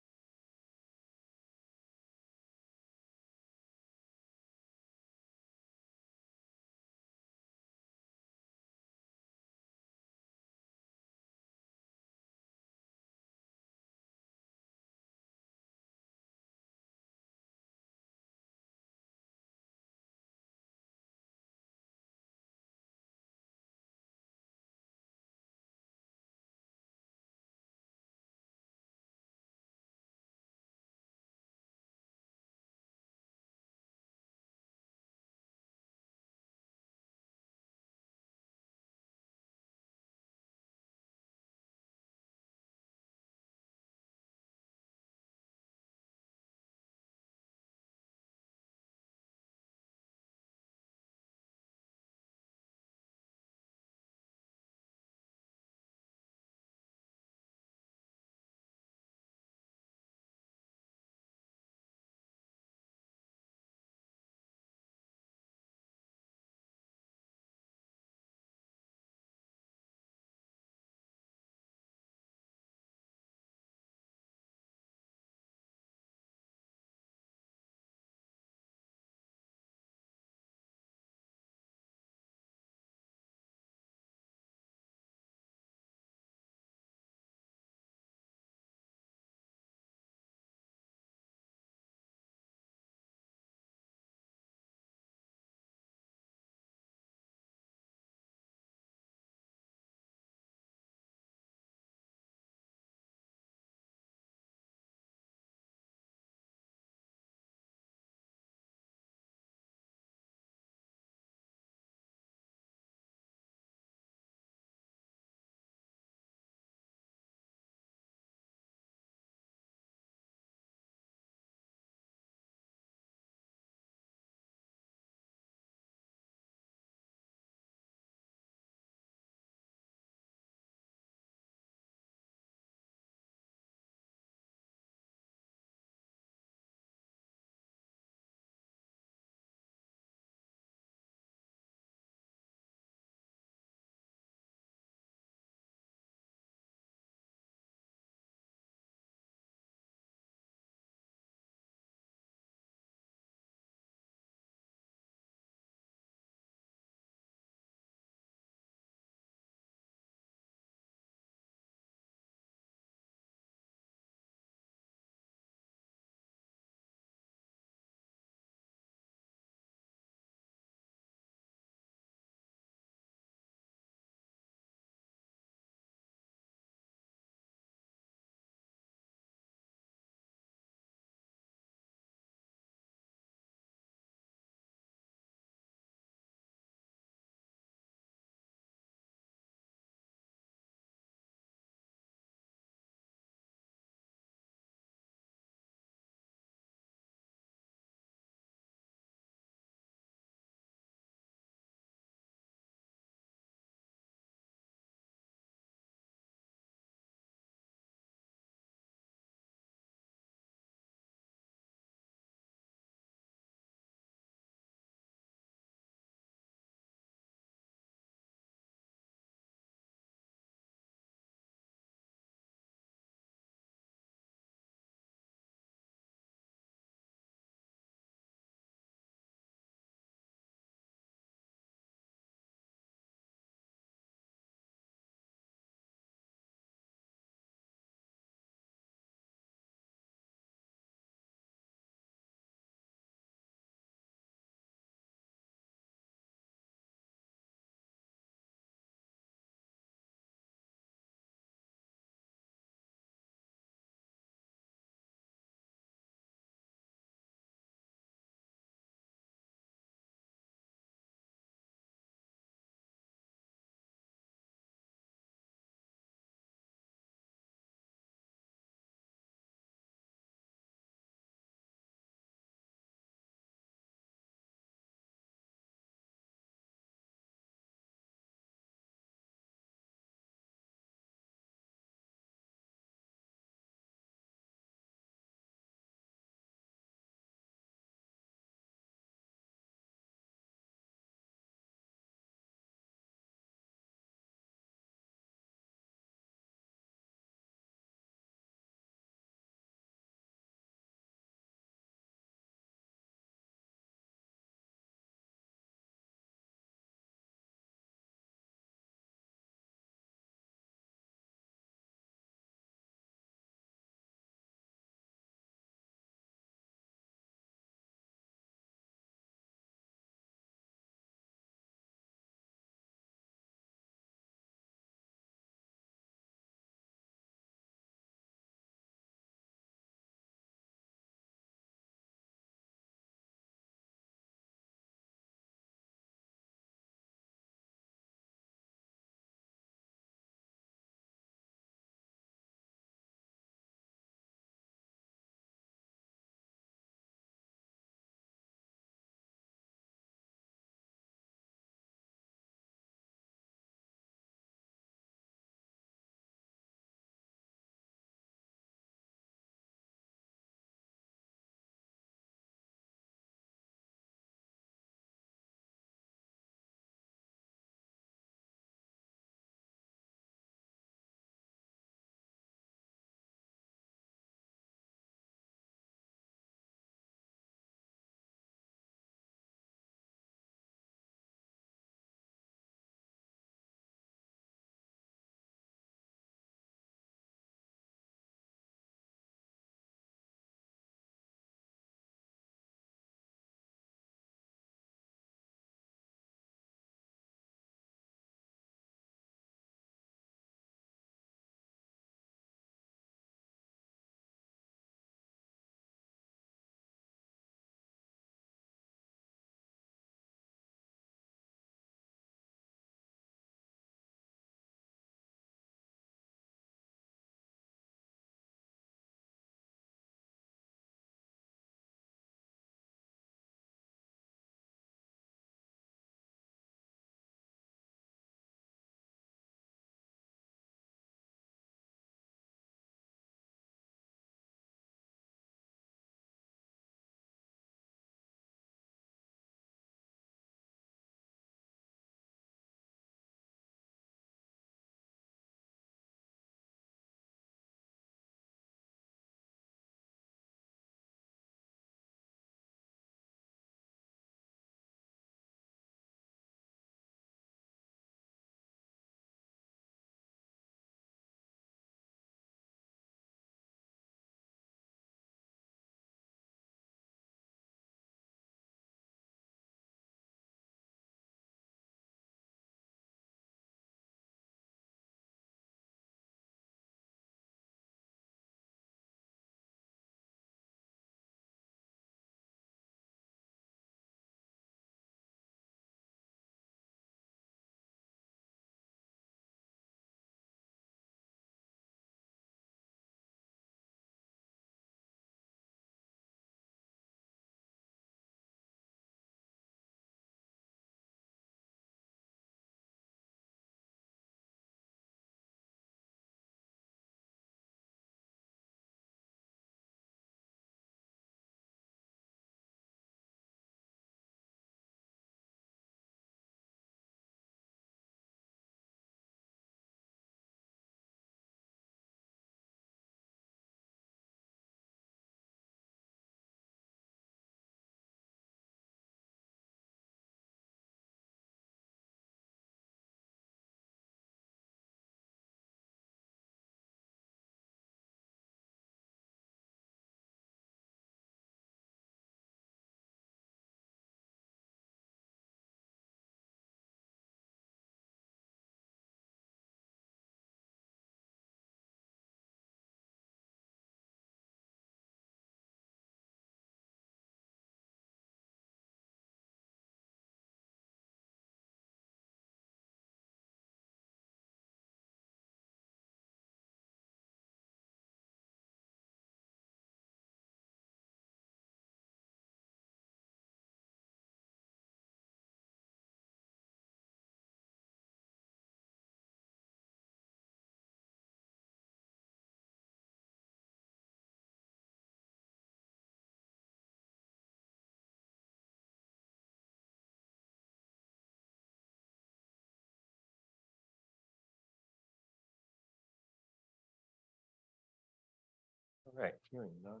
All right, hearing none.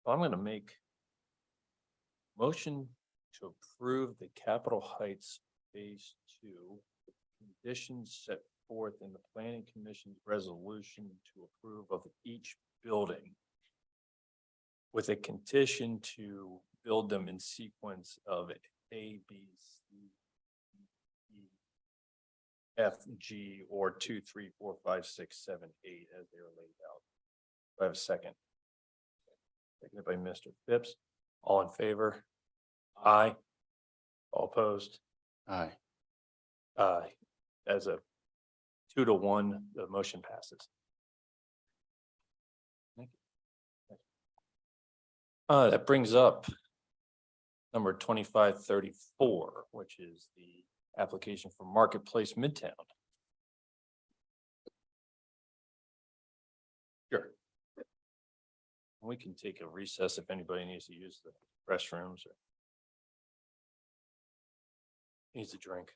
I'm gonna make motion to approve the Capitol Heights Phase 2 with conditions set forth in the Planning Commission's resolution to approve of each building with a condition to build them in sequence of A, B, C, E, F, G, or 2, 3, 4, 5, 6, 7, 8 as they are laid out. Do I have a second? Seconded by Mr. Phipps. All in favor? Aye. All opposed? Aye. As a 2-1, the motion passes. Thank you. That brings up number 2534, which is the application for Marketplace Midtown. Sure. We can take a recess if anybody needs to use the restrooms or needs a drink.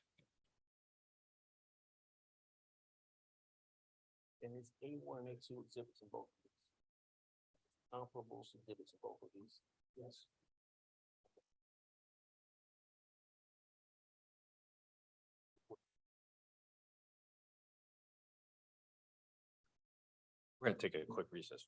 And it's A1 and A2 exhibits in both of these. Comparable exhibits in both of these. Yes. We're going to take a quick recess.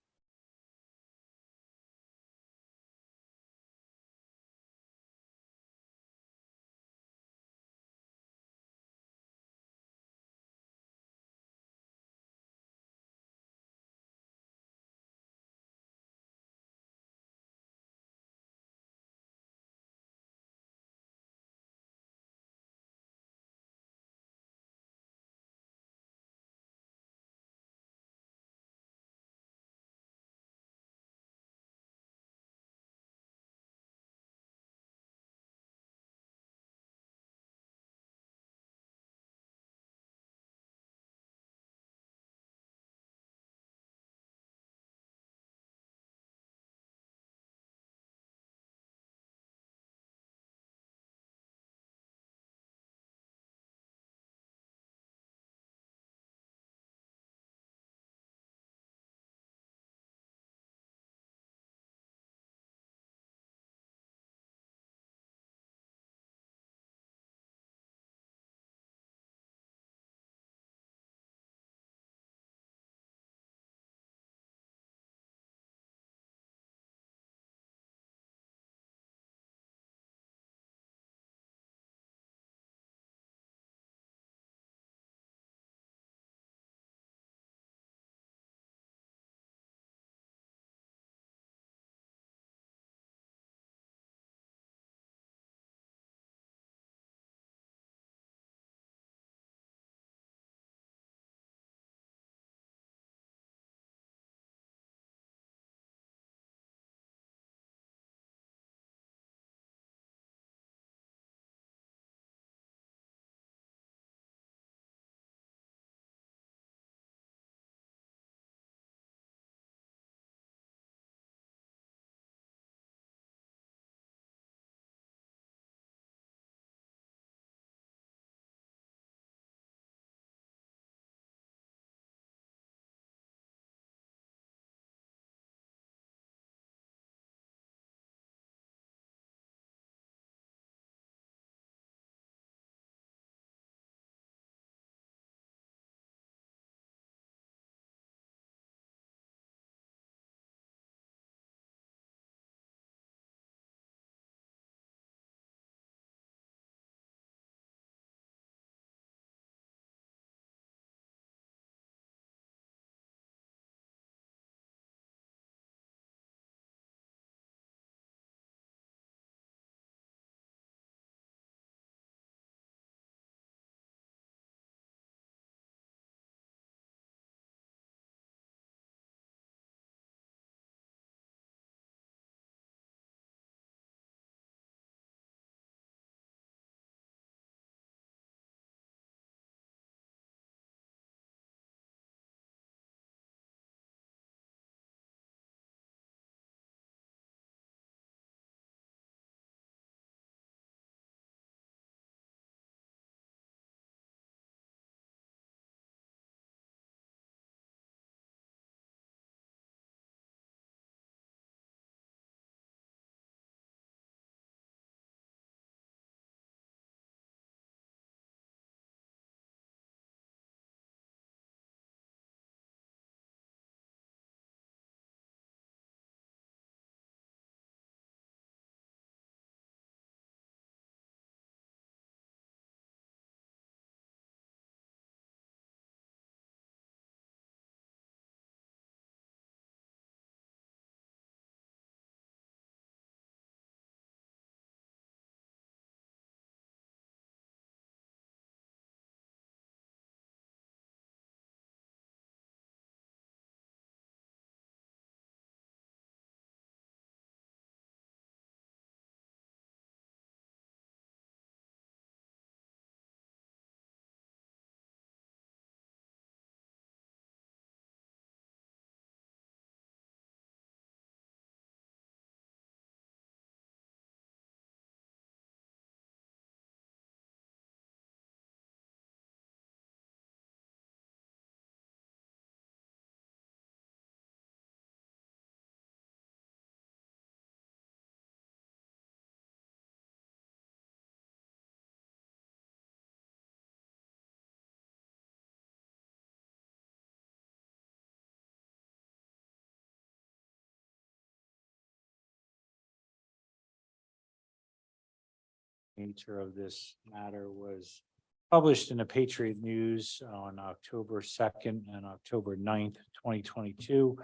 nature of this matter was published in the Patriot News on October 2nd and October 9th, 2022,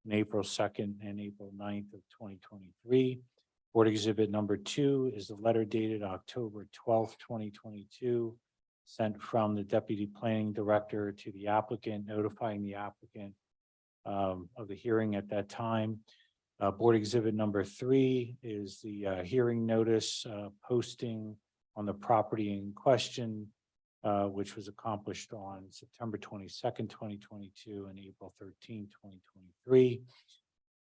and April 2nd and April 9th of 2023. Board Exhibit number 2 is the letter dated October 12th, 2022, sent from the Deputy Planning Director to the applicant, notifying the applicant of the hearing at that time. Board Exhibit number 3 is the hearing notice posting on the property in question, which was accomplished on September 22nd, 2022 and April 13th, 2023.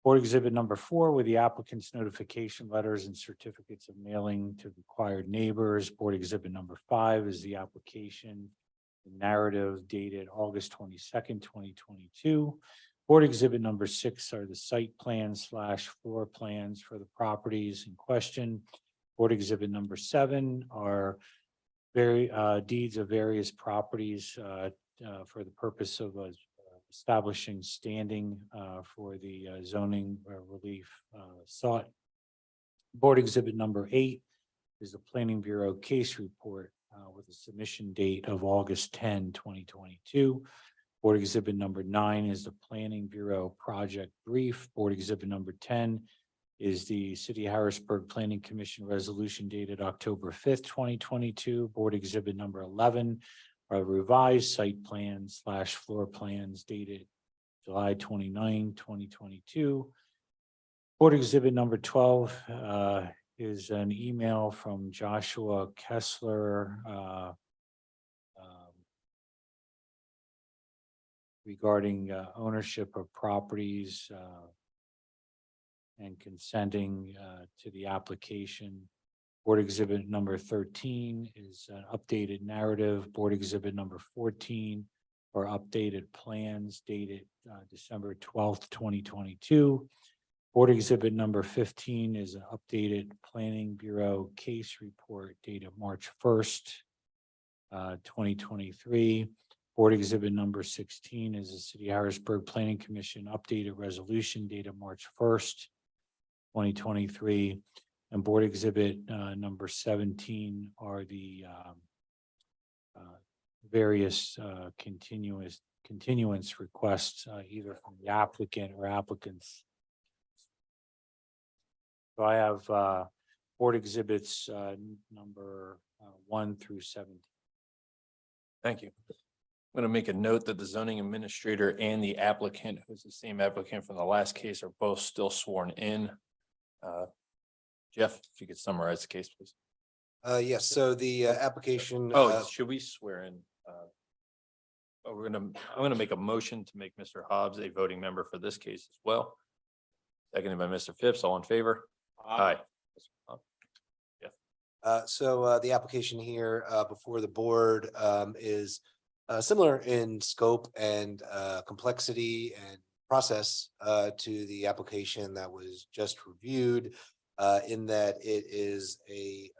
Board Exhibit number 4 with the applicant's notification letters and certificates of mailing to required neighbors. Board Exhibit number 5 is the application narrative dated August 22nd, 2022. Board Exhibit number 6 are the site plans / floor plans for the properties in question. Board Exhibit number 7 are deeds of various properties for the purpose of establishing standing for the zoning relief sought. Board Exhibit number 8 is the Planning Bureau case report with a submission date of August 10, 2022. Board Exhibit number 9 is the Planning Bureau project brief. Board Exhibit number 10 is the City of Harrisburg Planning Commission resolution dated October 5th, 2022. Board Exhibit number 11 are revised site plans / floor plans dated July 29, 2022. Board Exhibit number 12 is an email from Joshua Kessler regarding ownership of properties and consenting to the application. Board Exhibit number 13 is an updated narrative. Board Exhibit number 14 are updated plans dated December 12th, 2022. Board Exhibit number 15 is an updated Planning Bureau case report dated March 1st, 2023. Board Exhibit number 16 is the City of Harrisburg Planning Commission updated resolution dated March 1st, 2023. And Board Exhibit number 17 are the various continuance requests either from the applicant or applicants. So I have Board Exhibits number 1 through 17. Thank you. I'm going to make a note that the zoning administrator and the applicant, who's the same applicant from the last case, are both still sworn in. Jeff, if you could summarize the case, please. Yes, so the application. Should we swear in? I'm gonna make a motion to make Mr. Hobbs a voting member for this case as well. Seconded by Mr. Phipps, all in favor? Aye. So the application here before the board is similar in scope and complexity and process to the application that was just reviewed, in that it is a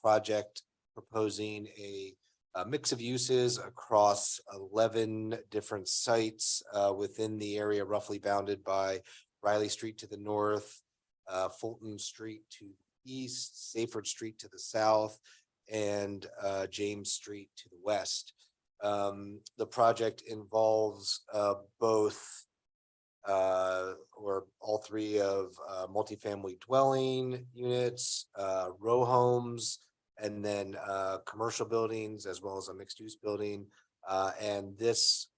project proposing a mix of uses across 11 different sites within the area roughly bounded by Riley Street to the north, Fulton Street to the east, Saferd Street to the south, and James Street to the west. The project involves both or all three of multifamily dwelling units, row homes, and then commercial buildings, as well as a mixed use building. And this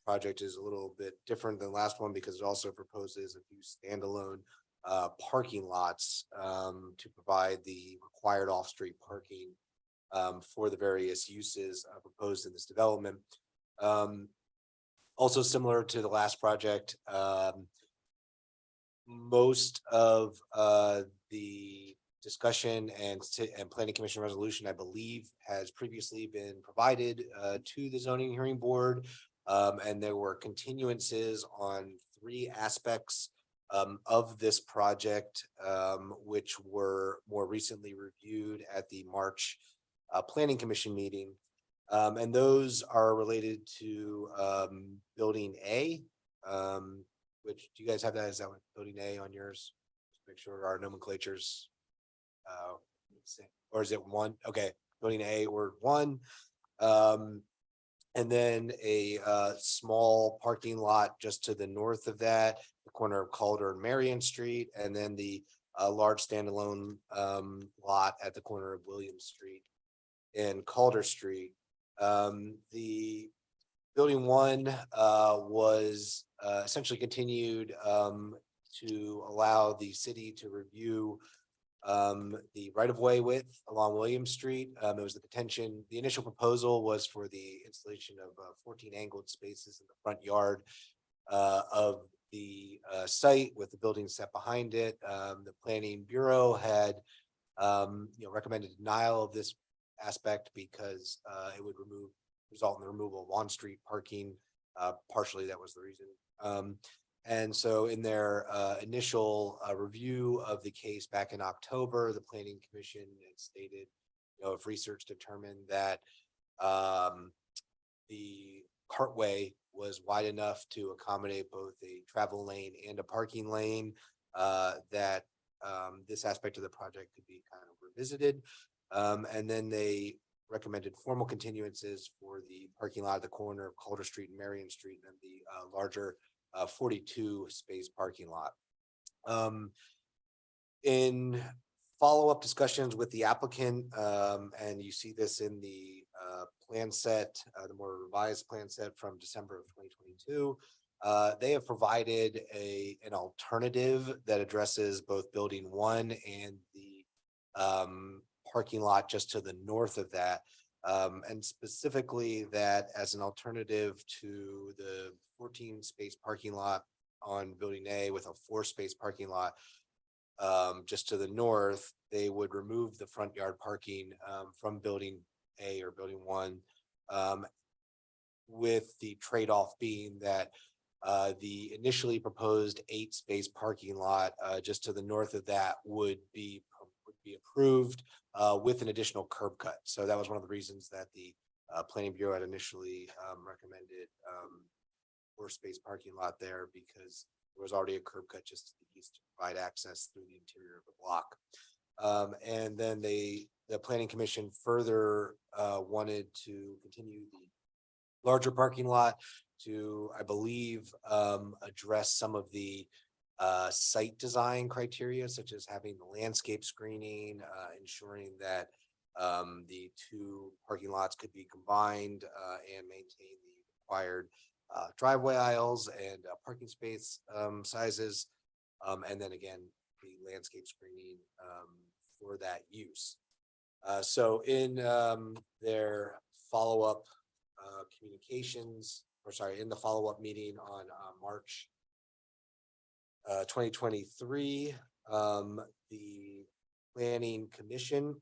project is a little bit different than the last one because it also proposes a few standalone parking lots to provide the required off-street parking for the various uses proposed in this development. Also similar to the last project, most of the discussion and planning commission resolution, I believe, has previously been provided to the zoning hearing board. And there were continuances on 3 aspects of this project, which were more recently reviewed at the March planning commission meeting. And those are related to building A, which do you guys have that? Is that what building A on yours? Just make sure our nomenclature's or is it one? Okay, building A or one. And then a small parking lot just to the north of that, the corner of Calder and Marion Street, and then the large standalone lot at the corner of William Street and Calder Street. The building one was essentially continued to allow the city to review the right of way width along William Street. It was the contention, the initial proposal was for the installation of 14 angled spaces in the front yard of the site with the building set behind it. The Planning Bureau had recommended denial of this aspect because it would result in the removal of on-street parking. Partially, that was the reason. And so in their initial review of the case back in October, the Planning Commission had stated, if research determined that the cartway was wide enough to accommodate both a travel lane and a parking lane, that this aspect of the project could be kind of revisited. And then they recommended formal continuances for the parking lot at the corner of Calder Street and Marion Street, and the larger 42 space parking lot. In follow-up discussions with the applicant, and you see this in the plan set, the more revised plan set from December of 2022, they have provided an alternative that addresses both building one and the parking lot just to the north of that. And specifically that as an alternative to the 14 space parking lot on building A with a 4 space parking lot just to the north, they would remove the front yard parking from building A or building one, with the trade-off being that the initially proposed 8 space parking lot just to the north of that would be approved with an additional curb cut. So that was one of the reasons that the Planning Bureau had initially recommended 4 space parking lot there, because there was already a curb cut just to the east to provide access through the interior of the block. And then the Planning Commission further wanted to continue the larger parking lot to, I believe, address some of the site design criteria, such as having the landscape screening, ensuring that the 2 parking lots could be combined and maintain the required driveway aisles and parking space sizes. And then again, the landscape screening for that use. So in their follow-up communications, in the follow-up meeting on March 2023, the Planning Commission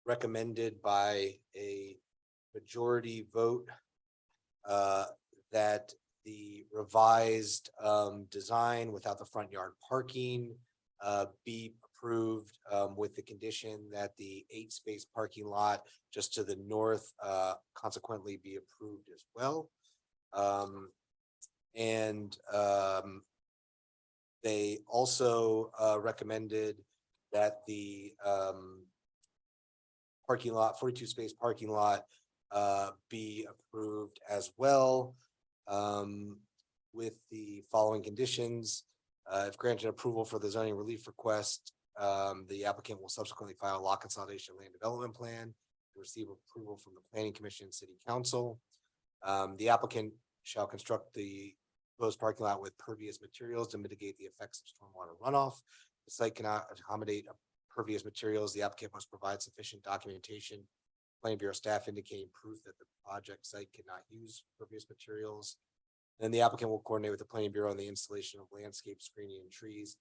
recommended by a majority vote that the revised design without the front yard parking be approved with the condition that the 8 space parking lot just to the north consequently be approved as well. They also recommended that the parking lot, 42 space parking lot, be approved as well, with the following conditions. If granted approval for the zoning relief request, the applicant will subsequently file a lot consolidation land development plan to receive approval from the Planning Commission and City Council. The applicant shall construct the proposed parking lot with pervious materials to mitigate the effects of stormwater runoff. The site cannot accommodate pervious materials. The applicant must provide sufficient documentation. Planning Bureau staff indicating proof that the project site cannot use pervious materials. Then the applicant will coordinate with the Planning Bureau on the installation of landscape screening and trees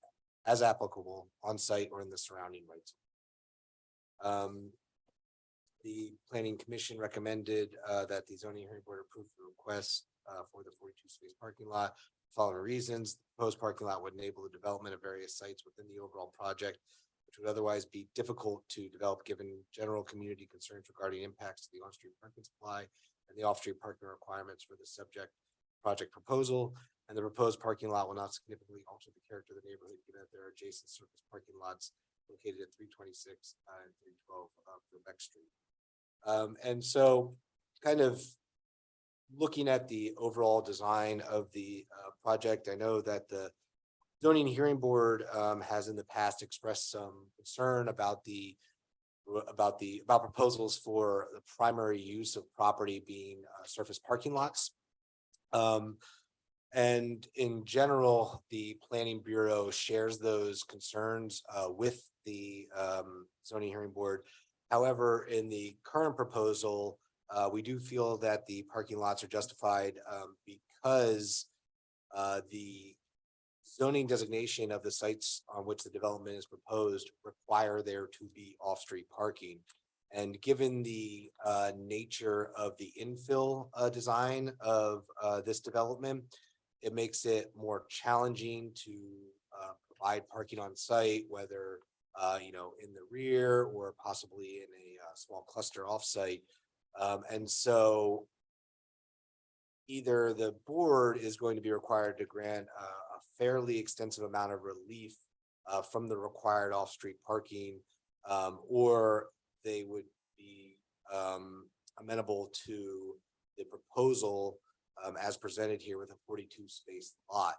as applicable on site or in the surrounding rights. The Planning Commission recommended that the zoning hearing board approve the request for the 42 space parking lot. Following reasons: the proposed parking lot would enable the development of various sites within the overall project, which would otherwise be difficult to develop given general community concerns regarding impacts to the on-street parking supply and the off-street parking requirements for the subject project proposal. And the proposed parking lot will not significantly alter the character of the neighborhood, given that there are adjacent surface parking lots located at 326 and 312 Quebec Street. And so kind of looking at the overall design of the project, I know that the zoning hearing board has in the past expressed some concern about proposals for the primary use of property being surface parking lots. And in general, the Planning Bureau shares those concerns with the zoning hearing board. However, in the current proposal, we do feel that the parking lots are justified because the zoning designation of the sites on which the development is proposed require there to be off-street parking. And given the nature of the infill design of this development, it makes it more challenging to provide parking on site, whether in the rear or possibly in a small cluster offsite. And so either the board is going to be required to grant a fairly extensive amount of relief from the required off-street parking, or they would be amenable to the proposal as presented here with a 42 space lot,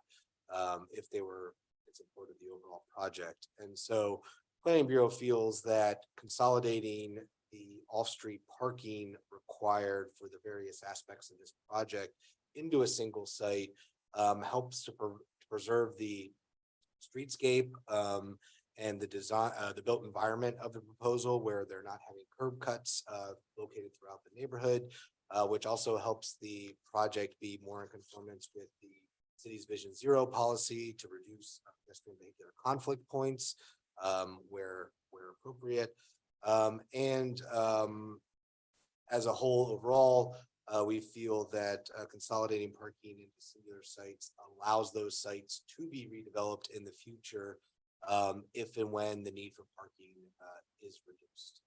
if they were in support of the overall project. And so Planning Bureau feels that consolidating the off-street parking required for the various aspects of this project into a single site helps to preserve the streetscape and the design, the built environment of the proposal, where they're not having curb cuts located throughout the neighborhood, which also helps the project be more in conformance with the city's Vision Zero policy to reduce pedestrian vehicular conflict points where appropriate. And as a whole, overall, we feel that consolidating parking into singular sites allows those sites to be redeveloped in the future if and when the need for parking is reduced.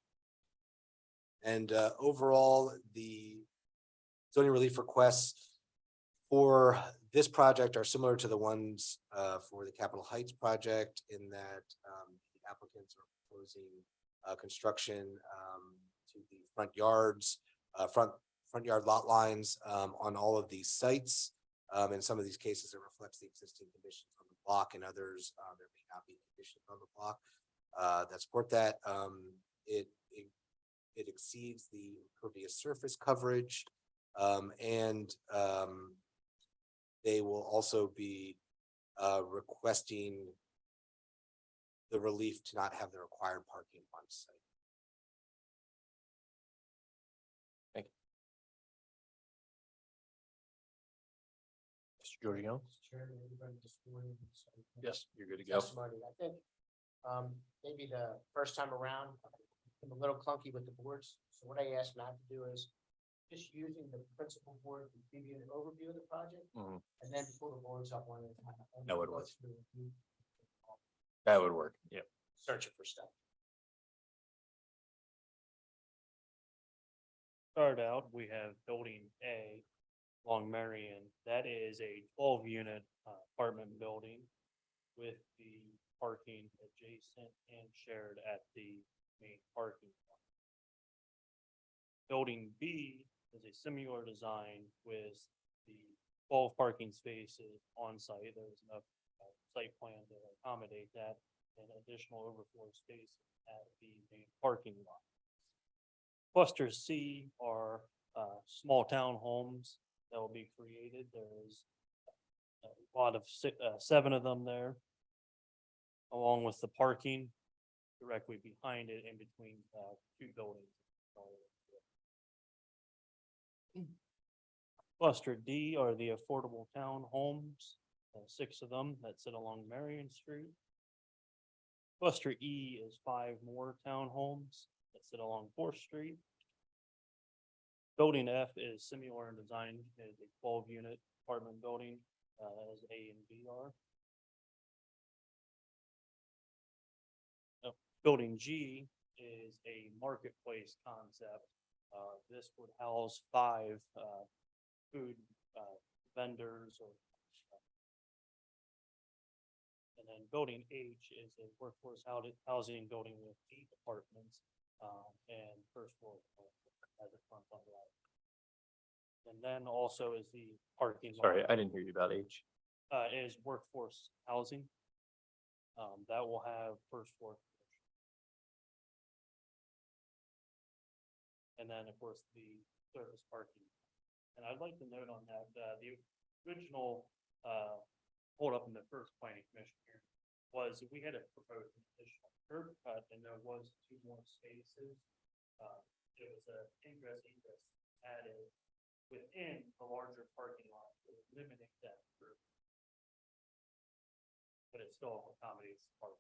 And overall, the zoning relief requests for this project are similar to the ones for the Capitol Heights project, in that the applicants are proposing construction to the front yards, front yard lot lines on all of these sites. In some of these cases, it reflects the existing conditions on the block, and others there may not be conditions on the block that support that. It exceeds the impervious surface coverage, and they will also be requesting the relief to not have the required parking on site. Thank you. Mr. Giorgio? Yes, you're good to go. Testimony. I think maybe the first time around, I'm a little clunky with the boards. So what I asked Matt to do is just using the principal board to give you an overview of the project, and then pull the boards up one at a time. That would work. That would work. Yep. Searching for stuff. Start out, we have building A along Marion. That is a 12-unit apartment building with the parking adjacent and shared at the main parking lot. Building B is a similar design with the 12 parking spaces on site. There's enough site plan to accommodate that, and additional overflow space at the main parking lot. Cluster C are small townhomes that will be created. There's a lot of 7 of them there, along with the parking directly behind it in between 2 buildings. Cluster D are the affordable townhomes, 6 of them that sit along Marion Street. Cluster E is 5 more townhomes that sit along 4th Street. Building F is similar in design, is a 12-unit apartment building as A and B are. Building G is a marketplace concept. This would house 5 food vendors or And then building H is a workforce housing building with 8 apartments, and first floor has a front on the right. And then also is the parking. lot, Sorry, I didn't hear you about H. Is workforce housing. That will have first floor. And then, of course, the surface parking. And I'd like to note on that, the original, hold up in the first planning commission here was we had a proposed additional curb cut and there was 2 more spaces. It was a ingress added within the larger parking lot, to eliminate that curb. But it still accommodates parking.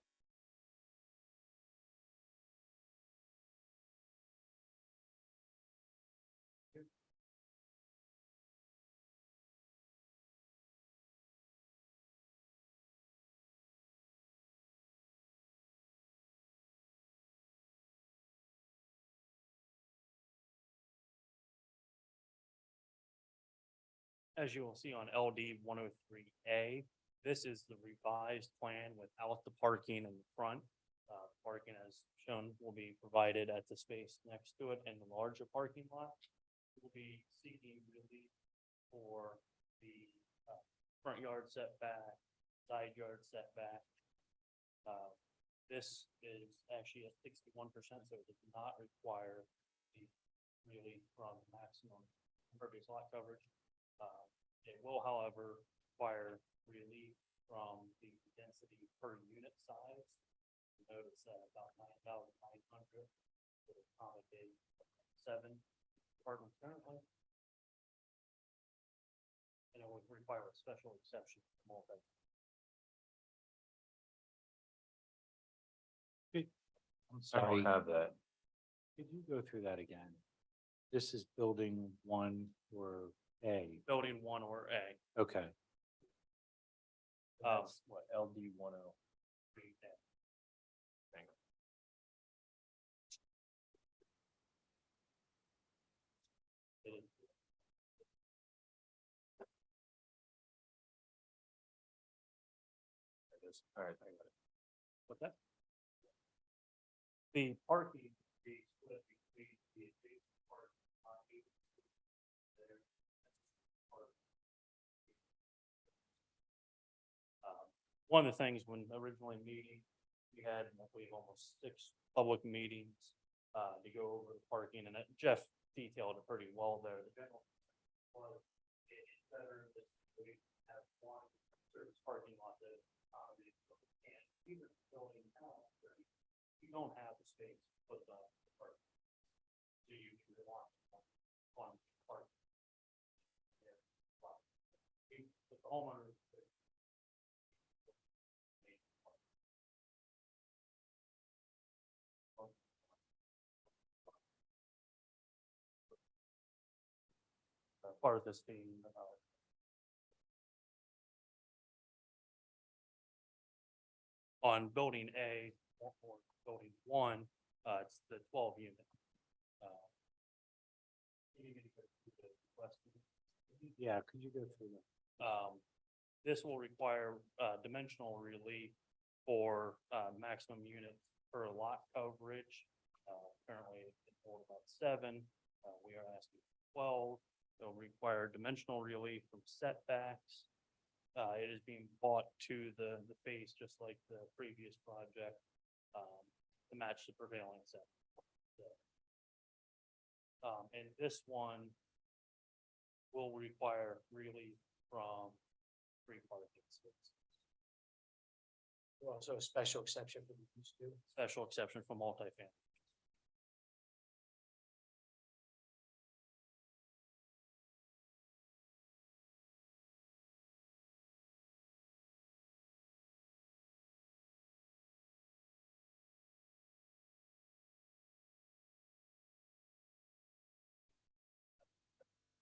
As you will see on LD 103A, this is the revised plan without the parking in the front. Parking as shown will be provided at the space next to it, and the larger parking lot will be seeking relief for the front yard setback, side yard setback. This is actually at 61%, so it does not require the relief from maximum impervious lot coverage. It will, however, require relief from the density per unit size. Notice that about 9,900 would accommodate 7 apartments currently. And it would require a special exception for multi. I'm I don't sorry, have that. could you go through that again? This is building 1 or A. Building 1 or A. Okay. That's what, LD 10. All right, I got it. What's that? The parking would be split between the adjacent park on each there. One of the things when originally meeting, we had, I believe, almost 6 public meetings to go over the parking, and that Jeff detailed it pretty well there. The general was it's better that we have 1 service parking lot that and even building now, you don't have the space to put the parking. So you can rely on parking. The homeowner. Part of this being on building A or building 1, it's the 12 unit. Yeah, could you go through that? This will require dimensional relief for maximum units per lot coverage. Currently, it's about 7. We are asking 12. They'll require dimensional relief from setbacks. It is being brought to the face just like the previous project to match the prevailing set. And this one will require relief from 3 parking spaces. Also a special exception for these 2. Special exception for multifamily.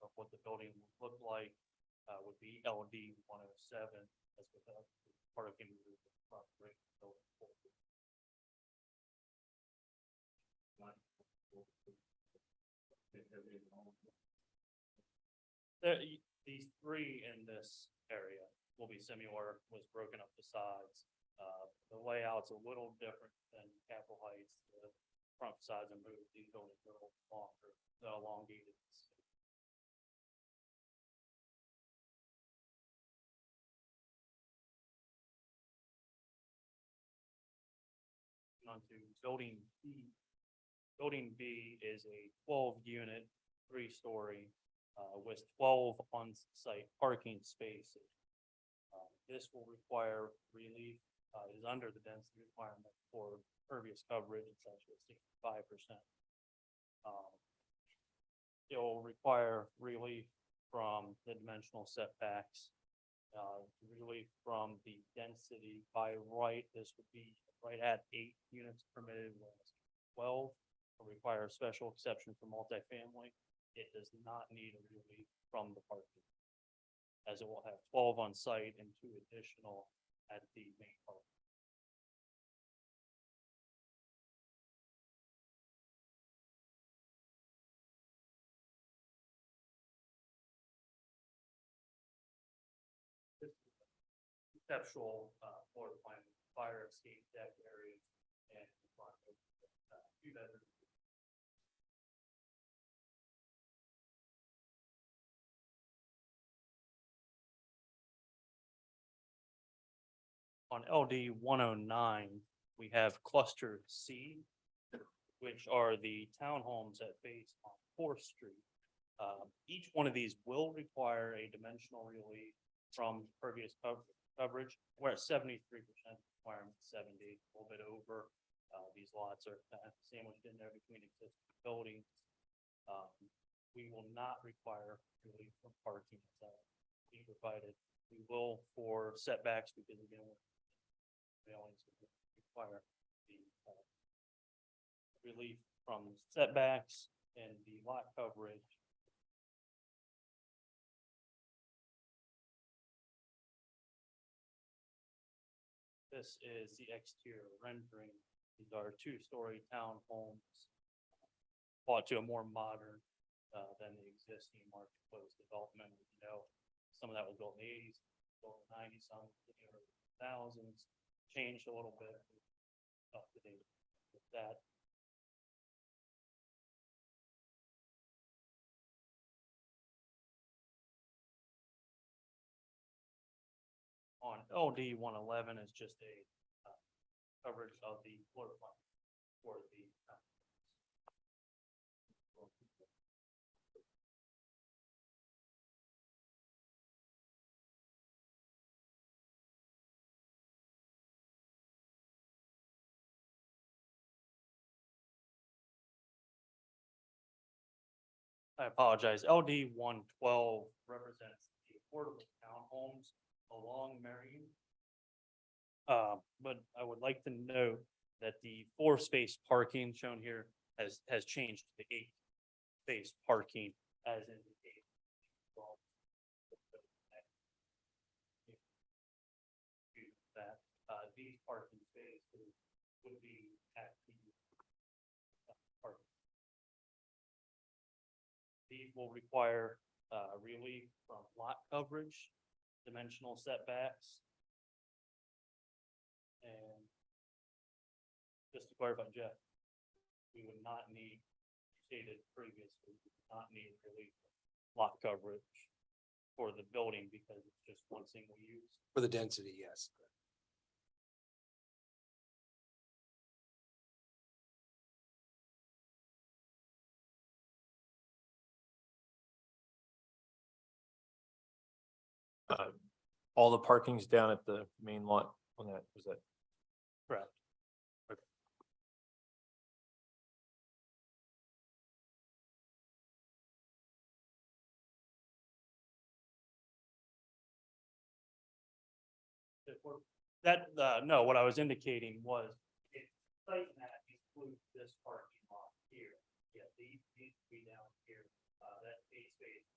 Of what the building would look like would be LD 107 as with the parking. These 3 in this area will be similar, was broken up to sides. The layout's a little different than Capitol Heights. The front facades and moved, these buildings are a little longer, elongated. Onto building B. Building B is a 12-unit, 3-story, with 12 on-site parking spaces. This will require relief, is under the density requirement for pervious coverage, it's actually 65%. It will require relief from the dimensional setbacks, relief from the density. By right, this would be right at 8 units permitted, whereas 12 will require a special exception for multifamily. It does not need a relief from the parking, as it will have 12 on site and 2 additional at the main park. Conceptual floor plan, fire escape deck area, and 2 bedrooms. On LD 109, we have cluster C, which are the townhomes that face on 4th Street. Each one of these will require a dimensional relief from pervious coverage. We're at 73% requirement, 70, a little bit over. These lots are kind of sandwiched in there between existing buildings. We will not require relief from parking as that be provided. We will for setbacks, because again, we always require the relief from setbacks and the lot coverage. This is the exterior rendering. These are 2-story townhomes brought to a more modern than the existing market close development. You know, some of that was built in the 80s, built in the 90s, some in the early 2000s, changed a little bit up to date with that. On LD 111 is just a coverage of the floor plan for the I apologize. LD 112 represents the affordable townhomes along Marion. But I would like to note that the 4-space parking shown here has changed to 8-space parking as indicated. That these parking spaces would be at the parking. These will require relief from lot coverage, dimensional setbacks. And just to clarify, Jeff, we would not need, stated previously, we would not need relief from lot coverage for the building because it's just one single use. For the density, yes. All the parking's down at the main lot on that, was that? Correct. That, no, what I was indicating was it site that includes this parking lot here. Yeah, these need to be down here. That 8 space,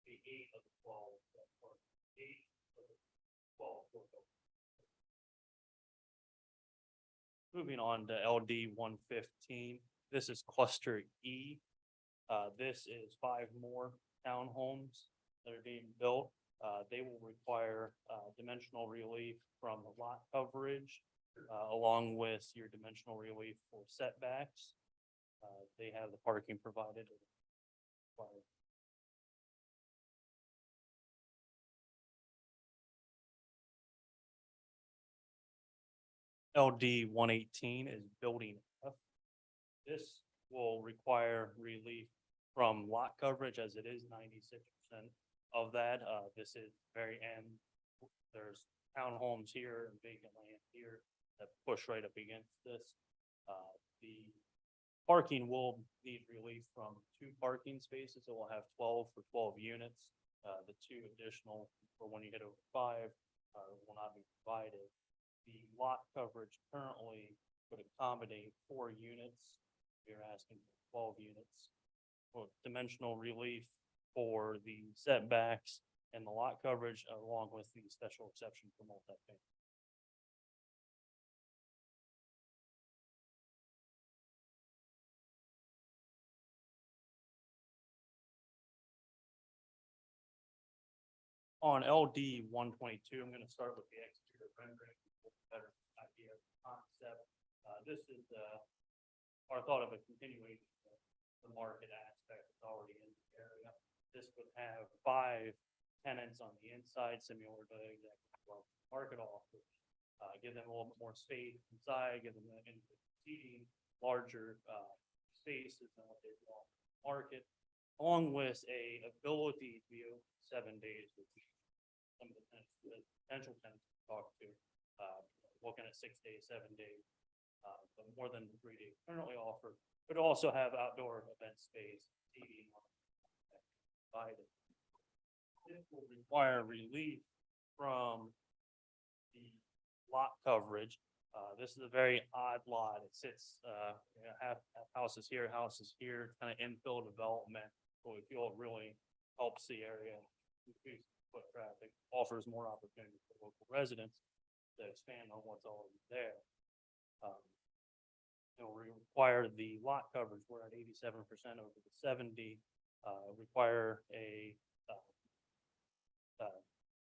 the 8 of the 12, that part, 8 of the 12. Moving on to LD 115, this is cluster E. This is 5 more townhomes that are being built. They will require dimensional relief from the lot coverage along with your dimensional relief for setbacks. They have the parking provided. LD 118 is building F. This will require relief from lot coverage as it is 96% of that. This is very end. There's townhomes here and vacant land here that push right up against this. The parking will need relief from 2 parking spaces. It will have 12 for 12 units. The 2 additional for when you hit over 5 will not be provided. The lot coverage currently would accommodate 4 units. We're asking for 12 units. For dimensional relief for the setbacks and the lot coverage, along with the special exception for multifamily. On LD 122, I'm going to start with the exterior rendering, to get a better idea of the concept. This is our thought of a continuation of the market aspect that's already in the area. This would have 5 tenants on the inside, similar to exactly what the market offers. Give them a little bit more space inside, give them seating, larger spaces than what they want in the market, along with a ability to be open 7 days, which some of the potential tenants we talk to, looking at 6 days, 7 days, but more than 3 days currently offered. But also have outdoor event space, seating provided. This will require relief from the lot coverage. This is a very odd lot. It sits half houses here, kind of infill development. But we feel it really helps the area, increase foot traffic, offers more opportunity for local residents to expand on what's already there. It will require the lot coverage. We're at 87% over the 70. Require a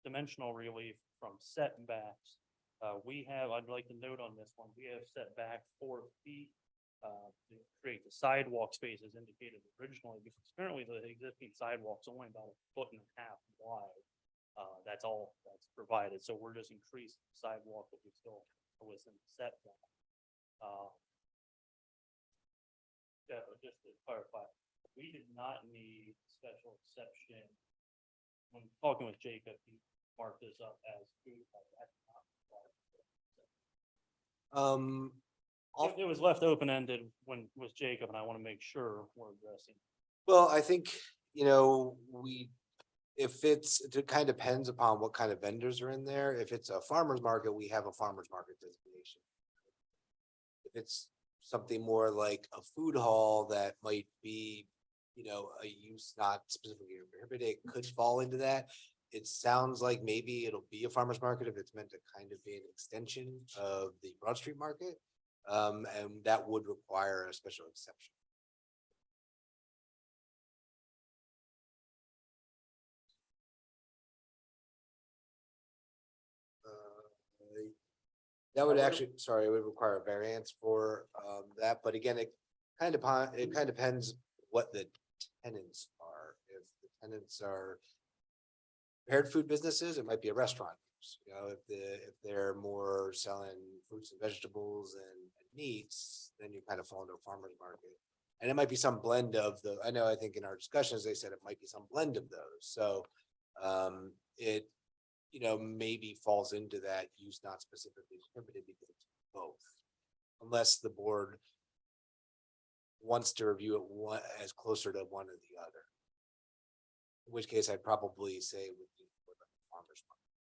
dimensional relief from setbacks. I'd like to note on this one, we have set back 4 feet to create the sidewalk space as indicated originally, because currently the existing sidewalk's only about 1.5 feet wide. That's all that's provided. So we're just increasing the sidewalk, but we still are within the setback. Just to clarify, we did not need special exception. When talking with Jacob, he marked this up as food. It was left open-ended with Jacob, and I want to make sure we're addressing. Well, I think, it kind of depends upon what kind of vendors are in there. If it's a farmer's market, we have a farmer's market designation. If it's something more like a food hall that might be, a use not specifically prohibited, it could fall into that. It sounds like maybe it'll be a farmer's market if it's meant to kind of be an extension of the Broad Street market. And that would require a special exception. That would actually, sorry, it would require a variance for that, but again, it kind of depends what the tenants are. If the tenants are prepared food businesses, it might be a restaurant. If they're more selling fruits and vegetables and meats, then you kind of fall into a farmer's market. And it might be some blend of I think in our discussions, they said it might be some blend of those. So it maybe falls into that use not specifically prohibited because it's both. Unless the board wants to review it as closer to one or the other. In which case I'd probably say it would be for the farmer's market.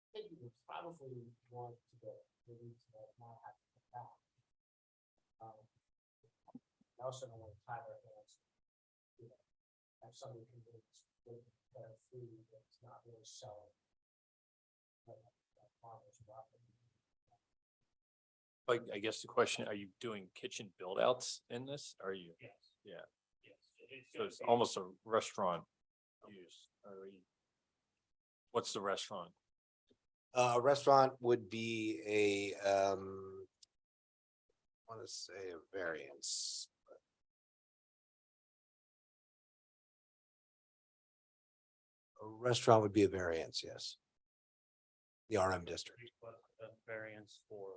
I think you would probably want to get relief that not have to come back. I also don't want to tie their hands. Have somebody convinced with better food that's not really selling. I guess the question, are you doing kitchen build outs in this? Are you? Yes. Yeah. Yes. So it's almost a restaurant use. What's the restaurant? A restaurant would be I want to say a variance. A restaurant would be a variance, yes. The RM district. Variance for.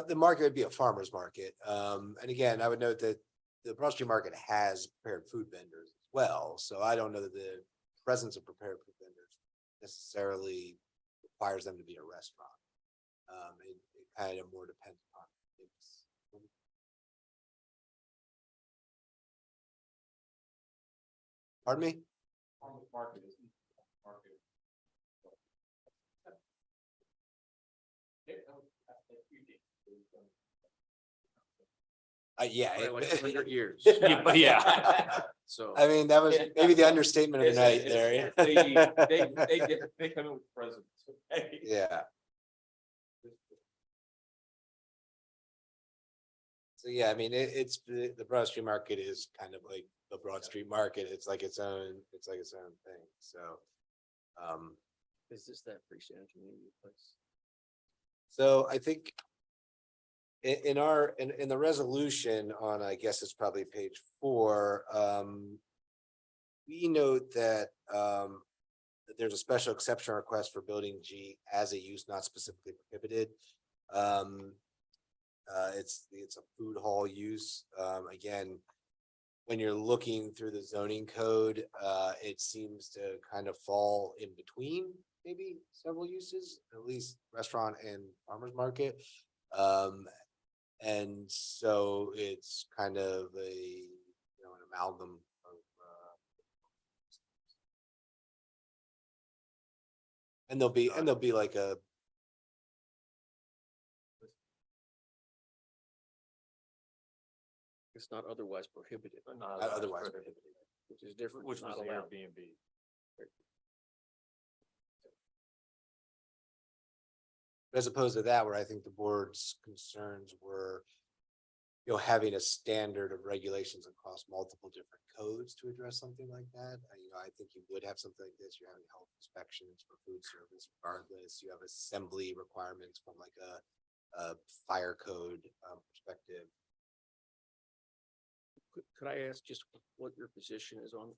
The market would be a farmer's market. And again, I would note that the Broad Street Market has prepared food vendors as well. So I don't know that the presence of prepared food vendors necessarily requires them to be a restaurant. It kind of more depends upon. Pardon me? Yeah. Like 100 years. Yeah, but yeah. So. I mean, that was maybe the understatement of the night there. They come in with presents. Yeah. So yeah, I mean, it's the Broad Street Market is kind of like the Broad Street Market. It's like its own thing. So. Is this that freestanding community place? So I think. In the resolution on, I guess it's probably page 4, we note that that there's a special exception request for building G as a use not specifically prohibited. It's a food hall use. Again, when you're looking through the zoning code, it seems to kind of fall in between maybe several uses, at least restaurant and farmer's market. And so it's kind of an amalgam of, and there'll be like a. It's not otherwise prohibited. Not otherwise prohibited. Which is different. Which was not the allowed. Airbnb. As opposed to that, where I think the board's concerns were, having a standard of regulations across multiple different codes to address something like that. I think you would have something like this. You're having health inspections for food service regardless. You have assembly requirements from like a fire code perspective. Could I ask just what your position is on it?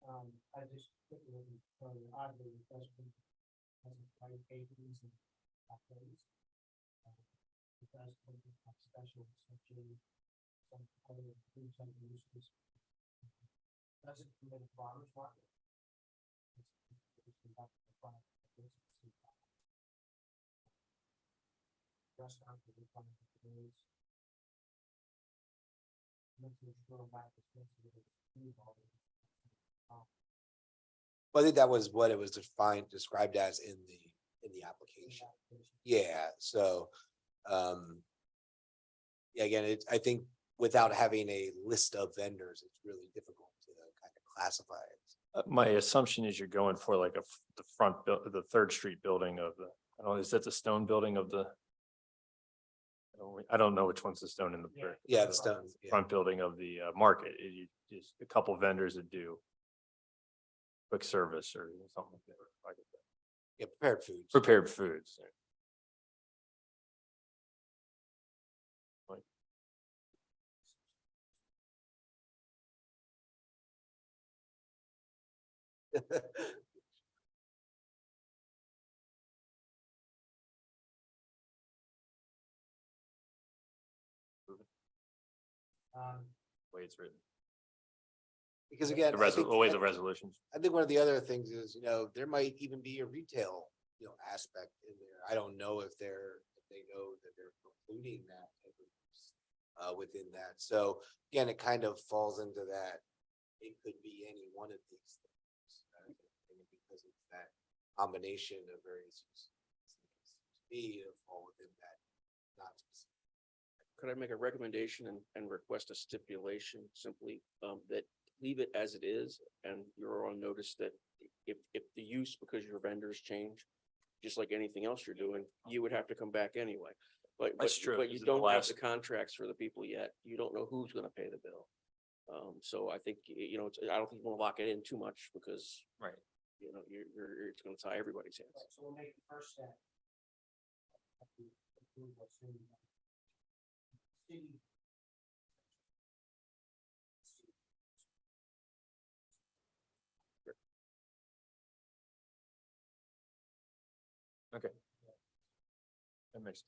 I just put it in oddly question. Special some other food center uses. Doesn't permit a farmer's market. Restaurant will be coming to those. Well, I think that was what it was described as in the application. Yeah, so, yeah, again, I think without having a list of vendors, it's really difficult to kind of classify it. My assumption is you're going for like the front, the Third Street building of the, I don't know, is that the stone building of the? I don't know which one's the stone in the. Yeah, the stone. Yeah. Front building of the market. Just a couple vendors that do quick service or something like that. Yeah, prepared foods. Prepared foods. Way it's written. Because again, The way the resolutions. I think one of the other things is, there might even be a retail, aspect in there. I don't know if they know that they're including that within that. So again, it kind of falls into that. It could be any one of these things. It could be because it's that combination of various uses. Be to fall within that, not specific. Could I make a recommendation and request a stipulation simply that leave it as it is? And you're on notice that if the use, because your vendors change, just like anything else you're doing, you would have to come back anyway. That's true, But you because in the don't have last- the contracts for the people yet. You don't know who's gonna pay the bill. So I think, you know, I don't think you want to lock it in too much because, Right. you know, it's gonna tie everybody's hands. So we'll make the first step. City. Okay. That makes.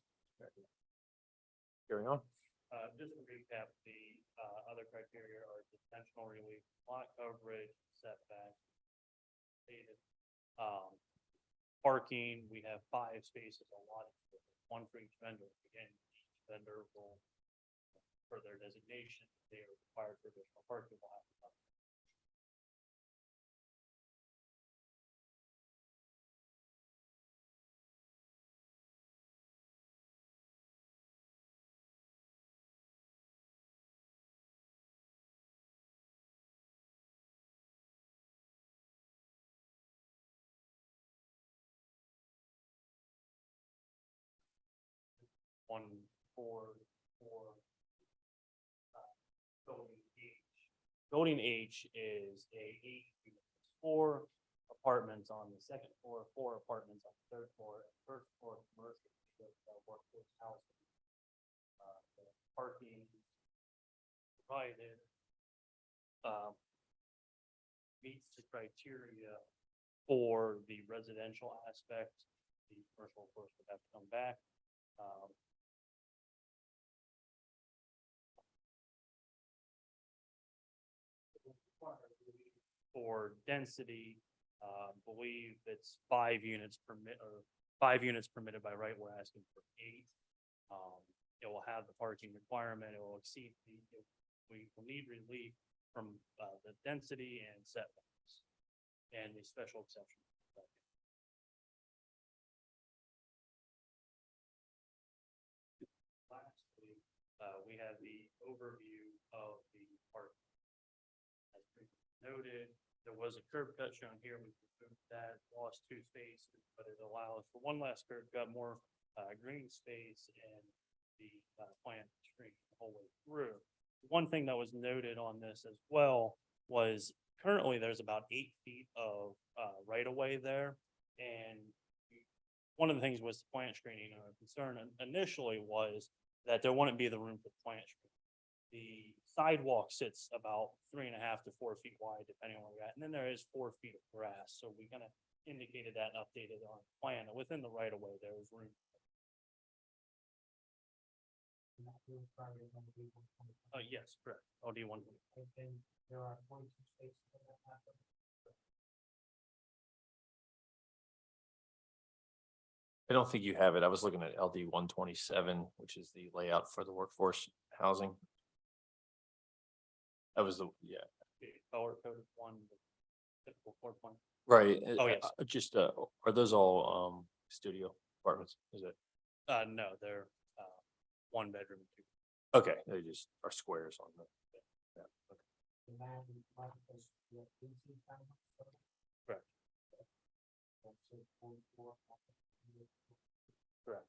Carry on. Just to recap, the other criteria are dimensional relief, lot coverage, setback. Stated. Parking, we have 5 spaces allotted, one for each vendor. Again, each vendor will, for their designation, they are required for additional parking. Will have to come. One, four, building H. Building H is a 8 units, 4 apartments on the second floor, 4 apartments on the third floor, and first floor commercial. Workforce housing. The parking provided meets the criteria for the residential aspect. The commercial, of course, would have to come back. For density, believe it's 5 units permitted by right. We're asking for 8. It will have the parking requirement. It will exceed we will need relief from the density and setbacks and the special exception. Lastly, we have the overview of the park. As previously noted, there was a curb cut shown here. We removed that, lost 2 spaces, but it allows for one last curb cut, more green space and the plant screen the whole way through. One thing that was noted on this as well was currently there's about 8 feet of right of way there. And one of the things was plant screening. Our concern initially was that there wouldn't be the room for plant screening. The sidewalk sits about 3.5 to 4 feet wide, depending on where you're at. And then there is 4 feet of grass. So we kind of indicated that and updated on the plan. And within the right of way, there was room. Yes, correct. LD 1. And there are 42 spaces in that happen. I don't think you have it. I was looking at LD 127, which is the layout for the workforce housing. That was the, yeah. Color coded one, typical floor plan. Right. Oh, yes. Just, are those all studio apartments? Is it? No, they're 1 bedroom, 2. Okay, they just are squares on the. Yeah, okay. Correct. Correct.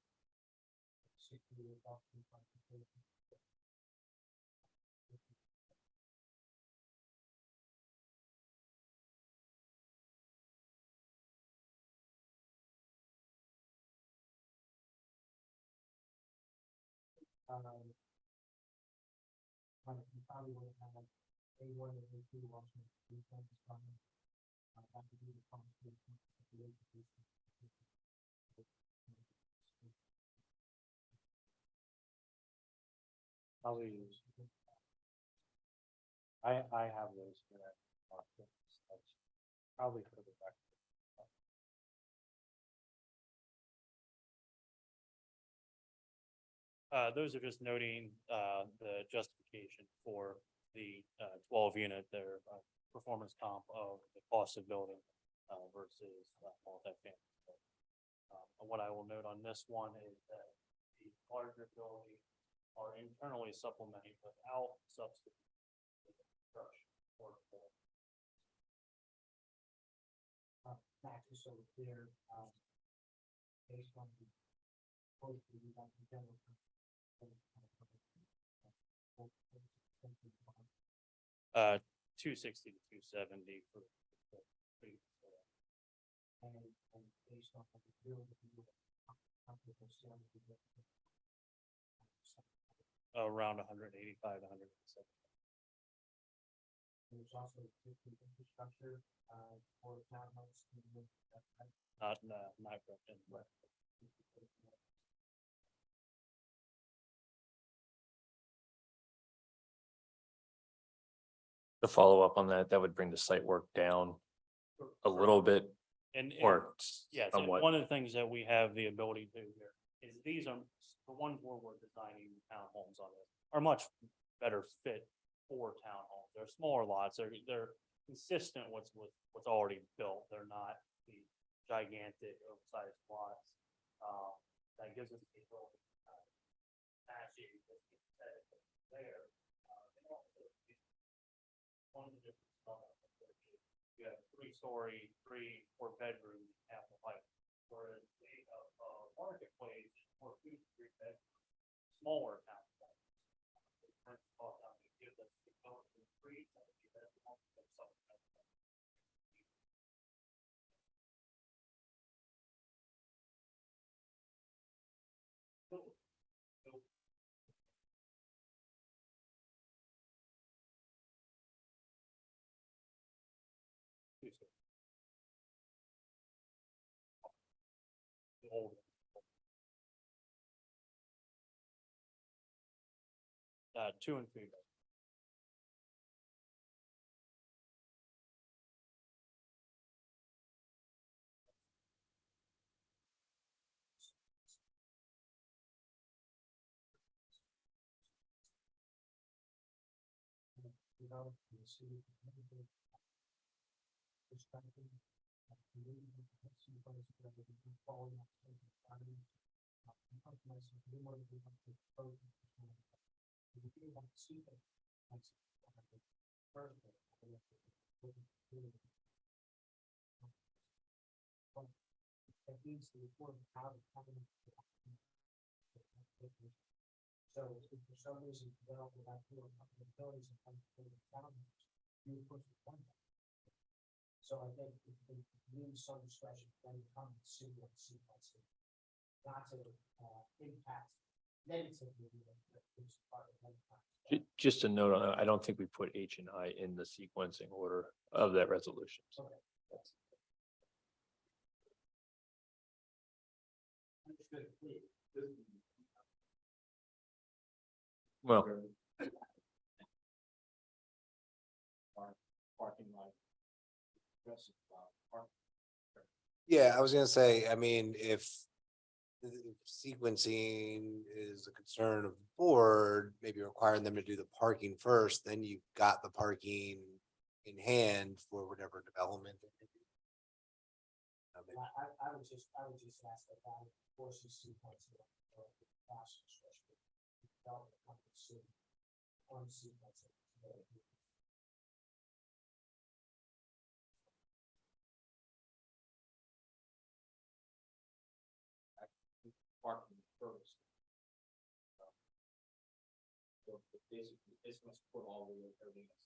Probably use. I have those. For that. That's probably for the back. Those are just noting the justification for the 12 unit, their performance comp of the cost of building versus multifamily. And what I will note on this one is that the larger buildings are internally supplementing without substitute construction or Matt, just so we're clear, based on the. uh 260 to 270 for And based on the build. around 185 to 170. There's also infrastructure, for townhouse. Not correct. To follow up on that, that would bring the site work down a little bit And or yeah, so somewhat. one of the things that we have the ability to do here is these are the ones where we're designing townhomes on it are much better fit for townhomes. They're smaller lots. They're consistent with what's already built. They're not the gigantic oversized lots. That gives us the ability to match it there. And also, one of the different stuff, you have 3-story, 3-4 bedrooms, half the height. Whereas a marketplace or 2-3 bedrooms, smaller house. Gives us the ability to increase and old. 2 and 3 bedrooms. So if for some reason you develop without doing buildings and come to the town, you push it one. So I think if we use some discretion, then you come and see what sequence. Not to impact negatively. Just a note on that, I don't think we put H and I in the sequencing order of that resolution. So well, Yeah, I was gonna say, I mean, if sequencing is a concern of the board, maybe requiring them to do the parking first, then you've got the parking in hand for whatever development. I would just ask that that forces sequence. On sequence. Parking first. So basically, this must put all the everything else.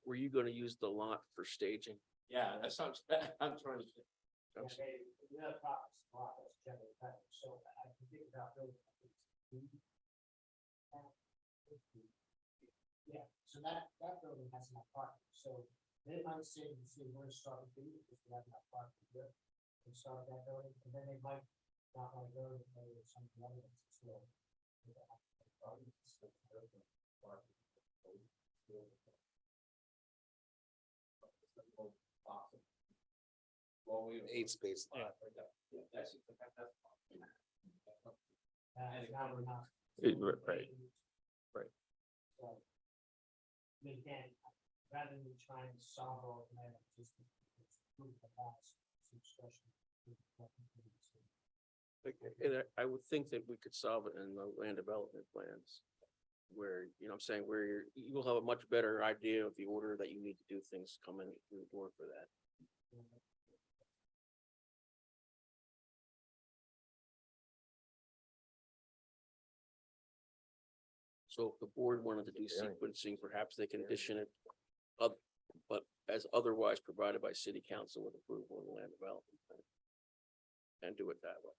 Were you gonna use the lot for staging? Yeah, that sounds, I'm trying to. So I can think about building. Yeah, so that building has enough parking, so they might say, we're gonna start with B because we have enough parking here. And start that building, and then they might not want to go to something other than still. Well, we 8 space lot. that's. Not enough. right. So again, rather than trying to solve all of that, just improve the house, some discussion. And I would think that we could solve it in the land development plans. Where, you know what I'm saying, where you will have a much better idea of the order that you need to do things coming through the door for that. So if the board wanted to do sequencing, perhaps they can condition it. But as otherwise provided by city council with approval of the land development plan. And do it that way.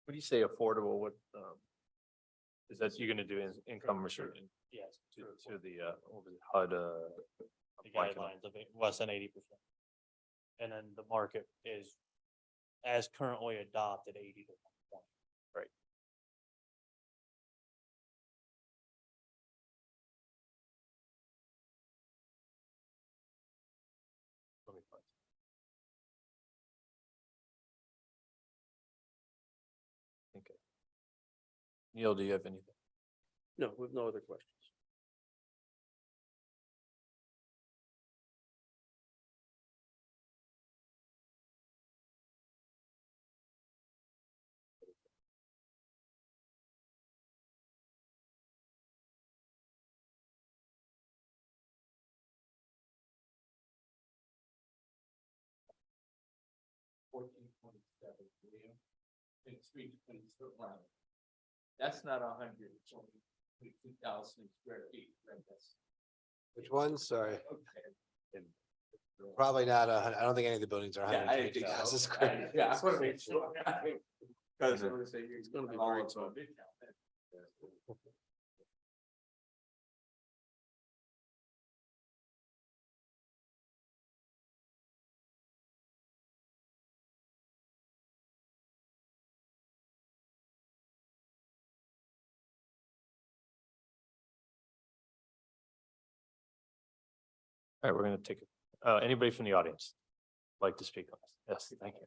When you say affordable, what, is that you're gonna do income restriction Yes. to the, what was it, HUD, The guidelines of less than 80%. And then the market is as currently adopted 80 to 120. Right. Let me find it. Okay. Neil, do you have anything? No, with no other questions. That's not 100, it's only 2,000 square feet, right? That's. Which one? Sorry. Okay. Probably not I don't think any of the buildings are. Yeah, I didn't 120,000 think so. square. Yeah, I just want to make sure. Because It's gonna be very tall. All right, we're gonna take, anybody from the audience like to speak on this? Yes, thank you.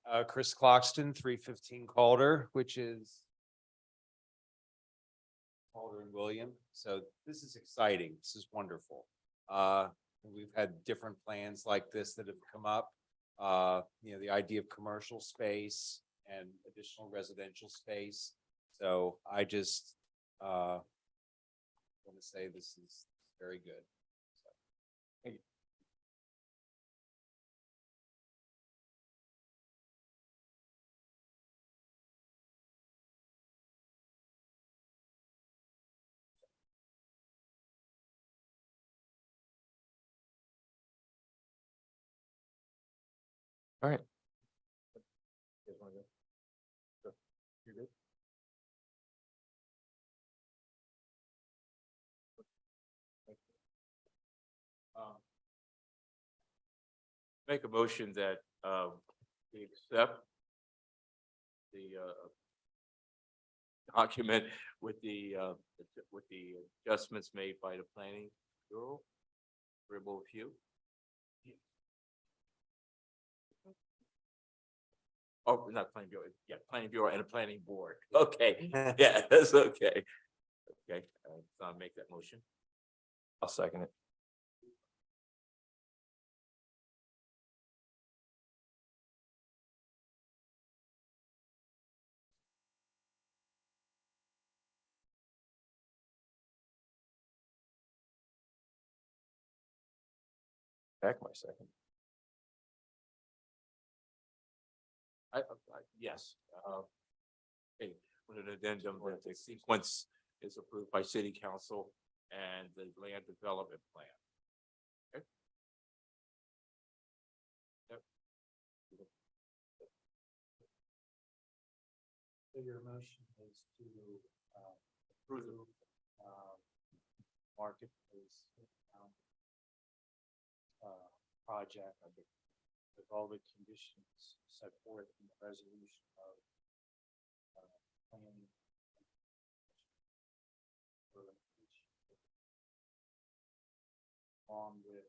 Hi, Chris Cloxton, 315 Calder, which is Calder and William. So this is exciting. This is wonderful. We've had different plans like this that have come up. You know, the idea of commercial space and additional residential space. So I just want to say this is very good. So, thank you. All right. You guys wanna go? Go. You're good? Make a motion that we accept the document with the adjustments made by the planning bureau. Agreeable with you? Oh, not planning bureau, yeah, planning bureau and a planning board. Okay, yeah, that's okay. Okay, so I'll make that motion. I'll second it. Back my second. Yes. Okay, with an addendum that the sequence is approved by city council and the land development plan. Okay. Yep. So your motion is to approve marketplace project with all the conditions set forth in the resolution of planning along with.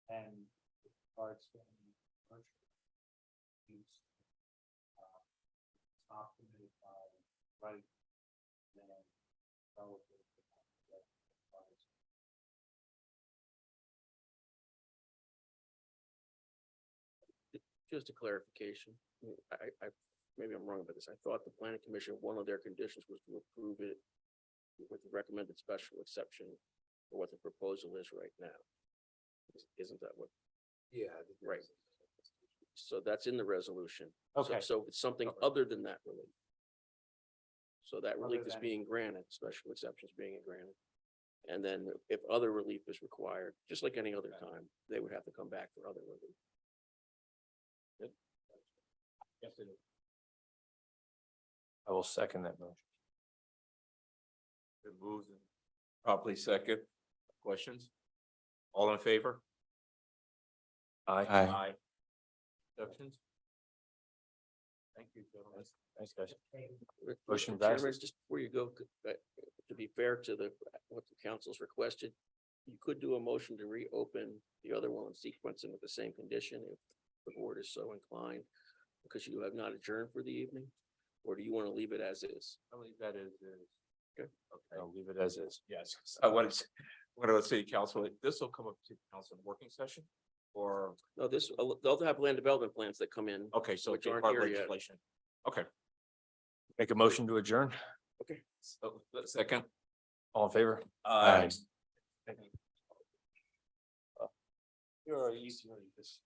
And with regards to any commercial use, it's not permitted by right, then relative to that. Just a clarification, maybe I'm wrong about this. I thought the planning commission, one of their conditions was to approve it with the recommended special exception for what the proposal is right now. Isn't that what? Yeah. Right. So that's in the resolution. Okay. So it's something other than that relief. So that relief is than- being granted, special exceptions being granted. And then if other relief is required, just like any other time, they would have to come back for other relief. Yes, it is. I will second that motion. Been moved and properly second. Questions? All in favor? Aye. Exceptions? Thank you, gentlemen. Thanks, guys. Motion Mr. Chairman, passes. just before you go, to be fair to what the council's requested, you could do a motion to reopen the other one and sequence them with the same condition if the board is so inclined, because you have not adjourned for the evening, or do you want to leave it as is? I'll leave that as is. Okay. Okay. I'll leave it as is. Yes, I want to say, council, this will come up to council working session or, No, they'll have land development plans that come in. okay, so. Which they're aren't part of here yet. legislation. Okay. Make a motion to adjourn. Okay. So, second. All in favor? Aye. You're easy, this.